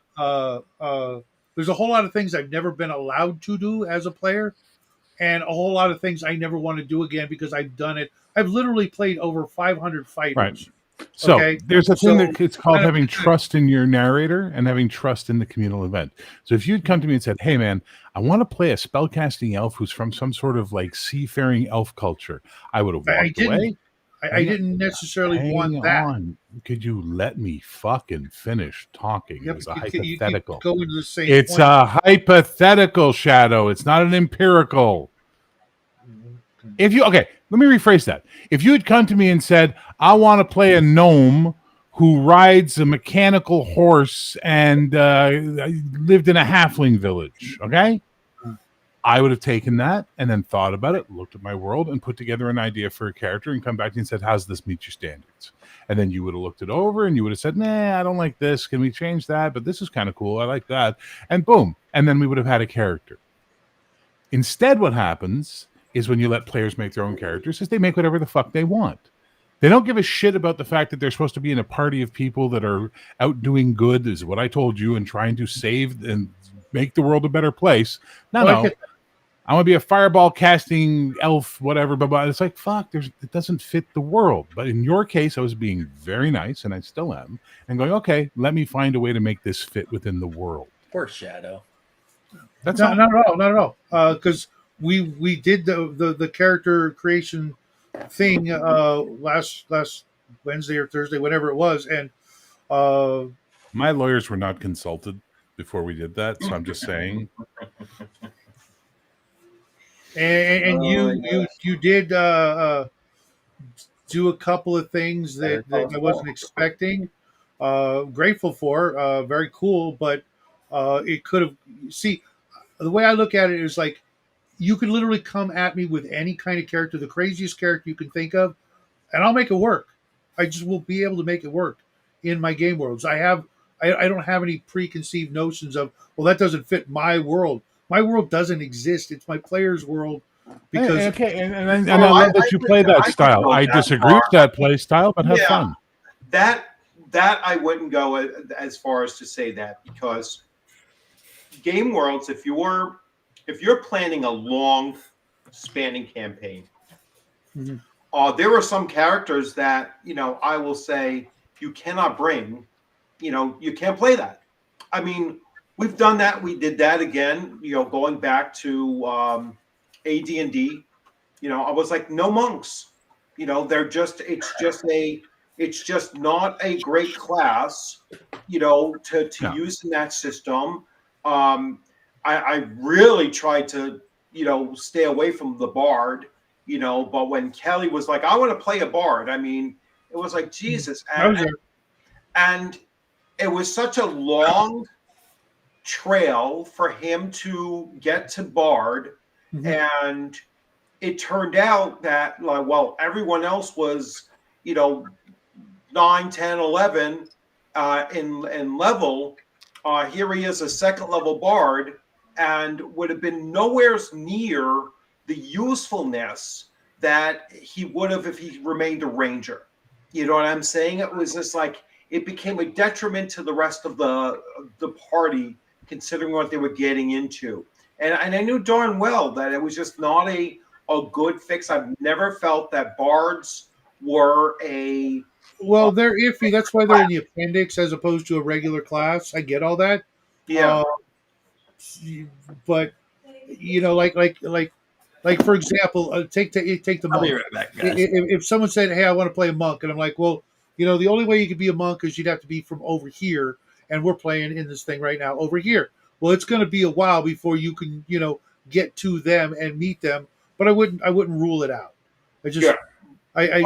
there's a whole lot of things I've never been allowed to do as a player, and a whole lot of things I never want to do again because I've done it. I've literally played over 500 fighters. Right. So Okay, there's a thing so that it's called kind of- having trust in your narrator and having trust in the communal event. So if you'd come to me and said, "Hey, man, I want to play a spellcasting elf who's from some sort of like seafaring elf culture," I would have I walked didn't away. I didn't necessarily Hang want that. on. Could you let me fucking finish talking? Yeah, It was a but you keep hypothetical. going to the same It's point. a hypothetical, Shadow. It's not an empirical. If you let me rephrase that. If you had come to me and said, "I want to play a gnome who rides a mechanical horse and lived in a halfling village," okay, I would have taken that and then thought about it, looked at my world, and put together an idea for a character and come back to you and said, "How's this meet your standards?" And then you would have looked it over and you would have said, "Nah, I don't like this. Can we change that? But this is kind of cool. I like that." And boom. And then we would have had a character. Instead, what happens is when you let players make their own characters is they make whatever the fuck they want. They don't give a shit about the fact that they're supposed to be in a party of people that are out doing good, is what I told you, and trying to save and make the world a better place. No, Well, I no. get- I want to be a fireball casting elf, whatever, but it's like, fuck, it doesn't fit the world. But in your case, I was being very nice, and I still am, and going, okay, let me find a way to make this fit within the world. Poor Shadow. That's No, all. not at all. Because we did the character creation thing last Wednesday or Thursday, whatever it was, and My lawyers were not consulted before we did that, so I'm just saying. and Oh, you did do a couple of things that I wasn't expecting. Grateful for, very cool, but it could have. See, the way I look at it is like you could literally come at me with any kind of character, the craziest character you can think of, and I'll make it work. I just will be able to make it work in my game worlds. I don't have any preconceived notions of, well, that doesn't fit my world. My world doesn't exist. It's my player's world because And I Well, love that you play that I style. go I that disagree far. with that play style, but have Yeah. fun. That I wouldn't go as far as to say that, because game worlds, if you're planning a long spanning campaign, Mhm. there are some characters that I will say you cannot bring. You can't play that. I mean, we've done that. We did that again. Going back to AD&D. I was like, no monks. They're just. It's just not a great class. To No. use in that system. I really tried to stay away from the bard. But when Kelly was like, I want to play a bard. I mean, it was like Jesus. I was there. And it was such a long trail for him to get to bard. Mhm. And it turned out that, like, well, everyone else was 9, 10, 11 in level. Here he is, a second level bard, and would have been nowhere near the usefulness that he would have if he remained a ranger. You know what I'm saying? It was just like it became a detriment to the rest of the party, considering what they were getting into. And I knew darn well that it was just not a good fix. I've never felt that bards were a Well, they're iffy. That's why they're in the appendix as opposed to a regular class. I get all that. yeah. But like for example, take the I'll be monk. right back, guys. If someone said, "Hey, I want to play a monk," and I'm like, "Well, the only way you could be a monk is you'd have to be from over here, and we're playing in this thing right now over here. Well, it's going to be a while before you can, get to them and meet them. But I wouldn't rule it out. I just, Yeah. I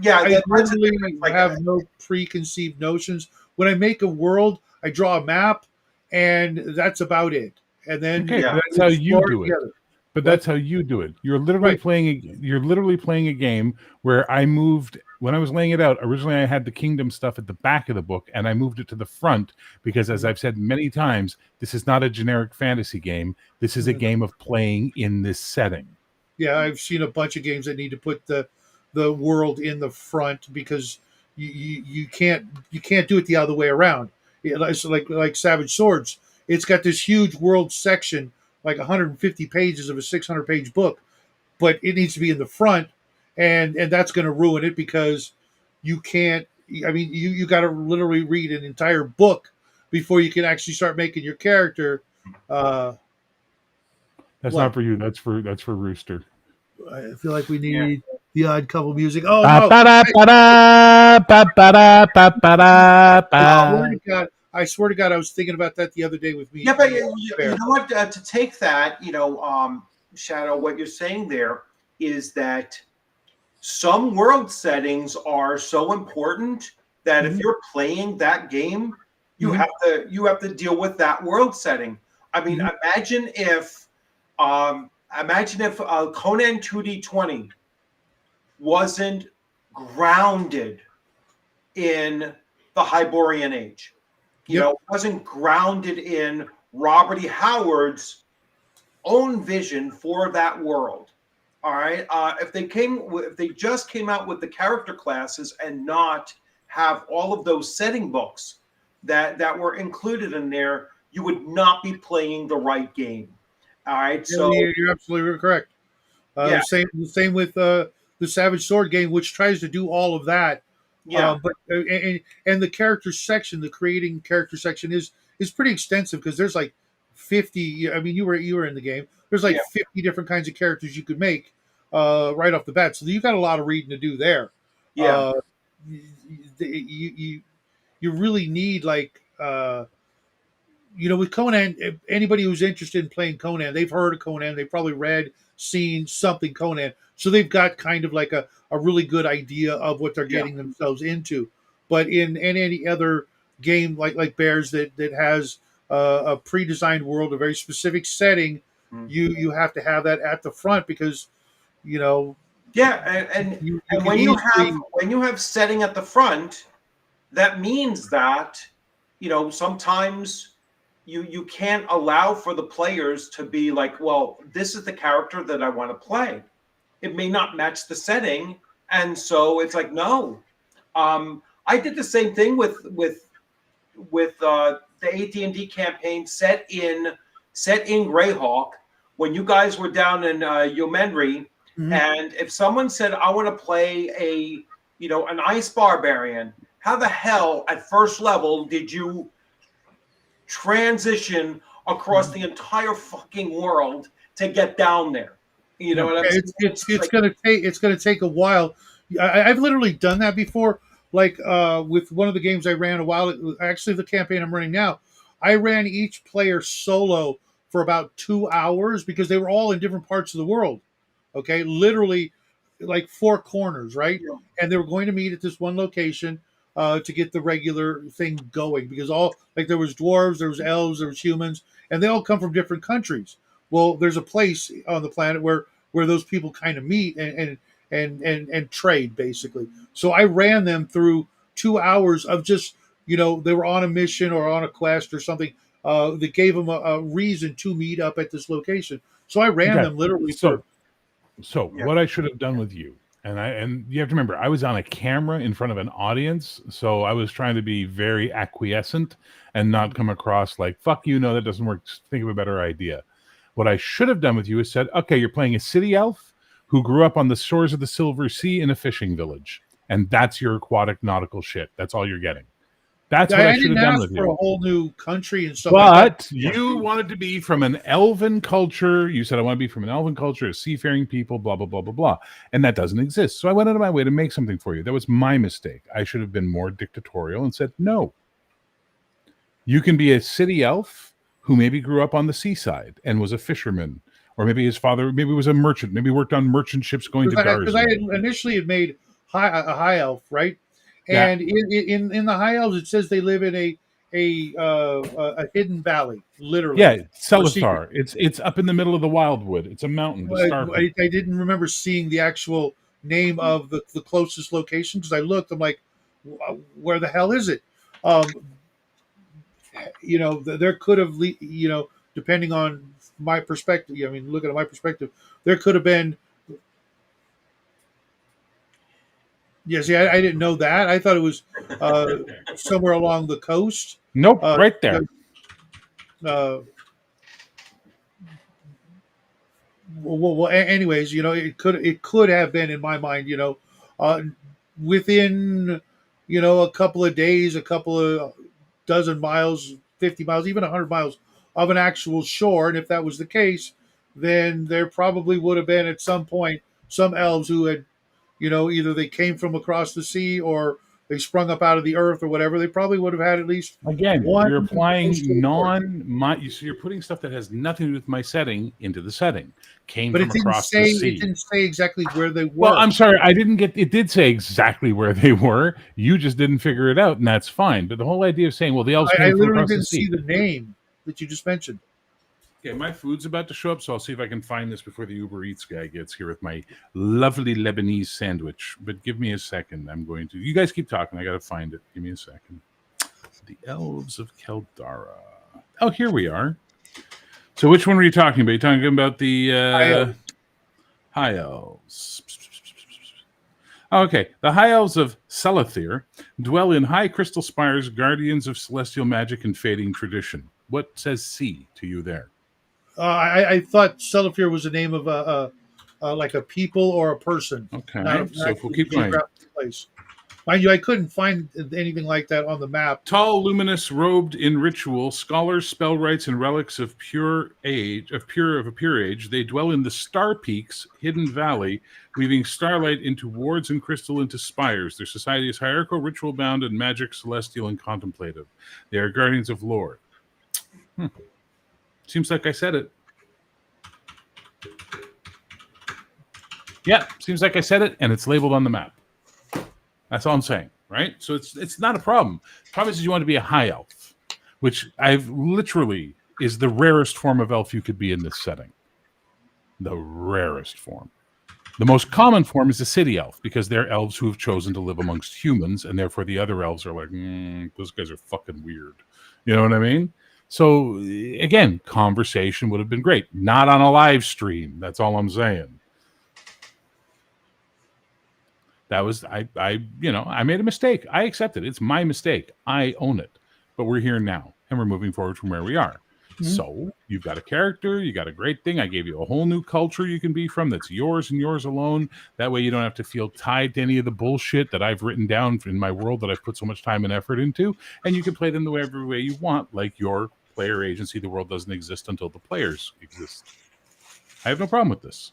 That's literally like have no preconceived notions. When I make a world, I draw a map, and that's about it. and then Okay, Yeah. that's how you explore do it. together. But that's how you do it. You're literally Right. playing a game where I moved when I was laying it out. Originally, I had the kingdom stuff at the back of the book, and I moved it to the front because, as I've said many times, this is not a generic fantasy game. This is a game of playing in this setting. Yeah, I've seen a bunch of games that need to put the world in the front because you can't do it the other way around. It's like Savage Swords. It's got this huge world section, like 150 pages of a 600-page book, but it needs to be in the front, and that's going to ruin it because you can't. I mean, you got to literally read an entire book before you can actually start making your character. That's What? not for you. That's for Rooster. I feel like we need the Odd Couple music. Oh Ba, no! ba, da, ba, da, ba, ba, da, ba, ba, da, ba. I swear to God, I was thinking about that the other day with me. Yeah, but you know what? To take that, Shadow, what you're saying there is that some world settings are so important that if you're playing that game, you have to deal with that world setting. I mean, imagine if Conan 2D20 wasn't grounded in the Hyborian Age. Wasn't grounded in Robert E. Howard's own vision for that world. All right. If they just came out with the character classes and not have all of those setting books that were included in there, you would not be playing the right game. All right. So you're absolutely correct. Yeah. Same with the Savage Sword game, which tries to do all of that. yeah, But and the character section, the creating character section is pretty extensive because there's like 50. I mean, you were in the game. There's like 50 different kinds of characters you could make right off the bat. So you got a lot of reading to do there. yeah. You really need like with Conan. Anybody who's interested in playing Conan, they've heard of Conan. They've probably read, seen something Conan. So they've got kind of like a really good idea of what they're getting themselves into. But in any other game like Bears that has a pre-designed world, a very specific setting, you have to have that at the front because And you when you have setting at the front, that means that sometimes you can't allow for the players to be like, well, this is the character that I want to play. It may not match the setting, and so it's like, no. I did the same thing with the AT&T campaign set in Greyhawk when you guys were down in Yeomanry, and if someone said, I want to play an ice barbarian, how the hell at first level did you transition across the entire fucking world to get down there? You know what I'm saying? It's gonna take a while. I've literally done that before. Like with one of the games I ran a while. Actually, the campaign I'm running now, I ran each player solo for about 2 hours because they were all in different parts of the world. Okay, literally like 4 corners, right? Yeah. And they were going to meet at this one location to get the regular thing going because there was dwarves, there was elves, there was humans, and they all come from different countries. Well, there's a place on the planet where those people kind of meet and trade basically. So I ran them through 2 hours of just they were on a mission or on a quest or something that gave them a reason to meet up at this location. So I ran them literally What I should have done with you, and you have to remember, I was on a camera in front of an audience, so I was trying to be very acquiescent and not come across like, fuck you, no, that doesn't work. Just think of a better idea. What I should have done with you is said, okay, you're playing a city elf who grew up on the shores of the Silver Sea in a fishing village, and that's your aquatic nautical shit. That's all you're getting. That's what I should have done with you. For a whole new country and stuff. But you wanted to be from an elven culture. You said, I want to be from an elven culture, seafaring people, blah, blah, blah, blah, blah. And that doesn't exist. So I went out of my way to make something for you. That was my mistake. I should have been more dictatorial and said, no. You can be a city elf who maybe grew up on the seaside and was a fisherman. Or maybe his father, maybe was a merchant. Maybe worked on merchant ships going to Darza. Because I initially had made a high elf, right? And in the high elves, it says they live in a hidden valley, literally. Yeah, Or secret. Selithar. It's up in the middle of the wildwood. It's a mountain. The star. I didn't remember seeing the actual name of the closest location because I looked. I'm like, where the hell is it? There could have, depending on my perspective. I mean, looking at my perspective, there could have been. Yeah, see, I didn't know that. I thought it was somewhere along the coast. Nope, right there. Well, anyways, it could have been in my mind, within, a couple of days, a couple of dozen miles, 50 miles, even 100 miles of an actual shore. And if that was the case, then there probably would have been at some point some elves who had, either they came from across the sea or they sprung up out of the earth or whatever. They probably would have had at least Again, one. you're applying so you're putting stuff that has nothing to do with my setting into the setting. Came But from across the sea. It didn't say exactly where they were. Well, I'm sorry, I didn't get. It did say exactly where they were. You just didn't figure it out, and that's fine. But the whole idea of saying, "Well, the elves I came from literally across the didn't sea." see the name that you just mentioned. Okay, my food's about to show up, so I'll see if I can find this before the Uber Eats guy gets here with my lovely Lebanese sandwich. But give me a second. I'm going to. You guys keep talking. I got to find it. Give me a second. The Elves of Keldara. Oh, here we are. So, which one were you talking about? You talking about the High Elves? Okay, the High Elves of Selithir dwell in high crystal spires, guardians of celestial magic and fading tradition. What says C to you there? I thought Selithir was the name of like a people or a person. Okay, not so if we'll keep a going. place. Mind you, I couldn't find anything like that on the map. Tall, luminous, robed in ritual, scholars, spell rites, and relics of pure age, of a pure age, they dwell in the star peaks, hidden valley, weaving starlight into wards and crystal into spires. Their society is hierarchical, ritual bound, and magic, celestial, and contemplative. They are guardians of lore. Seems like I said it. Yeah, seems like I said it, and it's labeled on the map. That's all I'm saying, right? So it's not a problem. The problem is you want to be a high elf, which I've literally is the rarest form of elf you could be in this setting. The rarest form. The most common form is a city elf because they're elves who have chosen to live amongst humans, and therefore the other elves are like, those guys are fucking weird. You know what I mean? So again, conversation would have been great. Not on a live stream. That's all I'm saying. That was I made a mistake. I accept it. It's my mistake. I own it. But we're here now, and we're moving forward from where we are. Mm-hmm. So you've got a character. You got a great thing. I gave you a whole new culture you can be from that's yours and yours alone. That way you don't have to feel tied to any of the bullshit that I've written down in my world that I've put so much time and effort into. And you can play them every way you want, like your player agency. The world doesn't exist until the players exist. I have no problem with this.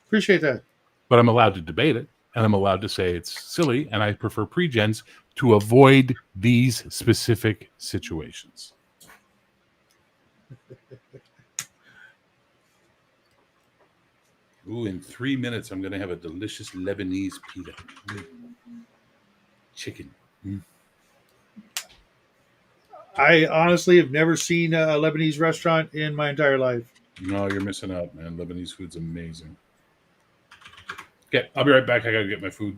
Appreciate that. But I'm allowed to debate it. And I'm allowed to say it's silly, and I prefer pre-gens to avoid these specific situations. Ooh, in 3 minutes, I'm going to have a delicious Lebanese pita. Chicken. I honestly have never seen a Lebanese restaurant in my entire life. No, you're missing out, man. Lebanese food's amazing. Okay, I'll be right back. I gotta get my food.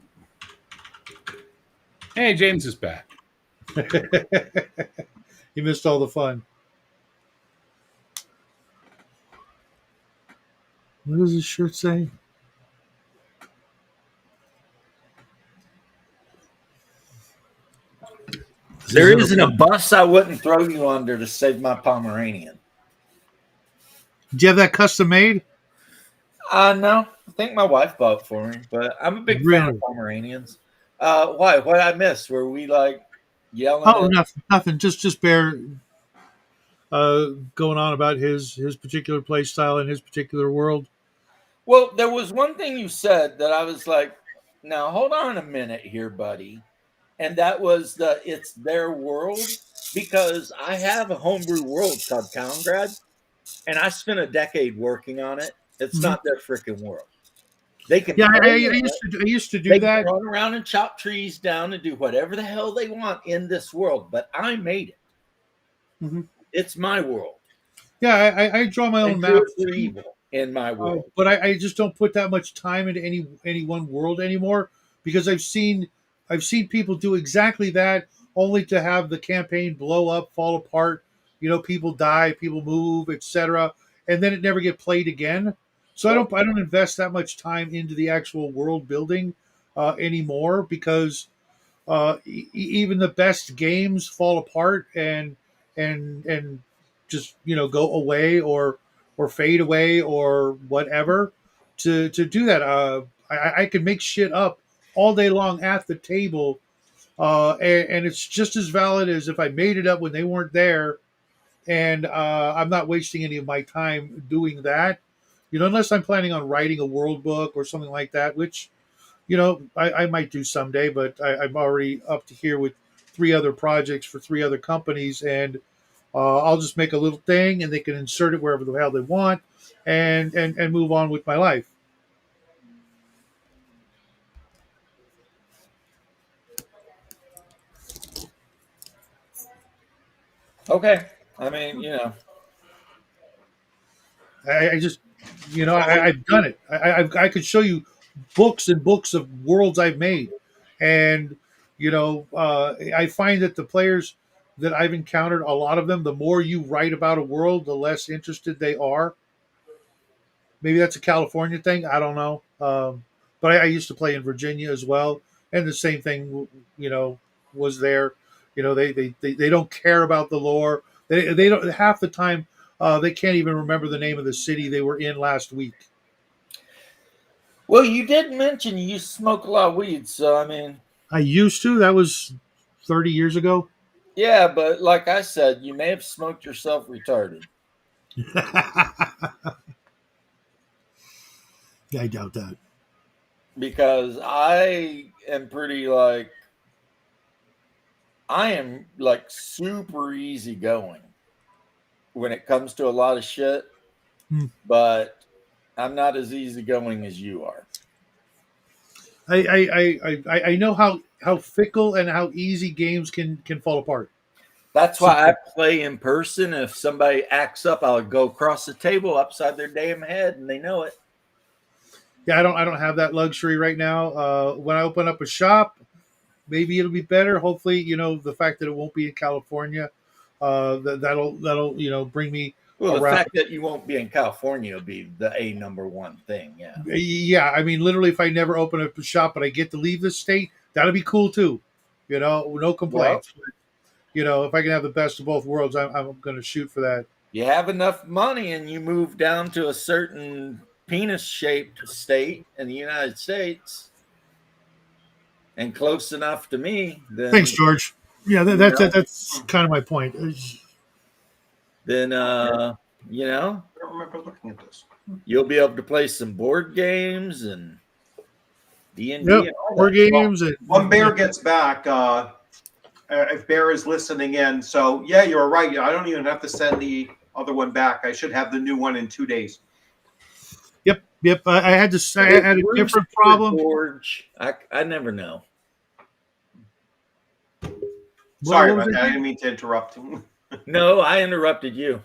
Hey, James is back. He missed all the fun. What does his shirt say? There isn't a bus I wouldn't throw you under to save my Pomeranian. Do you have that custom made? No. I think my wife bought it for me, but I'm a big fan of Pomeranians. Why? What I missed? Were we like yelling? Oh, nothing. Just Bear going on about his particular play style in his particular world. Well, there was one thing you said that I was like, now hold on a minute here, buddy. And that was it's their world, because I have a homebrew world called Towngrad, and I spent a decade working on it. It's not their freaking world. They can Yeah, I play used to they do can that. run around and chop trees down and do whatever the hell they want in this world, but I made it. Mhm. It's my world. Yeah, I draw my own And maps, good or evil in my world. but I just don't put that much time into any one world anymore because I've seen people do exactly that, only to have the campaign blow up, fall apart. You know, people die, people move, etc., and then it never get played again. So I don't invest that much time into the actual world building anymore because even the best games fall apart and just go away or fade away or whatever. To do that, I can make shit up all day long at the table, and it's just as valid as if I made it up when they weren't there, and I'm not wasting any of my time doing that. Unless I'm planning on writing a world book or something like that, which I might do someday, but I'm already up to here with 3 other projects for 3 other companies, and I'll just make a little thing, and they can insert it wherever the hell they want, and move on with my life. Okay. I mean, I just, I've done it. I could show you books and books of worlds I've made, and I find that the players that I've encountered, a lot of them, the more you write about a world, the less interested they are. Maybe that's a California thing. I don't know. But I used to play in Virginia as well, and the same thing, was there. They don't care about the lore. They don't half the time. They can't even remember the name of the city they were in last week. well, you did mention you smoke a lot of weed, so I mean, I used to. That was 30 years ago. yeah, but like I said, you may have smoked yourself retarded. Yeah, I doubt that. Because I am super easygoing when it comes to a lot of shit, Hmm. but I'm not as easygoing as you are. I know how fickle and how easy games can fall apart. That's why I play in person. If somebody acts up, I'll go across the table upside their damn head, and they know it. Yeah, I don't have that luxury right now. When I open up a shop, maybe it'll be better. Hopefully, the fact that it won't be in California, that'll bring me Well, the around. fact that you won't be in California will be the number one thing. Yeah. Yeah, I mean, literally, if I never open up a shop but I get to leave the state, that'll be cool too. No complaints. If I can have the best of both worlds, I'm going to shoot for that. You have enough money and you move down to a certain penis-shaped state in the United States and close enough to me, then Thanks, George. Yeah, that's kind of my point. then I don't remember looking at this. you'll be able to play some board games and D&D Yep, and all board that. games. When Bear gets back, if Bear is listening in, so yeah, you're right. I don't even have to send the other one back. I should have the new one in 2 days. Yep. I had a different problem. George, I never know. Sorry What was about it? that. I didn't mean to interrupt. No, I interrupted you.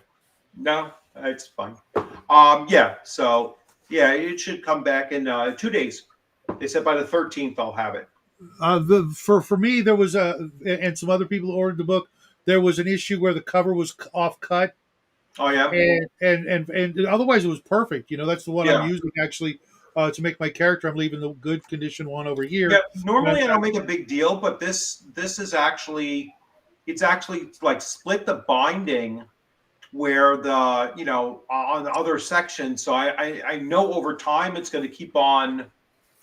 No, it's fine. So it should come back in 2 days. They said by the 13th I'll have it. For me, there was and some other people who ordered the book. There was an issue where the cover was off cut, Oh yeah. and otherwise it was perfect. That's the one Yeah. I'm using actually to make my character. I'm leaving the good condition one over here. Yeah, normally I don't make a big deal, but this is actually like split the binding where the on the other section. So I know over time it's going to keep on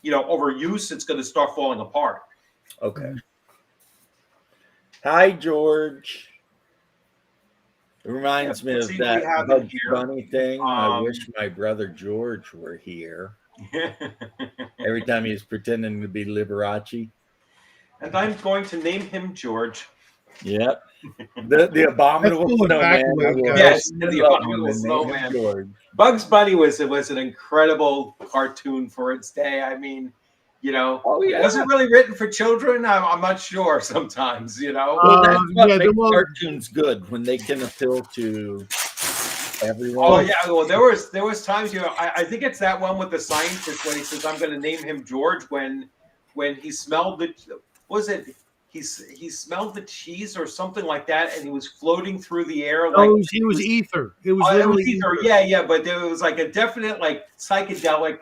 overuse. It's going to start falling apart. Okay. Hi, George. It reminds me let's of see what we that have in Bugs here. Bunny thing. I Um, wish my brother George were here. Every time he's pretending to be Liberace. And I'm going to name him George. Yep. The abominable That's going back snowman. a ways, I will guys. Yes, help the you love him abominable and name him snowman. George. Bugs Bunny was an incredible cartoon for its day. I mean, you know, Oh yeah. was it really written for children? I'm not sure. Sometimes, you know. Well, that's what yeah, makes well- cartoons good when they can appeal to everyone. Oh yeah, well there was times, you know, I think it's that one with the scientist when he says I'm going to name him George when he smelled the he smelled the cheese or something like that, and he was floating through the air like Oh, he was ether. It was it literally was either, yeah, but there was like a definite like psychedelic,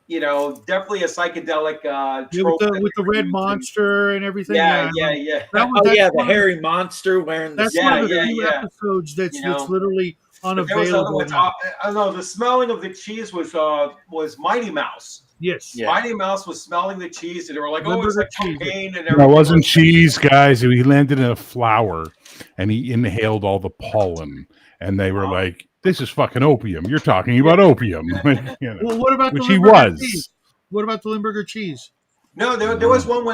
you know, definitely a psychedelic Yeah, trope with the that they red were using. monster and everything. Yeah, I yeah, remember. yeah. That was, Oh that's yeah, the one- hairy monster wearing the That's Yeah, one of the yeah, few yeah. episodes that's You know, literally But there was another unavailable. one. now. I know the smelling of the cheese was Mighty Mouse. Yes. Yeah. Mighty Mouse was smelling the cheese, and they were like, "Oh, it's Limburger like cheese. cocaine and No, everything." it wasn't cheese, guys. He landed in a flower and he inhaled all the pollen. And they were like, this is fucking opium. You're talking about opium. You know, Well, what about which the he Limburger was. cheese? What about the Limburger cheese? No, there was one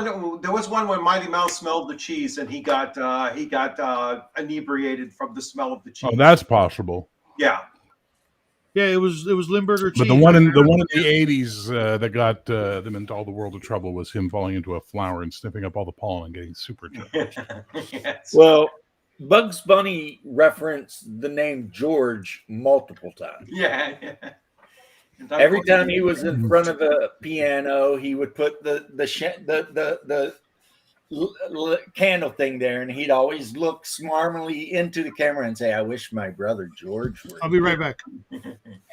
when Mighty Mouse smelled the cheese, and he got inebriated from the smell of the cheese. Oh, that's possible. Yeah. Yeah, it was Limburger cheese. But the one in the 80s that got them into all the world of trouble was him falling into a flower and sniffing up all the pollen and getting super drunk. Yes. Well, Bugs Bunny referenced the name George multiple times. Yeah. Every time he was in front of a piano, he would put the candle thing there, and he'd always look smarmily into the camera and say, "I wish my brother George were." I'll be right back.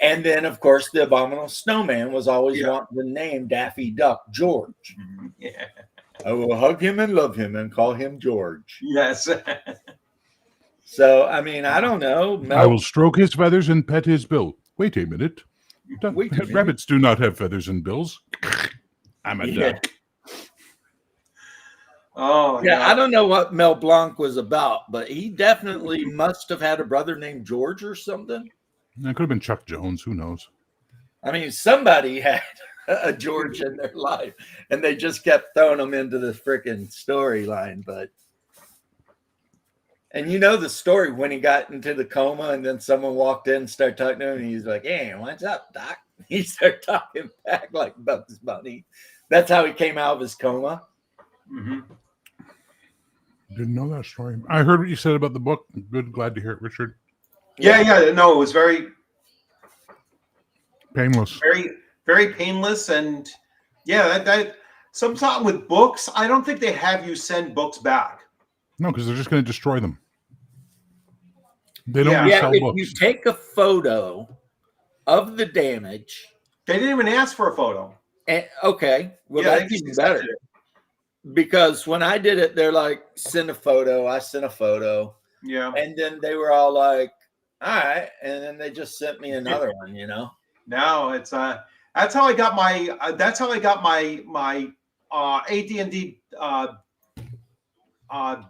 And then, of course, the abominable snowman was always Yeah. wanting the name Daffy Duck George. Yeah. I will hug him and love him and call him George. Yes. So, I mean, I don't know. I will stroke his feathers and pet his bill. Wait a minute. Wait a minute. Rabbits do not have feathers and bills. I'm a Yeah. duck. Oh Yeah, I don't know what Mel Blanc was about, but he definitely must have had a brother named George or something. That could have been Chuck Jones. Who knows? I mean, somebody had a George in their life, and they just kept throwing them into the freaking storyline. But, and you know the story when he got into the coma, and then someone walked in and started talking to him, and he's like, "Hey, what's up, Doc?" He started talking back like Bugs Bunny. That's how he came out of his coma. Mm-hmm. Didn't know that story. I heard what you said about the book. Good, glad to hear it, Richard. Yeah. No, it was very, Painless. very painless, and yeah, that sometimes with books, I don't think they have you send books back. No, because they're just going to destroy them. They don't Yeah. Yeah, resell if books. you take a photo of the damage, They didn't even ask for a photo. and okay, well, Yeah, they that's just even better. accepted it. Because when I did it, they're like, send a photo. I sent a photo. Yeah. And then they were all like, all right. And then they just sent me another one, you know? No, it's that's how I got my AD&D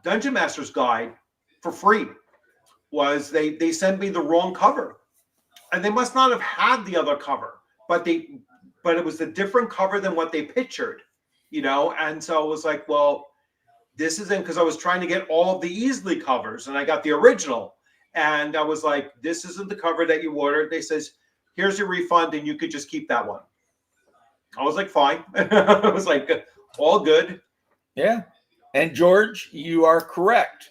Dungeon Master's Guide for free. Was they sent me the wrong cover, and they must not have had the other cover, but it was a different cover than what they pictured, you know. And so it was like, well, this isn't, because I was trying to get all of the Easley covers, and I got the original, and I was like, this isn't the cover that you ordered. They says, here's your refund, and you could just keep that one. I was like, fine. I was like, all good. Yeah. And George, you are correct.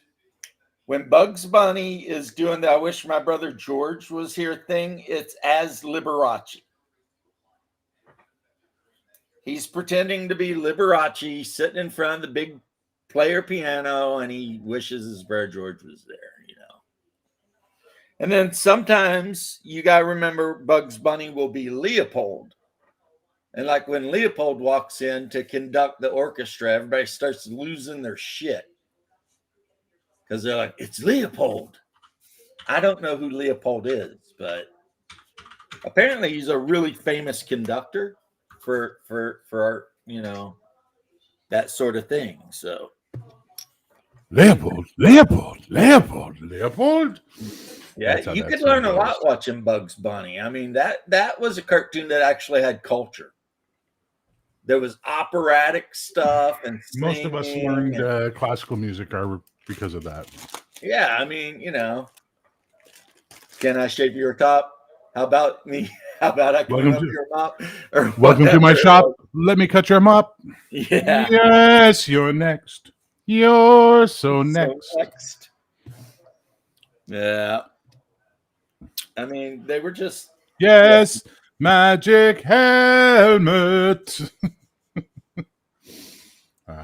When Bugs Bunny is doing the I wish my brother George was here thing, it's as Liberace. He's pretending to be Liberace sitting in front of the big player piano, and he wishes his brother George was there, you know. And then sometimes you got to remember Bugs Bunny will be Leopold. And like when Leopold walks in to conduct the orchestra, everybody starts losing their shit. Because they're like, it's Leopold. I don't know who Leopold is, but apparently he's a really famous conductor for you know, that sort of thing. So Leopold. yeah, That's how you that could song learn a goes. lot watching Bugs Bunny. I mean, that was a cartoon that actually had culture. There was operatic stuff, and Most of us singing learned and- classical music our because of that. Yeah, I mean, you know, can I shave your top? How about me? How about I clean Welcome up to- your mop? Or Welcome to my whatever. shop. Let me cut your mop. Yeah. Yes, you're next. You're so next. next. Yeah. I mean, they were just Yes, magic helmet.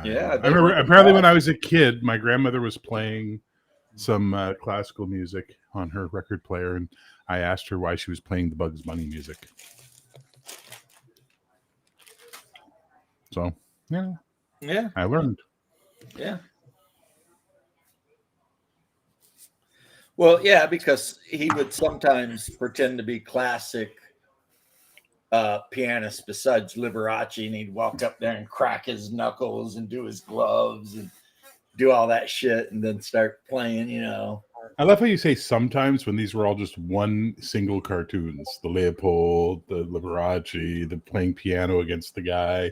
Yeah, I they remember. were Apparently, when I was a kid, my grandmother was playing some classical music on her record player, and I asked her why she was playing the Bugs Bunny music. So, yeah, yeah, I learned. yeah. Well, yeah, because he would sometimes pretend to be classic pianist besides Liberace, and he'd walk up there and crack his knuckles and do his gloves and do all that shit, and then start playing. You know, I love how you say sometimes when these were all just one single cartoons. The Leopold, the Liberace, the playing piano against the guy.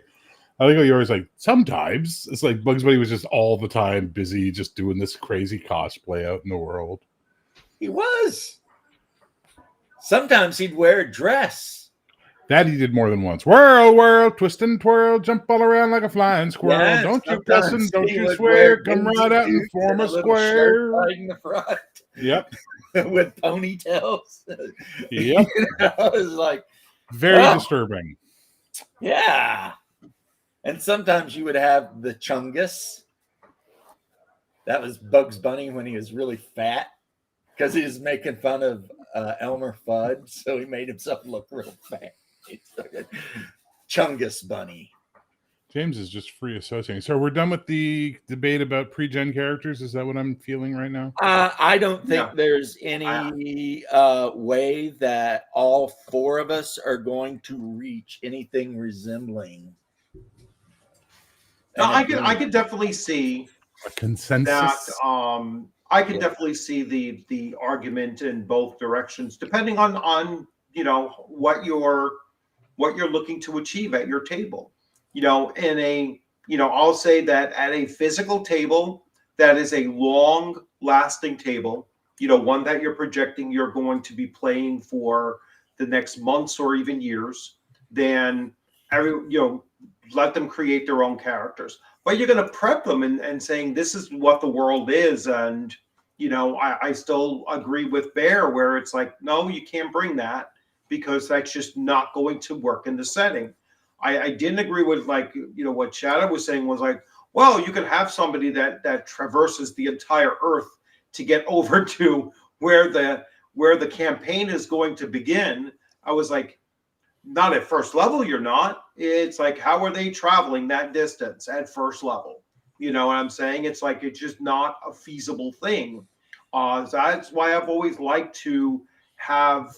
I think you're always like, sometimes. It's like Bugs Bunny was just all the time busy just doing this crazy cosplay out in the world. he was. Sometimes he'd wear a dress. That he did more than once. Whirl, whirl, twist and twirl, jump all around like a flying squirrel. Yeah, Don't you sometimes cuss and don't he you would swear. wear Come boots right out and boots form a little shirt square. tied in the front Yep. with ponytails. Yep. You know, it was like, Very Wow. disturbing. yeah. And sometimes you would have the Chungus. That was Bugs Bunny when he was really fat because he was making fun of Elmer Fudd. So he made himself look real fat. Chungus Bunny. James is just free associating. So we're done with the debate about pre-gen characters. Is that what I'm feeling right now? I don't think No. there's any way that all four of us are going to reach anything resembling. No, an I agreement. could definitely see A consensus. that. I could Yeah. definitely see the argument in both directions, depending on you know what you're looking to achieve at your table. You know, I'll say that at a physical table that is a long lasting table, you know, one that you're projecting you're going to be playing for the next months or even years, then let them create their own characters. But you're going to prep them and saying this is what the world is. And, you know, I still agree with Bear where it's like, no, you can't bring that because that's just not going to work in the setting. I didn't agree with what Shadow was saying was like, well, you can have somebody that traverses the entire earth to get over to where the campaign is going to begin. I was like, not at first level, you're not. It's like, how are they traveling that distance at first level? You know what I'm saying? It's like, it's just not a feasible thing. So that's why I've always liked to have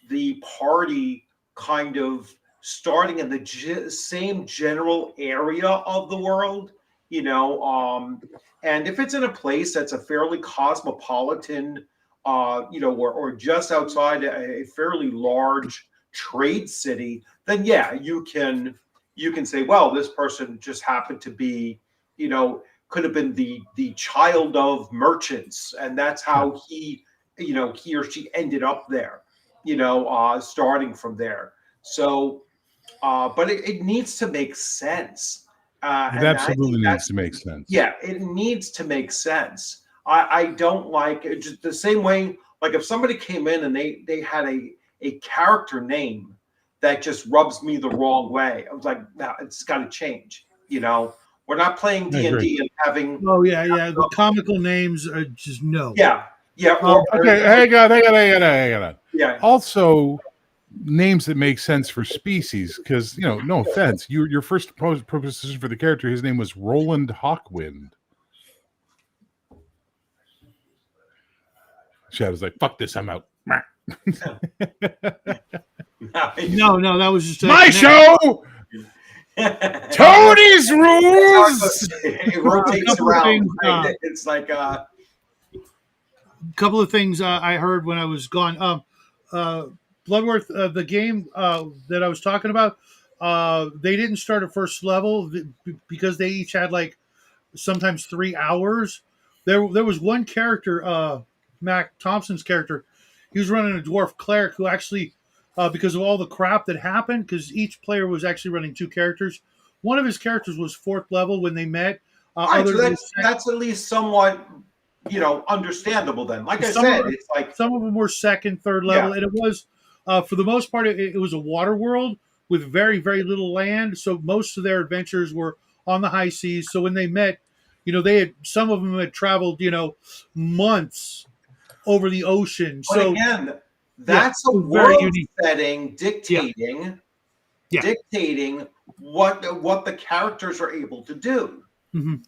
the party kind of starting in the same general area of the world, you know, and if it's in a place that's a fairly cosmopolitan, or just outside a fairly large trade city, then yeah, you can say, well, this person just happened to be, you know, could have been the child of merchants, and that's how he or she ended up there, you know, starting from there. So, but it needs to make sense. It And I absolutely think needs to make sense. yeah, it needs to make sense. I don't like it just the same way. Like if somebody came in and they had a character name that just rubs me the wrong way, I was like, no, it's got to change. You know, we're not playing I agree. D&D and having Oh yeah, yeah. The comical names are just no. yeah. Okay, hang on. Yeah. Also, names that make sense for species, because no offense, your first proposition for the character, his name was Roland Hawkwind. Shadow's like, fuck this, I'm out. No, that was just My show, Tony's rules. It rotates couple of around. things, Right? It's like couple of things I heard when I was gone. Bloodworth, the game that I was talking about, they didn't start at first level because they each had like sometimes 3 hours. there was one character, Mac Thompson's character. He was running a dwarf cleric who actually, because of all the crap that happened, because each player was actually running two characters. One of his characters was 4th level when they met. All right, so Others that's at least somewhat, understandable then. Like I Some said, of- it's like some of them were 2nd, 3rd level, and it was, for the most part, it was a water world with very, very little land. So most of their adventures were on the high seas. So when they met, some of them had traveled, months over the ocean. but So again, that's a very world unique. setting dictating Yeah. dictating what the characters are able to do. Mhm.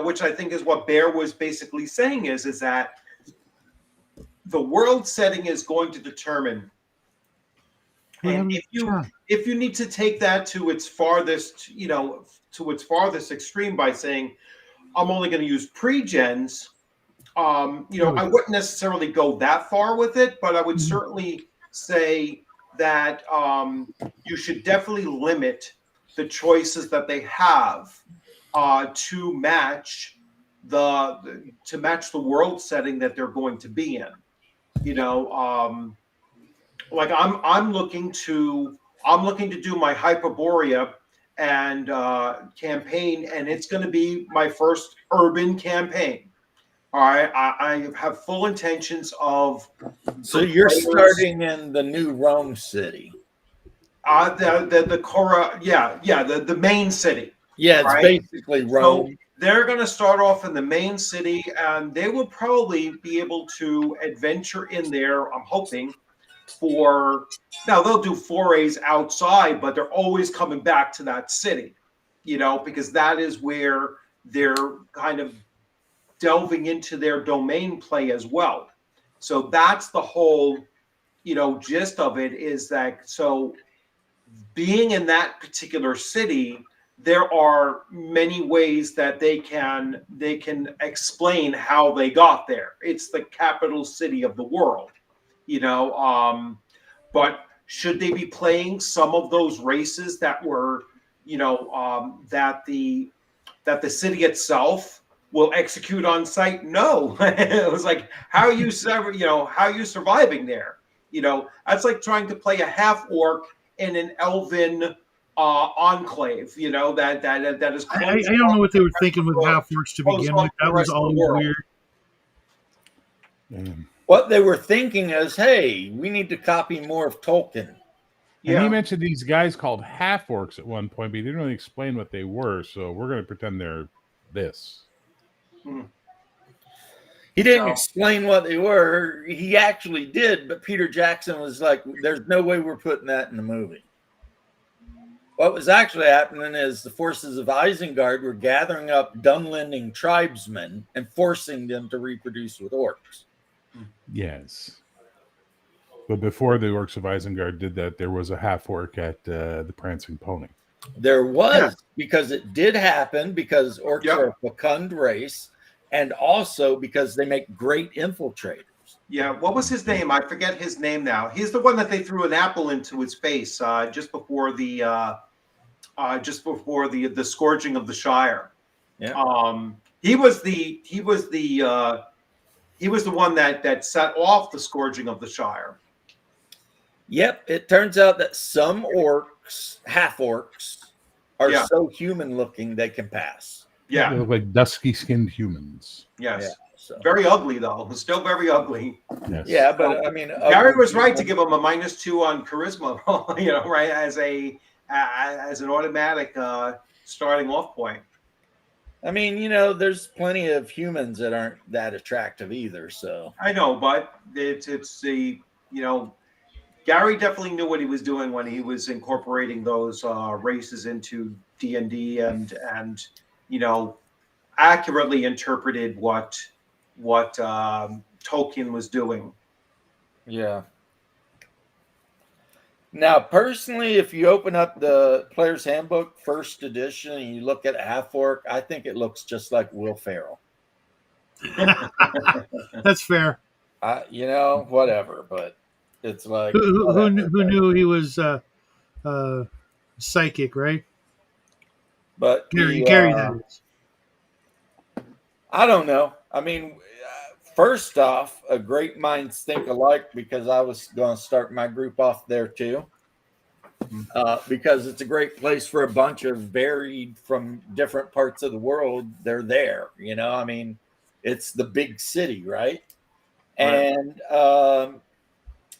Which I think is what Bear was basically saying is that the world setting is going to determine. And if you need to take that to its farthest, extreme by saying, I'm only going to use pre-gens, I wouldn't necessarily go that far with it, but I would certainly say that you should definitely limit the choices that they have to match the world setting that they're going to be in. Like I'm looking to do my Hyperborea and campaign, and it's going to be my first urban campaign. All right, I have full intentions of. So you're starting in the new Rome city. The Cora, the main city. Yeah, it's right? basically Rome. So they're going to start off in the main city, and they will probably be able to adventure in there. I'm hoping now they'll do forays outside, but they're always coming back to that city, because that is where they're kind of delving into their domain play as well. So that's the whole, gist of it is that, so being in that particular city, there are many ways that they can explain how they got there. It's the capital city of the world, but should they be playing some of those races that were, that the city itself will execute on site? No. It was like, how are you surviving there? That's like trying to play a half orc in an elven enclave, that is. I don't know what they were thinking with half orcs to begin with. That was always weird. What they were thinking is, hey, we need to copy more of Tolkien. And he mentioned these guys called half orcs at one point, but he didn't really explain what they were. So we're going to pretend they're this. He didn't explain what they were. He actually did, but Peter Jackson was like, there's no way we're putting that in the movie. What was actually happening is the forces of Isengard were gathering up Dunlending tribesmen and forcing them to reproduce with orcs. Yes. But before the orcs of Isengard did that, there was a half orc at the Prancing Pony. There was, because it did happen, because orcs are a fecund race, and also because they make great infiltrators. Yeah, what was his name? I forget his name now. He's the one that they threw an apple into his face just before the scourging of the Shire. Yeah. He was the one that set off the scourging of the Shire. Yep, it turns out that some orcs, half orcs, are so human looking they can pass. They look like dusky skinned humans. Yes. Yeah, so. Very ugly though. Still very ugly. Yes. Yeah, but I mean, Gary was right to give him a -2 on charisma, right, as an automatic starting off point. I mean, there's plenty of humans that aren't that attractive either. So I know, but it's the Gary definitely knew what he was doing when he was incorporating those races into D&D and accurately interpreted what Tolkien was doing. yeah. Now, personally, if you open up the Player's Handbook, first edition, and you look at half orc, I think it looks just like Will Ferrell. That's fair. Whatever, but it's like Who knew he was psychic, right? But Gary, that is. I don't know. I mean, first off, a great minds think alike because I was going to start my group off there too. Because it's a great place for a bunch of varied from different parts of the world. They're there, you know. I mean, it's the big city, right? Right. And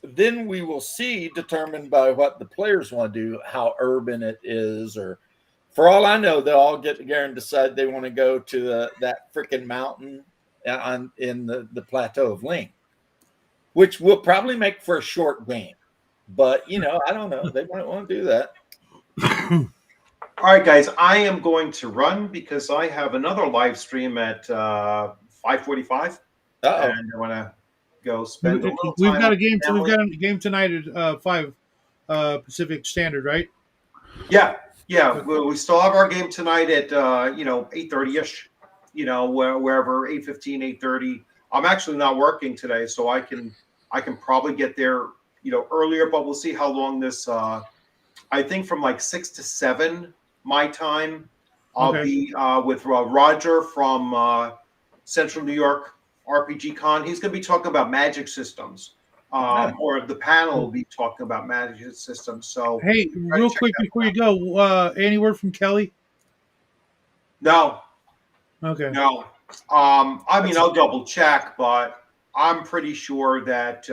then we will see, determined by what the players want to do, how urban it is, or for all I know, they'll all get together and decide they want to go to that freaking mountain in the Plateau of Ling, which will probably make for a short game. But, you know, I don't know. They might want to do that. All right, guys, I am going to run because I have another live stream at 5:45, Uh-oh. and I want to go spend a little We've time got a with game. family. We've got a game tonight at 5 Pacific Standard, right? Yeah. We still have our game tonight at 8:30 ish. You know, wherever 8:15, 8:30. I'm actually not working today, so I can probably get there earlier. But we'll see how long this. I think from like 6 to 7 my time. I'll Okay. be with Roger from Central New York RPG Con. He's going to be talking about magic systems. Or the panel will be talking about magic systems. So Hey, real check quick that before you go, any word from Kelly? no. Okay. No. I mean, I'll double check, but I'm pretty sure that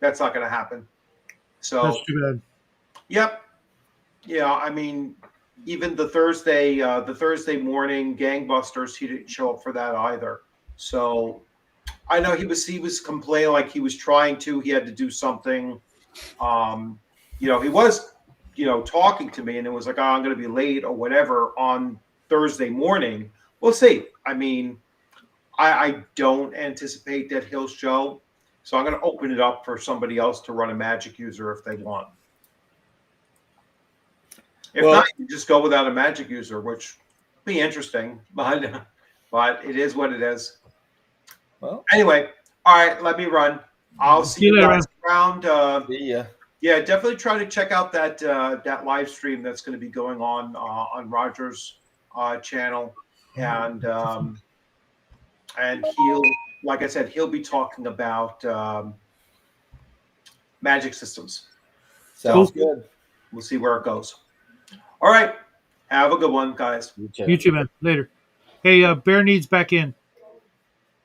that's not going to happen. So, That's too bad. yep. Yeah, I mean, even the Thursday morning gangbusters, he didn't show up for that either. So, I know he was complaining like he was trying to. He had to do something. He was, talking to me, and it was like, oh, I'm going to be late or whatever on Thursday morning. We'll see. I mean, I don't anticipate that he'll show, so I'm going to open it up for somebody else to run a magic user if they want. If Well- not, you just go without a magic user, which would be interesting, but it is what it is. Well, Anyway, all right, let me run. I'll see you later, guys around. see ya. Yeah, definitely try to check out that live stream that's going to be going on Roger's channel, and he'll, like I said, he'll be talking about magic systems. Sounds good. We'll see where it goes. All right, have a good one, guys. You too. You too, man. Later. Hey, Bear needs back in.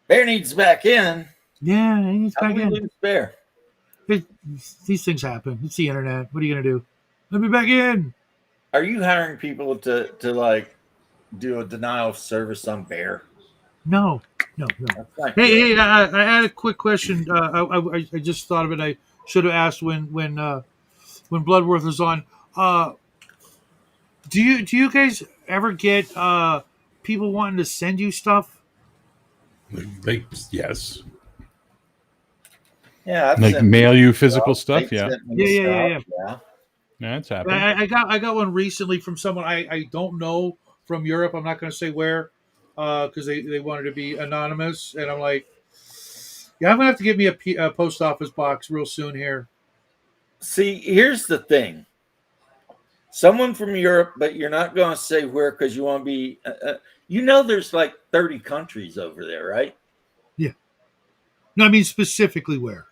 Bear needs back in. Yeah, he needs How back do we in. lose Bear? These things happen. It's the internet. What are you gonna do? Let me back in. Are you hiring people to like do a denial of service on Bear? No. That's not Hey, good. I had a quick question. I just thought of it. I should have asked when Bloodworth was on. Do you guys ever get people wanting to send you stuff? Yes. Yeah, I've Like sent mail you people physical stuff. stuff. They Yeah, sent me Yeah. stuff, yeah, it's happened. I got one recently from someone I don't know from Europe. I'm not going to say where because they wanted to be anonymous, and I'm like, yeah, I'm gonna have to give me a post office box real soon here. See, here's the thing. Someone from Europe, but you're not going to say where because you want to be. There's like 30 countries over there, right? No, I mean specifically where.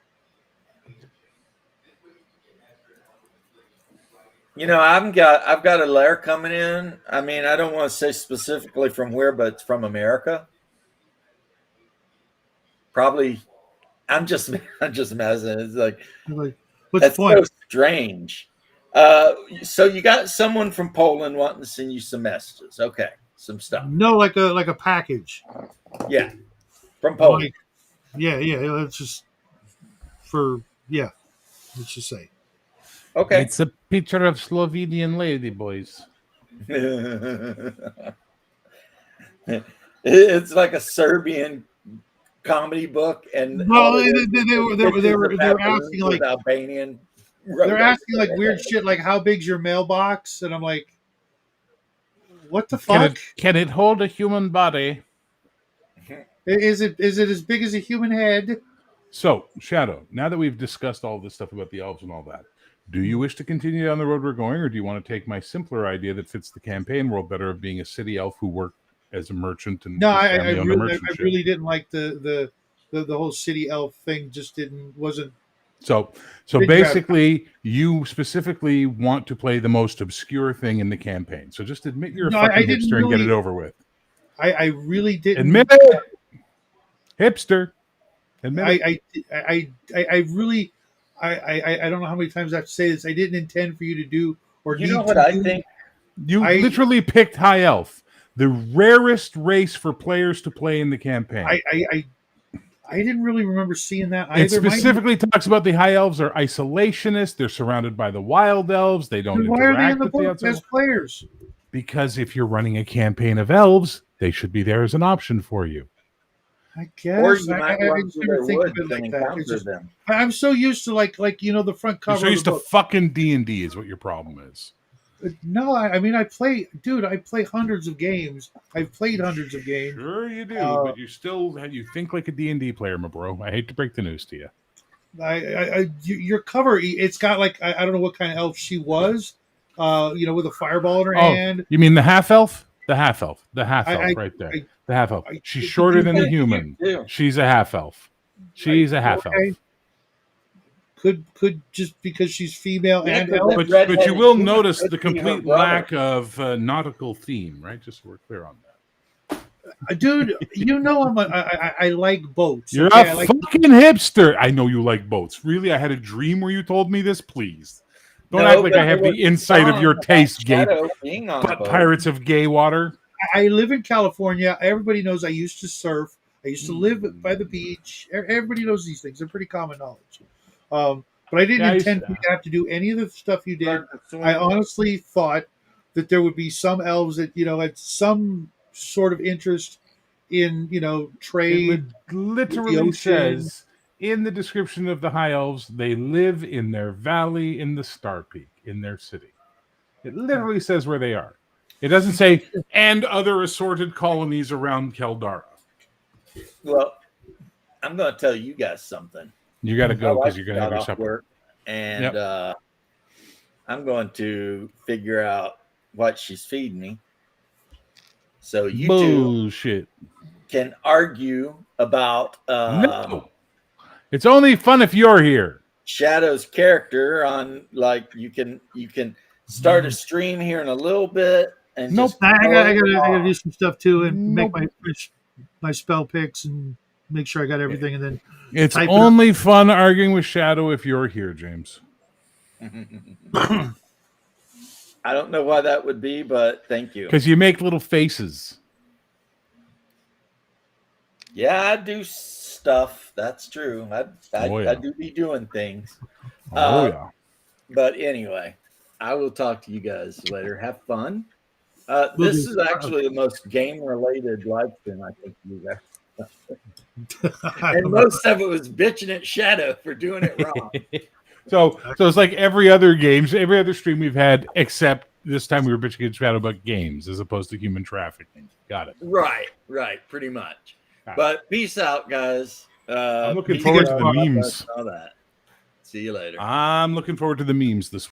I've got a letter coming in. I mean, I don't want to say specifically from where, but it's from America. Probably, I'm just messing. It's like I'm like, what's that's the point? so strange. So you got someone from Poland wanting to send you some messages. Okay, some stuff. No, like a package. Yeah, from Poland. Like, yeah. Let's just let's just say. Okay. It's a picture of Slovenian lady boys. It's like a Serbian comedy book, and Well, all it is they pictures were of asking baboons like with Albanian. they're asking like weird shit, like how big's your mailbox, and I'm like, what the fuck? Can it hold a human body? Is it as big as a human head? So, Shadow, now that we've discussed all this stuff about the elves and all that, do you wish to continue down the road we're going, or do you want to take my simpler idea that fits the campaign world better of being a city elf who as a merchant and No, his I family owned a really, merchant I ship. really didn't like the whole city elf thing. Just wasn't. So Didn't grab- basically, you specifically want to play the most obscure thing in the campaign. So just admit you're No, a I fucking didn't hipster and get really- it over with. I really didn't. Admit it, hipster. Admit it. I really, I don't know how many times I have to say this. I didn't intend for you to do or You need know what to I do. think? You I- literally picked High Elf, the rarest race for players to play in the campaign. I didn't really remember seeing that It either. Mind you, specifically talks about the High Elves are isolationist. They're surrounded by the Wild Elves. They don't why are they in interact the with the book outside. as players? Because if you're running a campaign of elves, they should be there as an option for you. I guess. Or you I might just run through never their think of woods it and like that. encounter It's just, them. I'm so used to like the front You're cover so of used the to book. fucking D&D is what your problem is. No, I mean I play hundreds of games. I've played hundreds of games. Sure you do, Uh, but you think like a D&D player, my bro. I hate to break the news to you. Your cover, it's got like I don't know what kind of elf she was, with a fireball in her Oh, hand. you mean the half-elf? The half-elf. The half-elf I- right there. I- The half-elf. I- She's shorter than the human. too. She's a half-elf. She's a half-elf. Okay. Could just because she's female Yeah, and but elf. that- But you will Redheaded notice could the be her complete brother. lack of nautical theme, right? Just so we're clear on that. Dude, I like boats. You're okay? I a like, fucking hipster. I know you like boats. Really? I had a dream where you told me this? Please. Don't No, act like but I have there was the insight of song your about taste, Gabe. Shadow being on But a boat. Pirates of Gay Water. I live in California. Everybody knows I used to surf. I used to live by the beach. Everybody knows these things. They're pretty common knowledge. But I didn't Yeah, I used intend to- for you to have to do any of the stuff you did. Learn to swim. I honestly thought that there would be some elves that had some sort of interest in It trade. literally ocean. says in the description of the High Elves, they live in their valley in the Star Peak, in their city. It literally says where they are. It doesn't say, and other assorted colonies around Keldara. Well, I'm going to tell you guys something. You got to go My because wife you're going to have got your off supper. work, and Yep. I'm going to figure out what she's feeding me. So you two Bullshit. can argue about No. It's only fun if you're here. Shadow's character on you can start a stream here in a little bit and Nope. just I gotta go do some stuff too and Nope. make my spell picks and make sure I got everything and then It's Type it up. only fun arguing with Shadow if you're here, James. off. I don't know why that would be, but thank you. Because you make little faces. Yeah, I do stuff. That's true. I Oh, yeah. I do be doing things. Oh, Uh, yeah. But anyway, I will talk to you guys later. Have fun. Will This do. is actually the most game-related live stream I think you guys. I And don't know. most of it was bitching at Shadow for doing it wrong. So it's like every other stream we've had, except this time we were bitching at Shadow about games as opposed to human trafficking. Got it. Right, pretty much. Ah. But peace out, guys. I'm looking peace forward to out. the memes. All that. See you later. I'm looking forward to the memes this